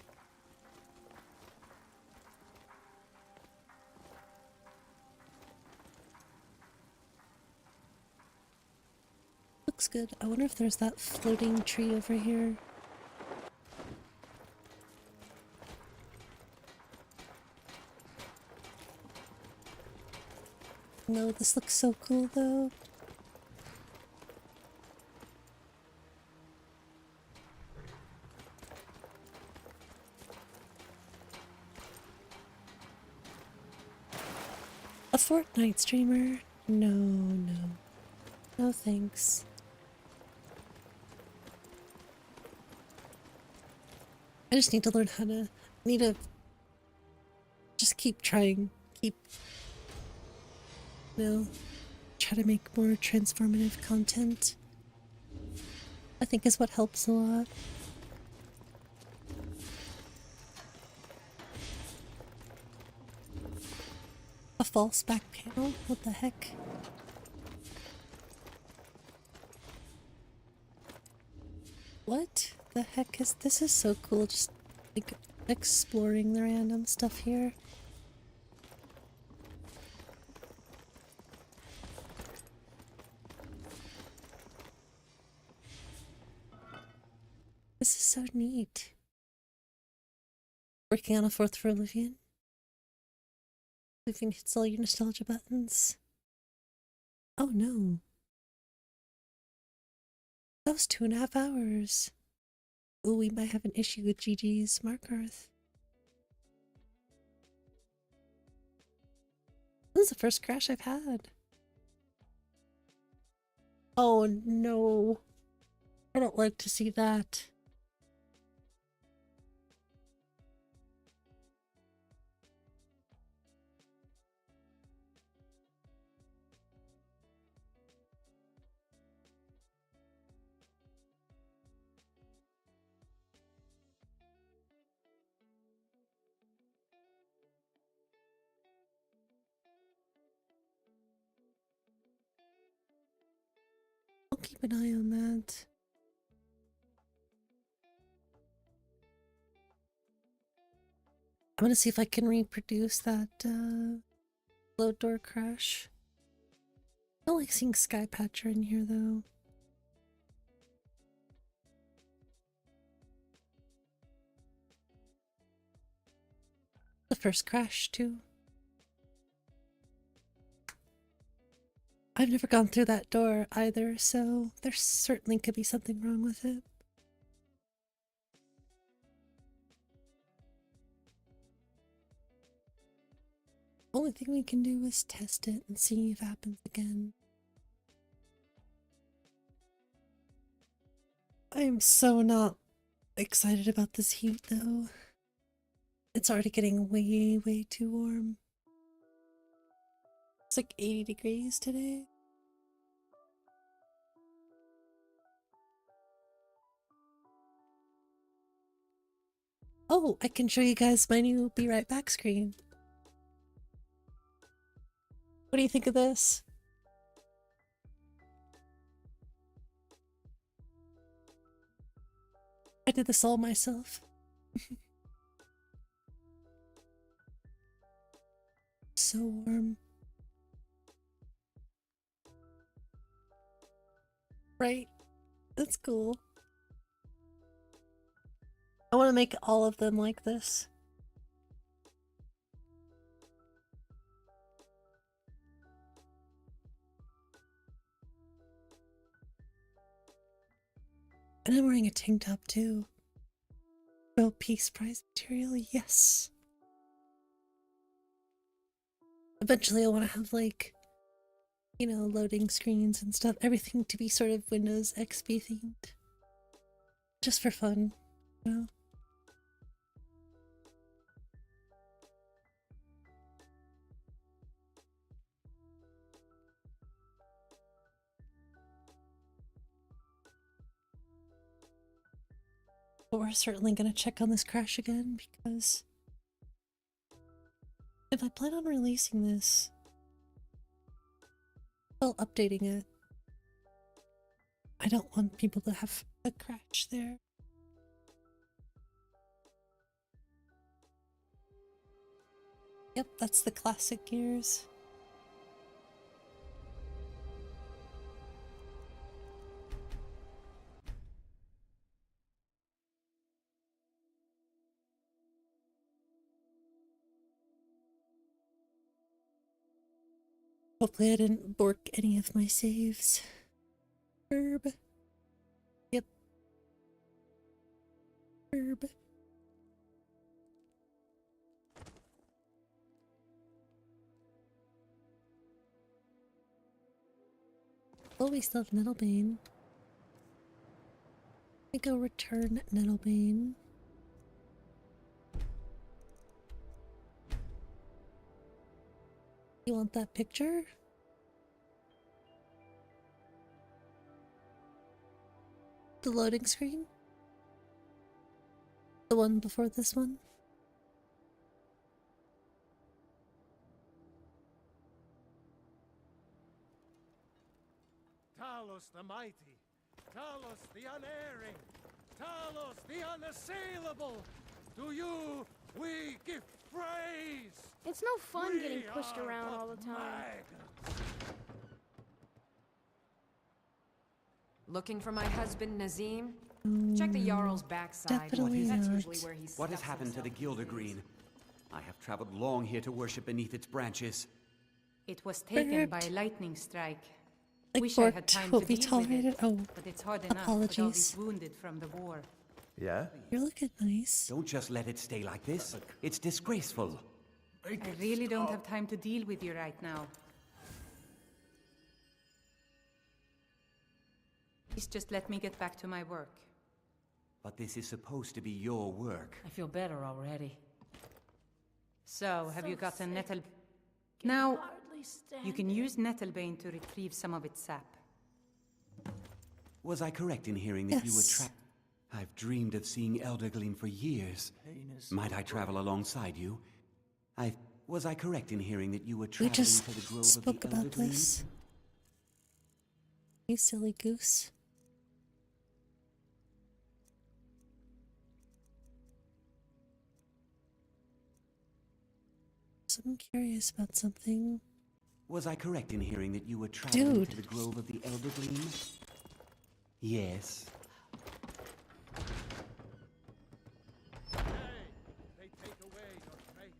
Looks good. I wonder if there's that floating tree over here. No, this looks so cool though. A Fortnite streamer? No, no. No thanks. I just need to learn how to... need to... just keep trying. Keep... you know, try to make more transformative content. I think is what helps a lot. A false back panel? What the heck? What the heck is this? Is so cool, just like exploring the random stuff here. This is so neat. Working on a 4th for Oblivion. Oblivion hits all your nostalgia buttons. Oh no. That was 2.5 hours. Ooh, we might have an issue with GG's Markarth. This is the first crash I've had. Oh no. I don't like to see that. I'll keep an eye on that. I'm gonna see if I can reproduce that load door crash. I don't like seeing Skypatcher in here though. The first crash too. I've never gone through that door either, so there certainly could be something wrong with it. Only thing we can do is test it and see if it happens again. I am so not excited about this heat though. It's already getting way, way too warm. It's like 80 degrees today. Oh, I can show you guys my new Be Right Back screen. What do you think of this? I did this all myself. So warm. Right? That's cool. I want to make all of them like this. And I'm wearing a tank top too. Oh, Peace Prize material, yes. Eventually I want to have like, you know, loading screens and stuff. Everything to be sort of Windows XP themed. Just for fun, you know? But we're certainly gonna check on this crash again because if I plan on releasing this, well, updating it, I don't want people to have a crash there. Yep, that's the classic gears. Hopefully I didn't bork any of my saves. Herb. Yep. Herb. Oh, we still have 𝕊𝕦𝕚𝕚. Let me go return 𝕊𝕦𝕚𝕚. You want that picture? The loading screen? The one before this one? Talos the mighty, Talos the unerring, Talos the unassailable. To you we give praise. It's no fun getting pushed around all the time. Looking for my husband, Nazim? Check the Jarl's backside. Definitely That's not. usually where he What has stuffs happened to the himself. 𝕊𝕦𝕓𝕤𝕚? I have traveled long here to worship beneath its branches. It was taken by a lightning strike. Like Wish I had borked time will to be deal with tolerated. it, Oh, but it's hard enough with all these apologies. wounded from the war. Yeah? You're looking nice. Don't just let it stay like this. It's disgraceful. I really don't have time to deal with you right now. Please just let me get back to my work. But this is supposed to be your work. I feel better already. So, have you got a nettle? Now, you can use 𝕊𝕦𝕚𝕚 to retrieve some of its sap. Was I correct in hearing that you were Yes. trapped? I've dreamed of seeing 𝕊𝕦𝕚𝕚 for years. Might I travel alongside you? Was I correct in hearing that you were We traveling just to the grove spoke of the about 𝕊𝕦𝕚𝕚? this. You silly goose. So I'm curious about something. Was I correct in hearing that you were traveling Dude. to the grove of the 𝕊𝕦𝕚𝕚? Yes. They take away your faith.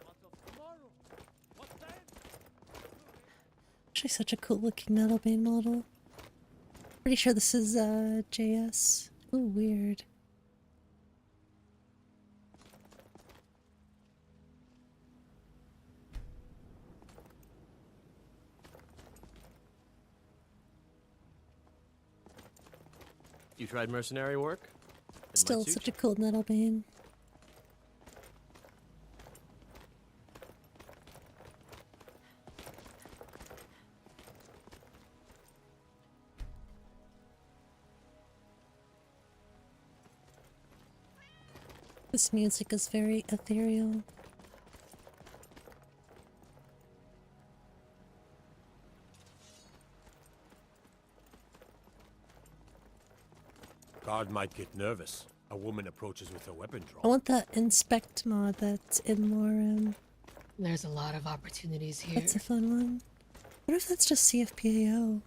What of tomorrow? What then? Actually, such a cool looking 𝕊𝕦𝕚𝕚 model. Pretty sure this is JS. Ooh, weird. You tried mercenary work? Still such a cool 𝕊𝕦𝕚𝕚. This music is very ethereal. Guard might get nervous. A woman approaches with a weapon I drawn. want that inspect mod that's in LYRA. There's a lot of opportunities here. That's a fun one. What if that's just CFPAO?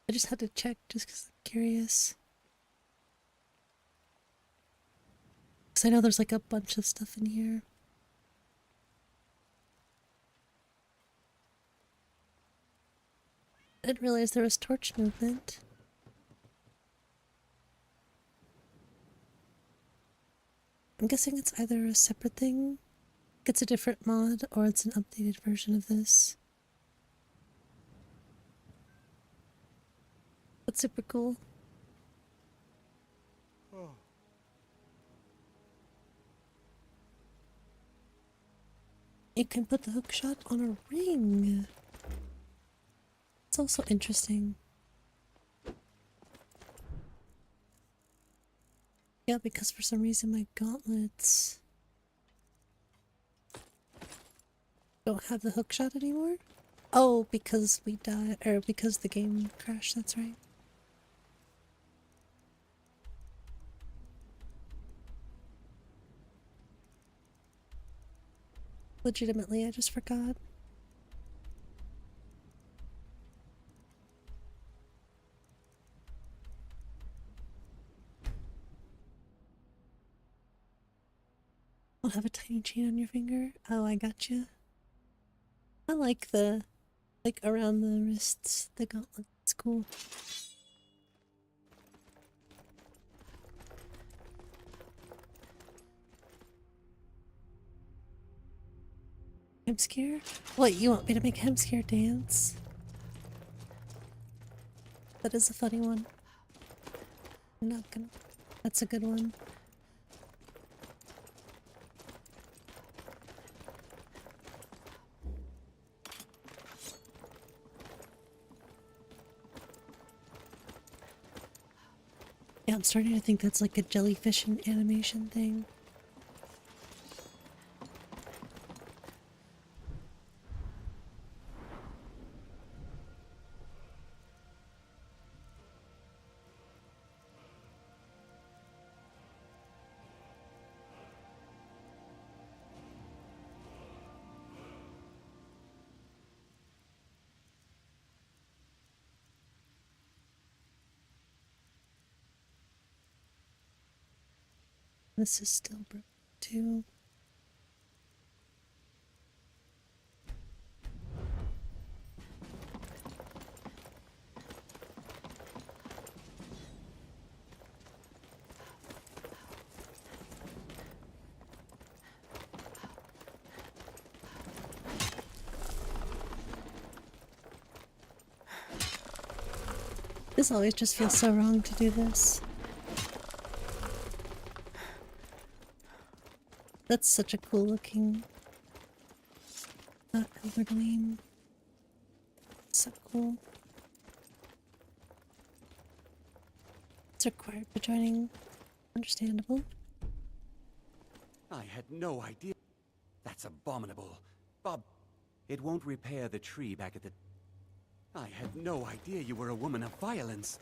I just had to check just because I'm curious. Because I know there's like a bunch of stuff in here. I didn't realize there was torch movement. I'm guessing it's either a separate thing, it's a different mod, or it's an updated version of this. That's super cool. You can put the hookshot on a ring. It's also interesting. Yeah, because for some reason my gauntlets don't have the hookshot anymore. Oh, because we died, or because the game crashed, that's right. Legitimately, I just forgot. I'll have a tiny chain on your finger. Oh, I gotcha. I like the, like, around the wrists, the gauntlet. It's cool. I'm scared? What, you want me to make him scared dance? That is a funny one. I'm not gonna... That's a good one. Yeah, I'm starting to think that's like a jellyfish and animation thing. This is still broken too. This always just feels so wrong to do this. That's such a cool looking 𝕊𝕦𝕓𝕤𝕚𝕚. So cool. It's required for joining. Understandable. I had no idea. That's abominable. Bob, it won't repair the tree back at the... I had no idea you were a woman of violence.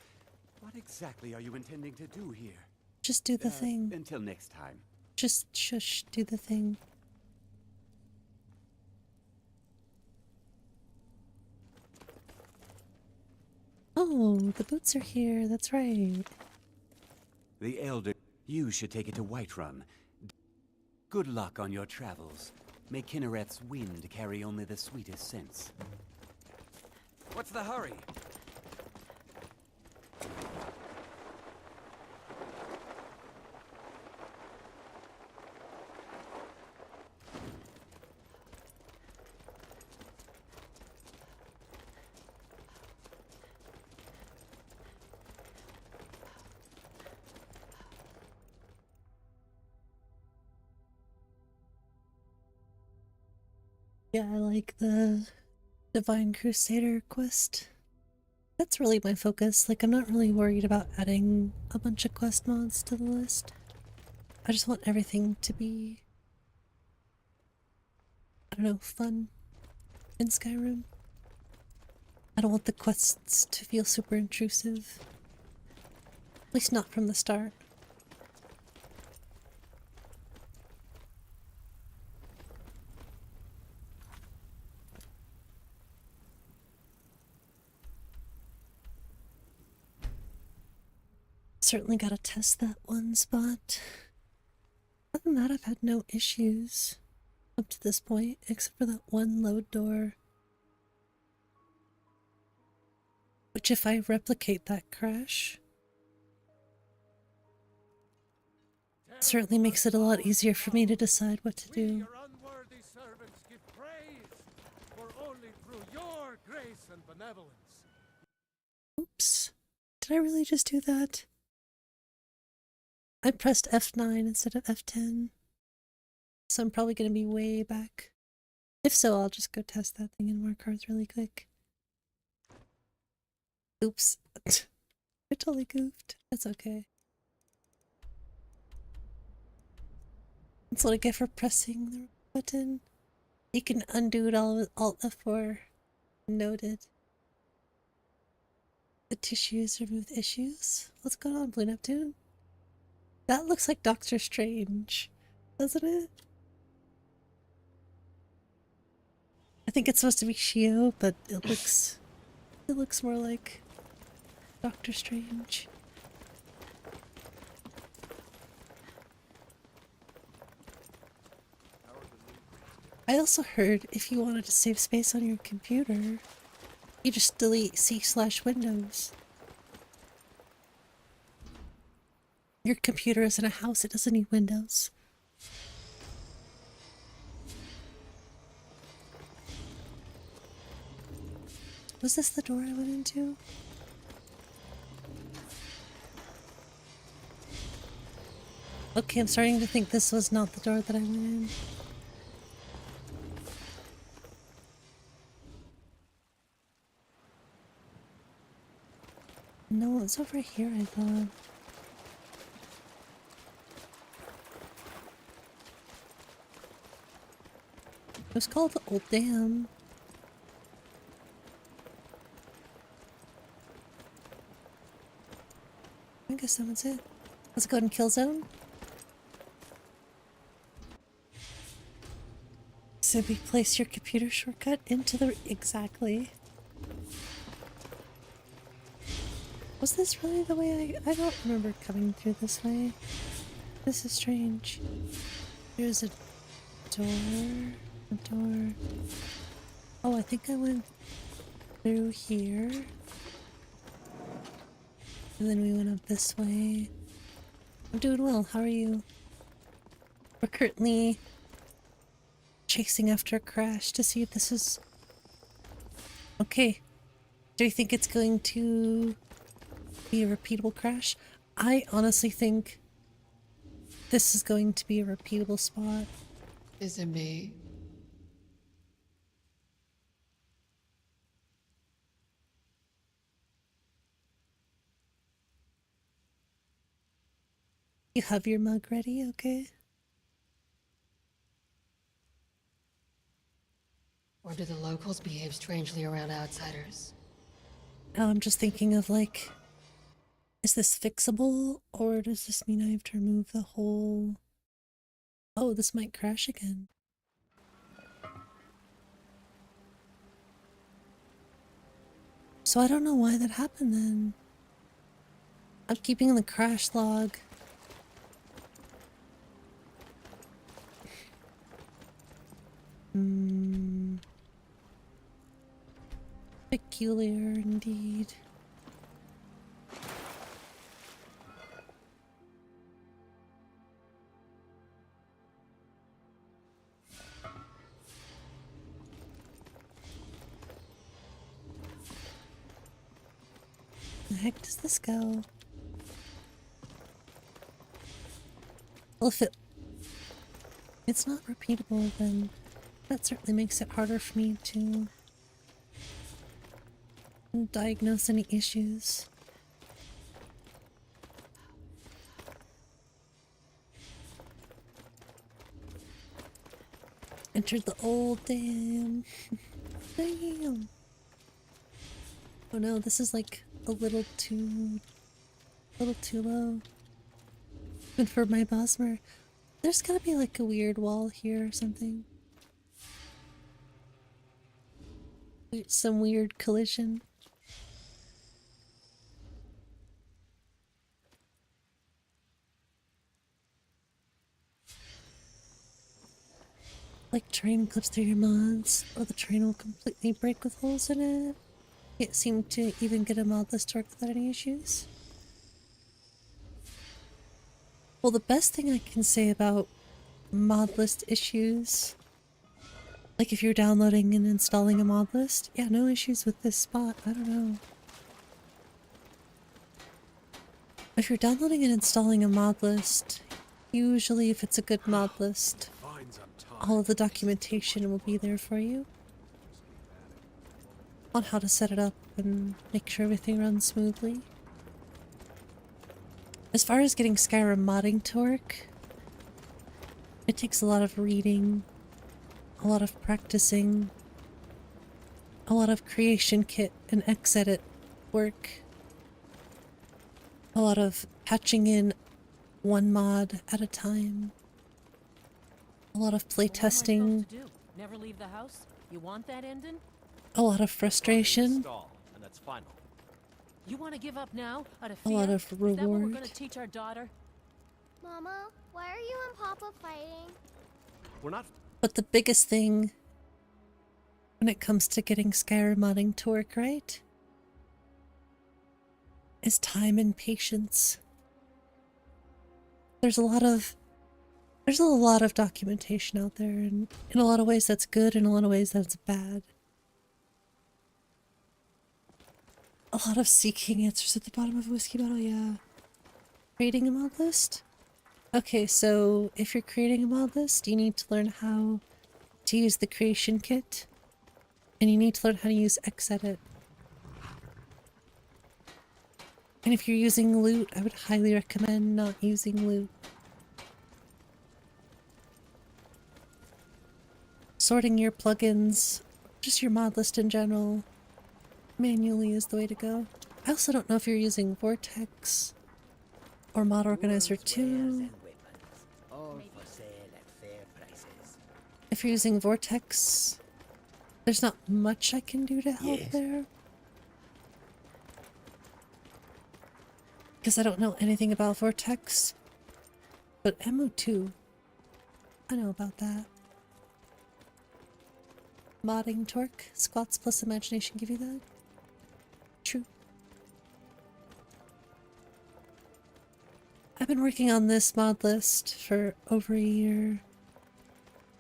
What exactly are you intending to do here? Just do the thing. Until next time. Just shush, do the thing. Oh, the boots are here, that's right. The Elder... You should take it to Whiterun. Good luck on your travels. May Kinnereth's wind carry only the sweetest scents. What's the hurry? Yeah, I like the Divine Crusader quest. That's really my focus. Like, I'm not really worried about adding a bunch of quest mods to the list. I just want everything to be, I don't know, fun in Skyrim. I don't want the quests to feel super intrusive. At least not from the start. Certainly gotta test that one spot. Other than that, I've had no issues up to this point, except for that one load door. Which, if I replicate that crash, certainly makes it a lot easier for me to decide what to do. Your unworthy servants give praise, for only through your grace and benevolence. Oops. Did I really just do that? I pressed F9 instead of F10. So I'm probably gonna be way back. If so, I'll just go test that thing in Markarth really quick. Oops. I totally goofed. That's okay. That's what I get for pressing the button. You can undo it all with Alt F4. Noted. The tissues remove the issues. What's going on, Blue Neptune? That looks like Doctor Strange, doesn't it? I think it's supposed to be Shio, but it looks more like Doctor Strange. I also heard if you wanted to save space on your computer, you just delete C/Windows. Your computer is in a house, it doesn't need Windows. Was this the door I went into? Okay, I'm starting to think this was not the door that I went in. No, it's over here, I thought. It was called the Old Dam. I guess that was it. Let's go ahead and kill zone. So we place your computer shortcut into the... Exactly. Was this really the way I don't remember coming through this way. This is strange. There's a door. A door. Oh, I think I went through here. And then we went up this way. I'm doing well. How are you? We're currently chasing after a crash to see if this is... Okay. Do you think it's going to be a repeatable crash? I honestly think this is going to be a repeatable spot. Is it me? You have your mug ready, okay? Or do the locals behave strangely around outsiders? Now I'm just thinking of like, is this fixable or does this mean I have to remove the whole... Oh, this might crash again. So I don't know why that happened then. I'm keeping the crash log. Peculiar indeed. Where the heck does this go? Well, if it's not repeatable, then that certainly makes it harder for me to diagnose any issues. Entered the old dam. Damn. Oh no, this is like a little too low. Even for my Bosmer. There's gotta be like a weird wall here or something. Some weird collision. Like train clips through your mods, or the train will completely break with holes in it. Can't seem to even get a modless to work without any issues. Well, the best thing I can say about mod list issues, like if you're downloading and installing a mod list, yeah, no issues with this spot. I don't know. If you're downloading and installing a mod list, usually if it's a good mod list, all of the documentation will be there for you on how to set it up and make sure everything runs smoothly. As far as getting Skyrim modding to work, it takes a lot of reading, a lot of practicing, a lot of creation kit and Xedit work, a lot of patching in one mod at a time, a lot of playtesting. Never leave the house? You want that ending? A lot of frustration. And that's final. You want to give up now out of A fear? lot of Is that what we're reward. going to teach our daughter? Mama, why are you and Papa fighting? We're not. But the biggest thing when it comes to getting Skyrim modding to work right is time and patience. There's a lot of documentation out there, and in a lot of ways that's good, in a lot of ways that's bad. A lot of seeking answers at the bottom of a whiskey bottle, yeah. Creating a mod list? Okay, so if you're creating a mod list, you need to learn how to use the creation kit, and you need to learn how to use Xedit. And if you're using loot, I would highly recommend not using loot. Sorting your plugins, just your mod list in general, manually is the way to go. I also don't know if you're using Vortex or Mod Organizer 2. If you're using Vortex, there's not much I can do to help there. Because I don't know anything about Vortex. But MO2, I know about that. Modding torque, squats plus imagination give you that? True. I've been working on this mod list for over a year.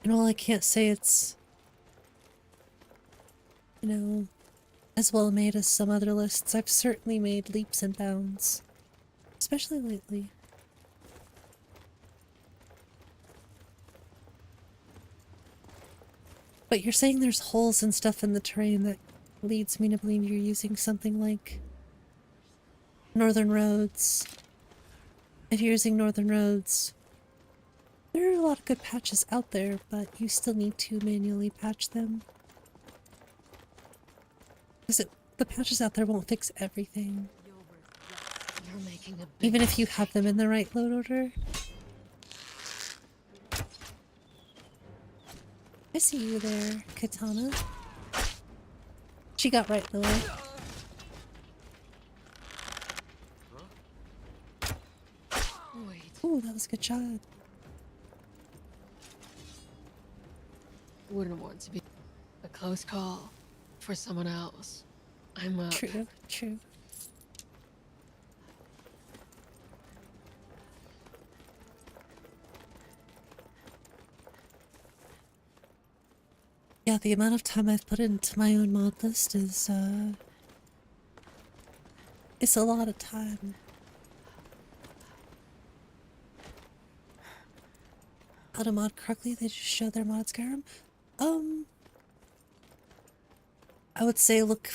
And while I can't say it's, you know, as well made as some other lists, I've certainly made leaps and bounds. Especially lately. But you're saying there's holes and stuff in the terrain that leads me to believe you're using something like Northern Roads. If you're using Northern Roads, there are a lot of good patches out there, but you still need to manually patch them. Because the patches out there won't fix everything. You're making a big Even if you have them in the right load order. I see you there, Katana. She got right in the way. Wait. Ooh, that was a good shot. Wouldn't want to be a close call for someone else. I'm up. True, true. Yeah, the amount of time I've put into my own mod list is, it's a lot of time. How to mod correctly, they just show their mod Skyrim. I would say look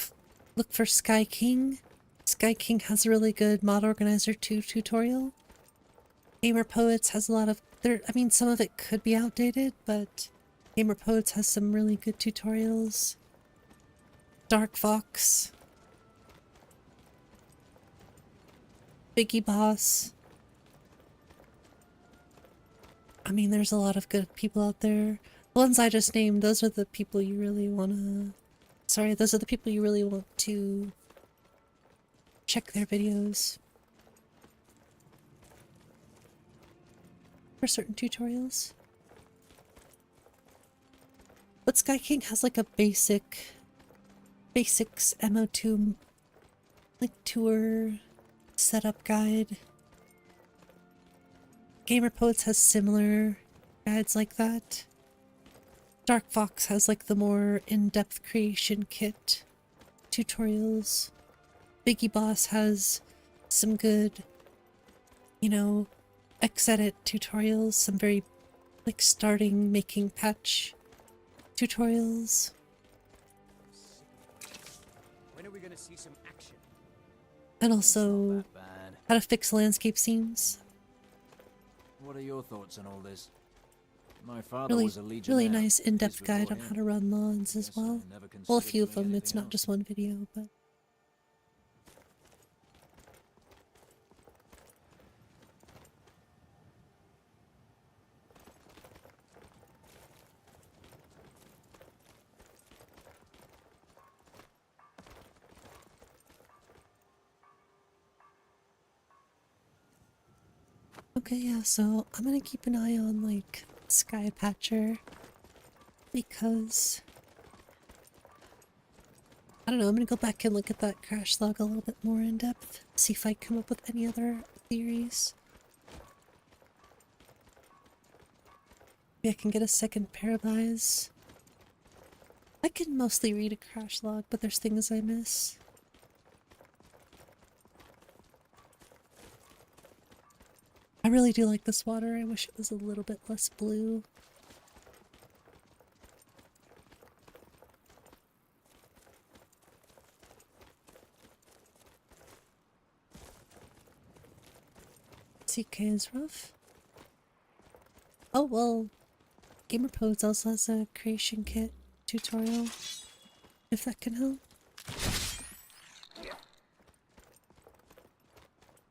for Sky King. Sky King has a really good Mod Organizer 2 tutorial. Gamer Poets has a lot of, I mean, some of it could be outdated, but Gamer Poets has some really good tutorials. Dark Fox. Biggie Boss. I mean, there's a lot of good people out there. The ones I just named, those are the people you really wanna... Sorry, those are the people you really want to check their videos for certain tutorials. But Sky King has like a basics MO2 like tour setup guide. Gamer Poets has similar guides like that. Dark Fox has like the more in-depth creation kit tutorials. Biggie Boss has some good, you know, Xedit tutorials, some very like starting making patch tutorials. When are we gonna see some action? And also how to fix landscape scenes. What are your thoughts on all this? My father was a legionnaire. Really nice in-depth guide on how to run lawns as well. Well, a few of them, it's not just one video, but... Okay, yeah, so I'm gonna keep an eye on, like, Skypatcher, because I don't know, I'm gonna go back and look at that crash log a little bit more in depth, see if I come up with any other theories. Maybe I can get a second pair of eyes. I can mostly read a crash log, but there's things I miss. I really do like this water. I wish it was a little bit less blue. CK is rough. Oh well, 𝕊𝕦𝕓𝕐𝕐 also has a creation kit tutorial, if that can help.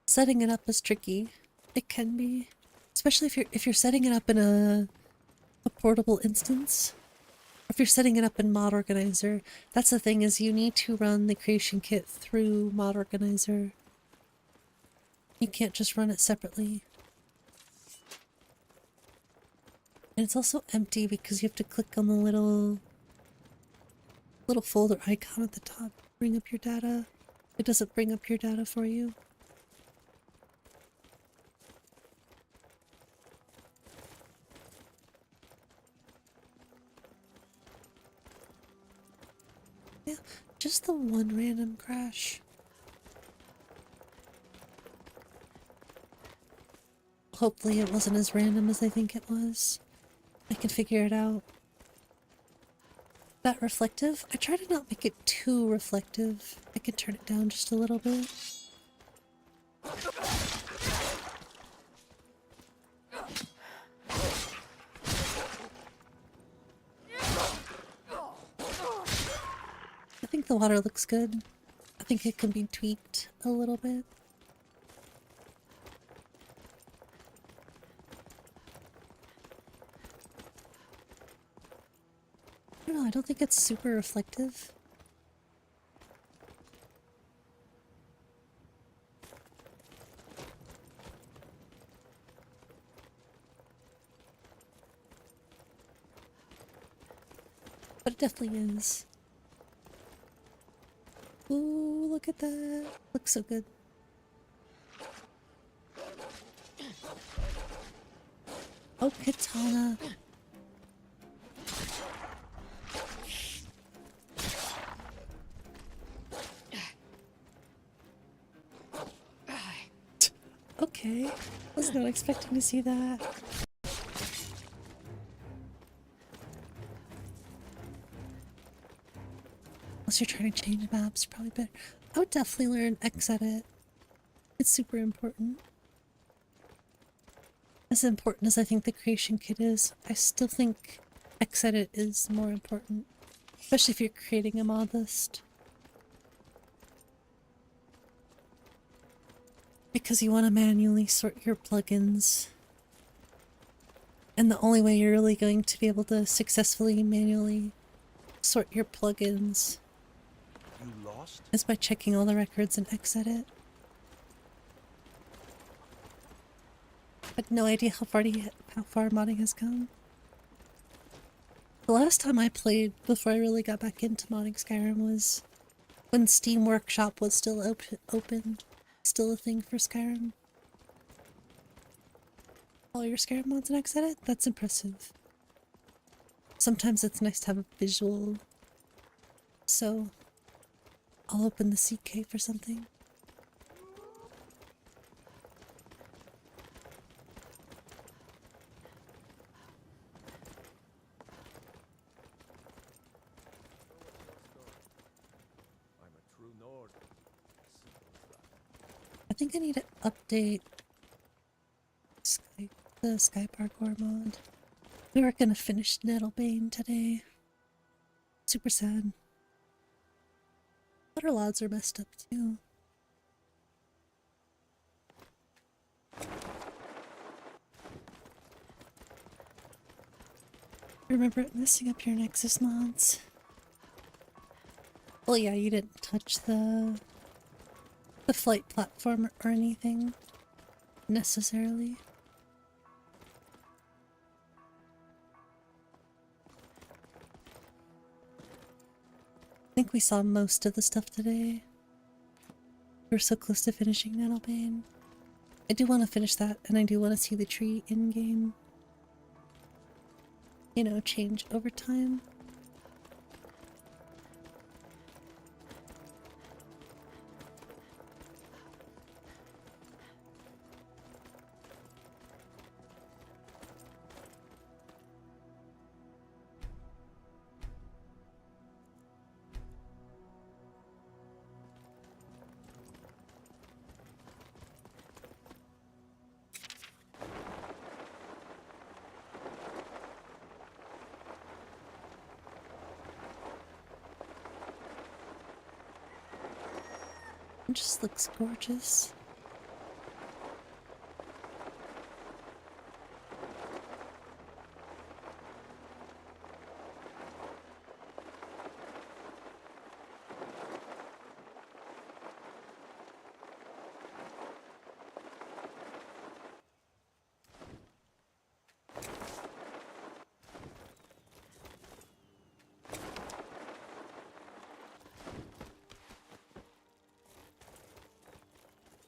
Setting it up is tricky. It can be, especially if you're setting it up in a portable instance, or if you're setting it up in Mod Organizer. That's the thing, is you need to run the creation kit through Mod Organizer. You can't just run it separately. And it's also empty because you have to click on the little folder icon at the top to bring up your data. It doesn't bring up your data for you. Yeah, just the one random crash. Hopefully it wasn't as random as I think it was. I can figure it out. That reflective? I try to not make it too reflective. I can turn it down just a little bit. I think the water looks good. I think it can be tweaked a little bit. I don't know, I don't think it's super reflective. But it definitely is. Ooh, look at that. Looks so good. Oh, katana. Okay. Was not expecting to see that. Unless you're trying to change maps, probably better. I would definitely learn Xedit. It's super important. As important as I think the creation kit is, I still think Xedit is more important. Especially if you're creating a mod list. Because you want to manually sort your plugins. And the only way you're really going to be able to successfully manually sort your plugins is by checking all the records in Xedit. But no idea how far modding has come. The last time I played before I really got back into modding Skyrim was when Steam Workshop was still open. Still a thing for Skyrim. All your Skyrim mods in Xedit? That's impressive. Sometimes it's nice to have a visual. So I'll open the CK for something. I think I need to update the Sky Parkour mod. We were gonna finish 𝕊𝕦𝕓𝕤𝕚 today. Super sad. Water lods are messed up too. Remember it messing up your Nexus mods? Well, yeah, you didn't touch the flight platform or anything necessarily. we saw most of the stuff today. We're so close to finishing 𝕊𝕦𝕚𝕓𝕤𝕗. I do want to finish that, and I do want to see the tree in-game, you know, change over time. It just looks gorgeous.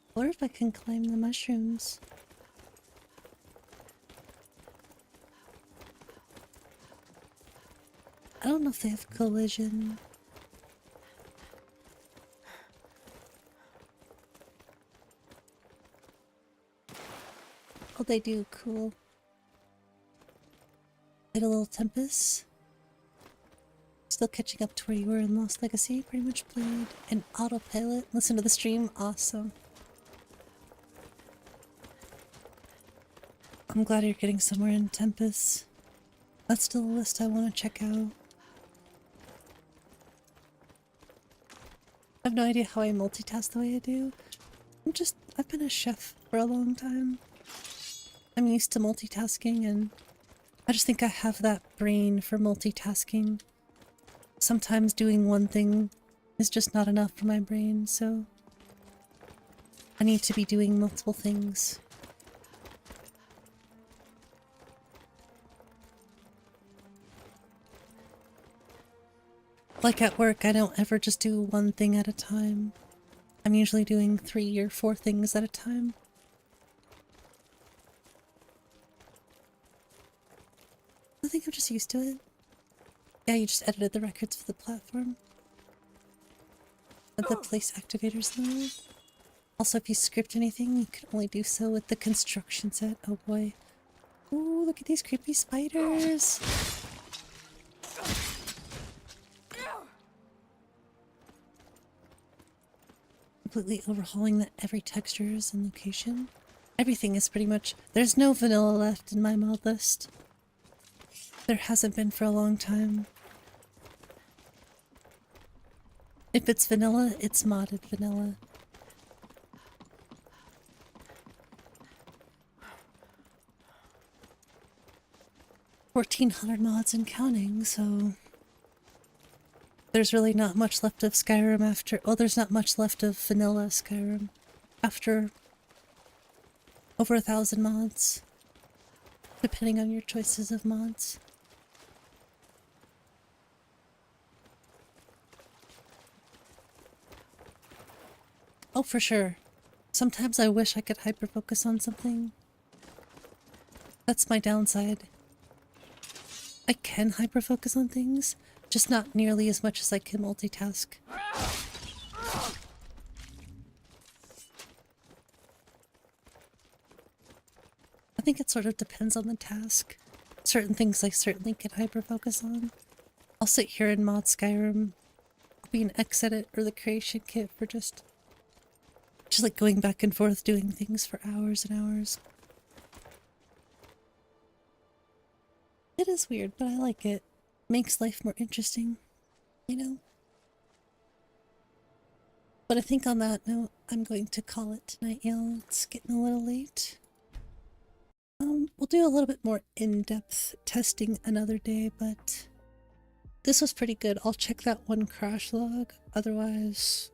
I wonder if I can climb the mushrooms. I don't know if they have collision. Oh, they do. Cool. Did a little Tempest. Still catching up to where you were in Lost Legacy. Pretty much played an autopilot. Listen to the stream. Awesome. I'm glad you're getting somewhere in Tempest. That's still a list I want to check out. I have no idea how I multitask the way I do. I've been a chef for a long time. I'm used to multitasking, and I just think I have that brain for multitasking. Sometimes doing one thing is just not enough for my brain, so I need to be doing multiple things. Like at work, I don't ever just do one thing at a time. I'm usually doing 3 or 4 things at a time. I think I'm just used to it. Yeah, you just edited the records for the platform. And the place activators now. Also, if you script anything, you can only do so with the construction set. Oh boy. Ooh, look at these creepy spiders! Completely overhauling every textures and location. Everything is pretty much... There's no vanilla left in my mod list. There hasn't been for a long time. If it's vanilla, it's modded vanilla. $1,400 mods and counting, so... There's really not much left of Skyrim after... Oh, there's not much left of vanilla Skyrim after over 1,000 mods, depending on your choices of mods. Oh, for sure. Sometimes I wish I could hyper-focus on something. That's my downside. I can hyper-focus on things, just not nearly as much as I can multitask. I think it sort of depends on the task. Certain things I certainly can hyper-focus on. I'll sit here and mod Skyrim. I'll be an Xedit or the creation kit for just like going back and forth doing things for hours and hours. It is weird, but I like it. Makes life more interesting, you know? But I think on that note, I'm going to call it tonight, y'all. It's getting a little late. We'll do a little bit more in-depth testing another day, but this was pretty good. I'll check that one crash log. Otherwise,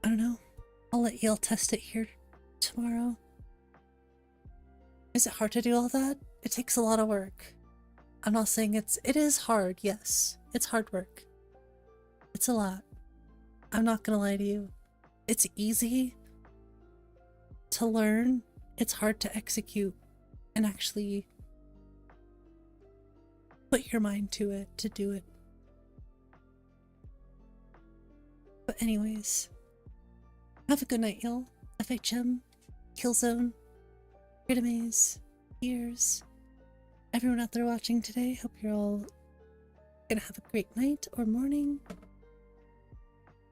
I don't know. I'll let y'all test it here tomorrow. Is it hard to do all that? It takes a lot of work. I'm not saying it is hard, yes. It's hard work. It's a lot. I'm not gonna lie to you. It's easy to learn. It's hard to execute and actually put your mind to it, to do it. But anyways, have a good night, y'all. FHM, Killzone, 𝕊𝕦𝕓𝕐𝕗, ears, everyone out there watching today. Hope you're all gonna have a great night or morning.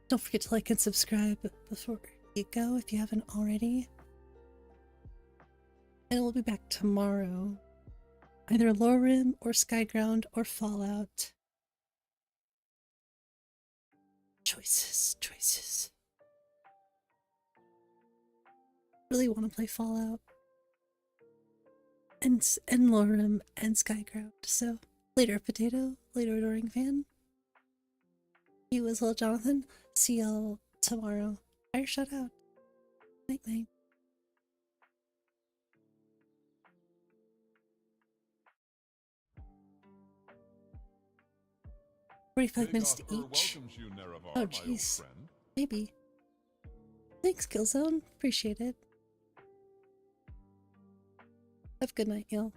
Don't forget to like and subscribe before you go if you haven't already. And we'll be back tomorrow. Either LYRA or Skyground or Fallout. Choices, choices. Really want to play Fallout. And LYRA and Skyground. So, later, Potato. Later, Adoring Fan. You as well, Jonathan. See y'all tomorrow. Fire shout out. Night night. $45 minutes each. Oh jeez. Maybe. Thanks, Killzone. Appreciate it. Have a good night, y'all.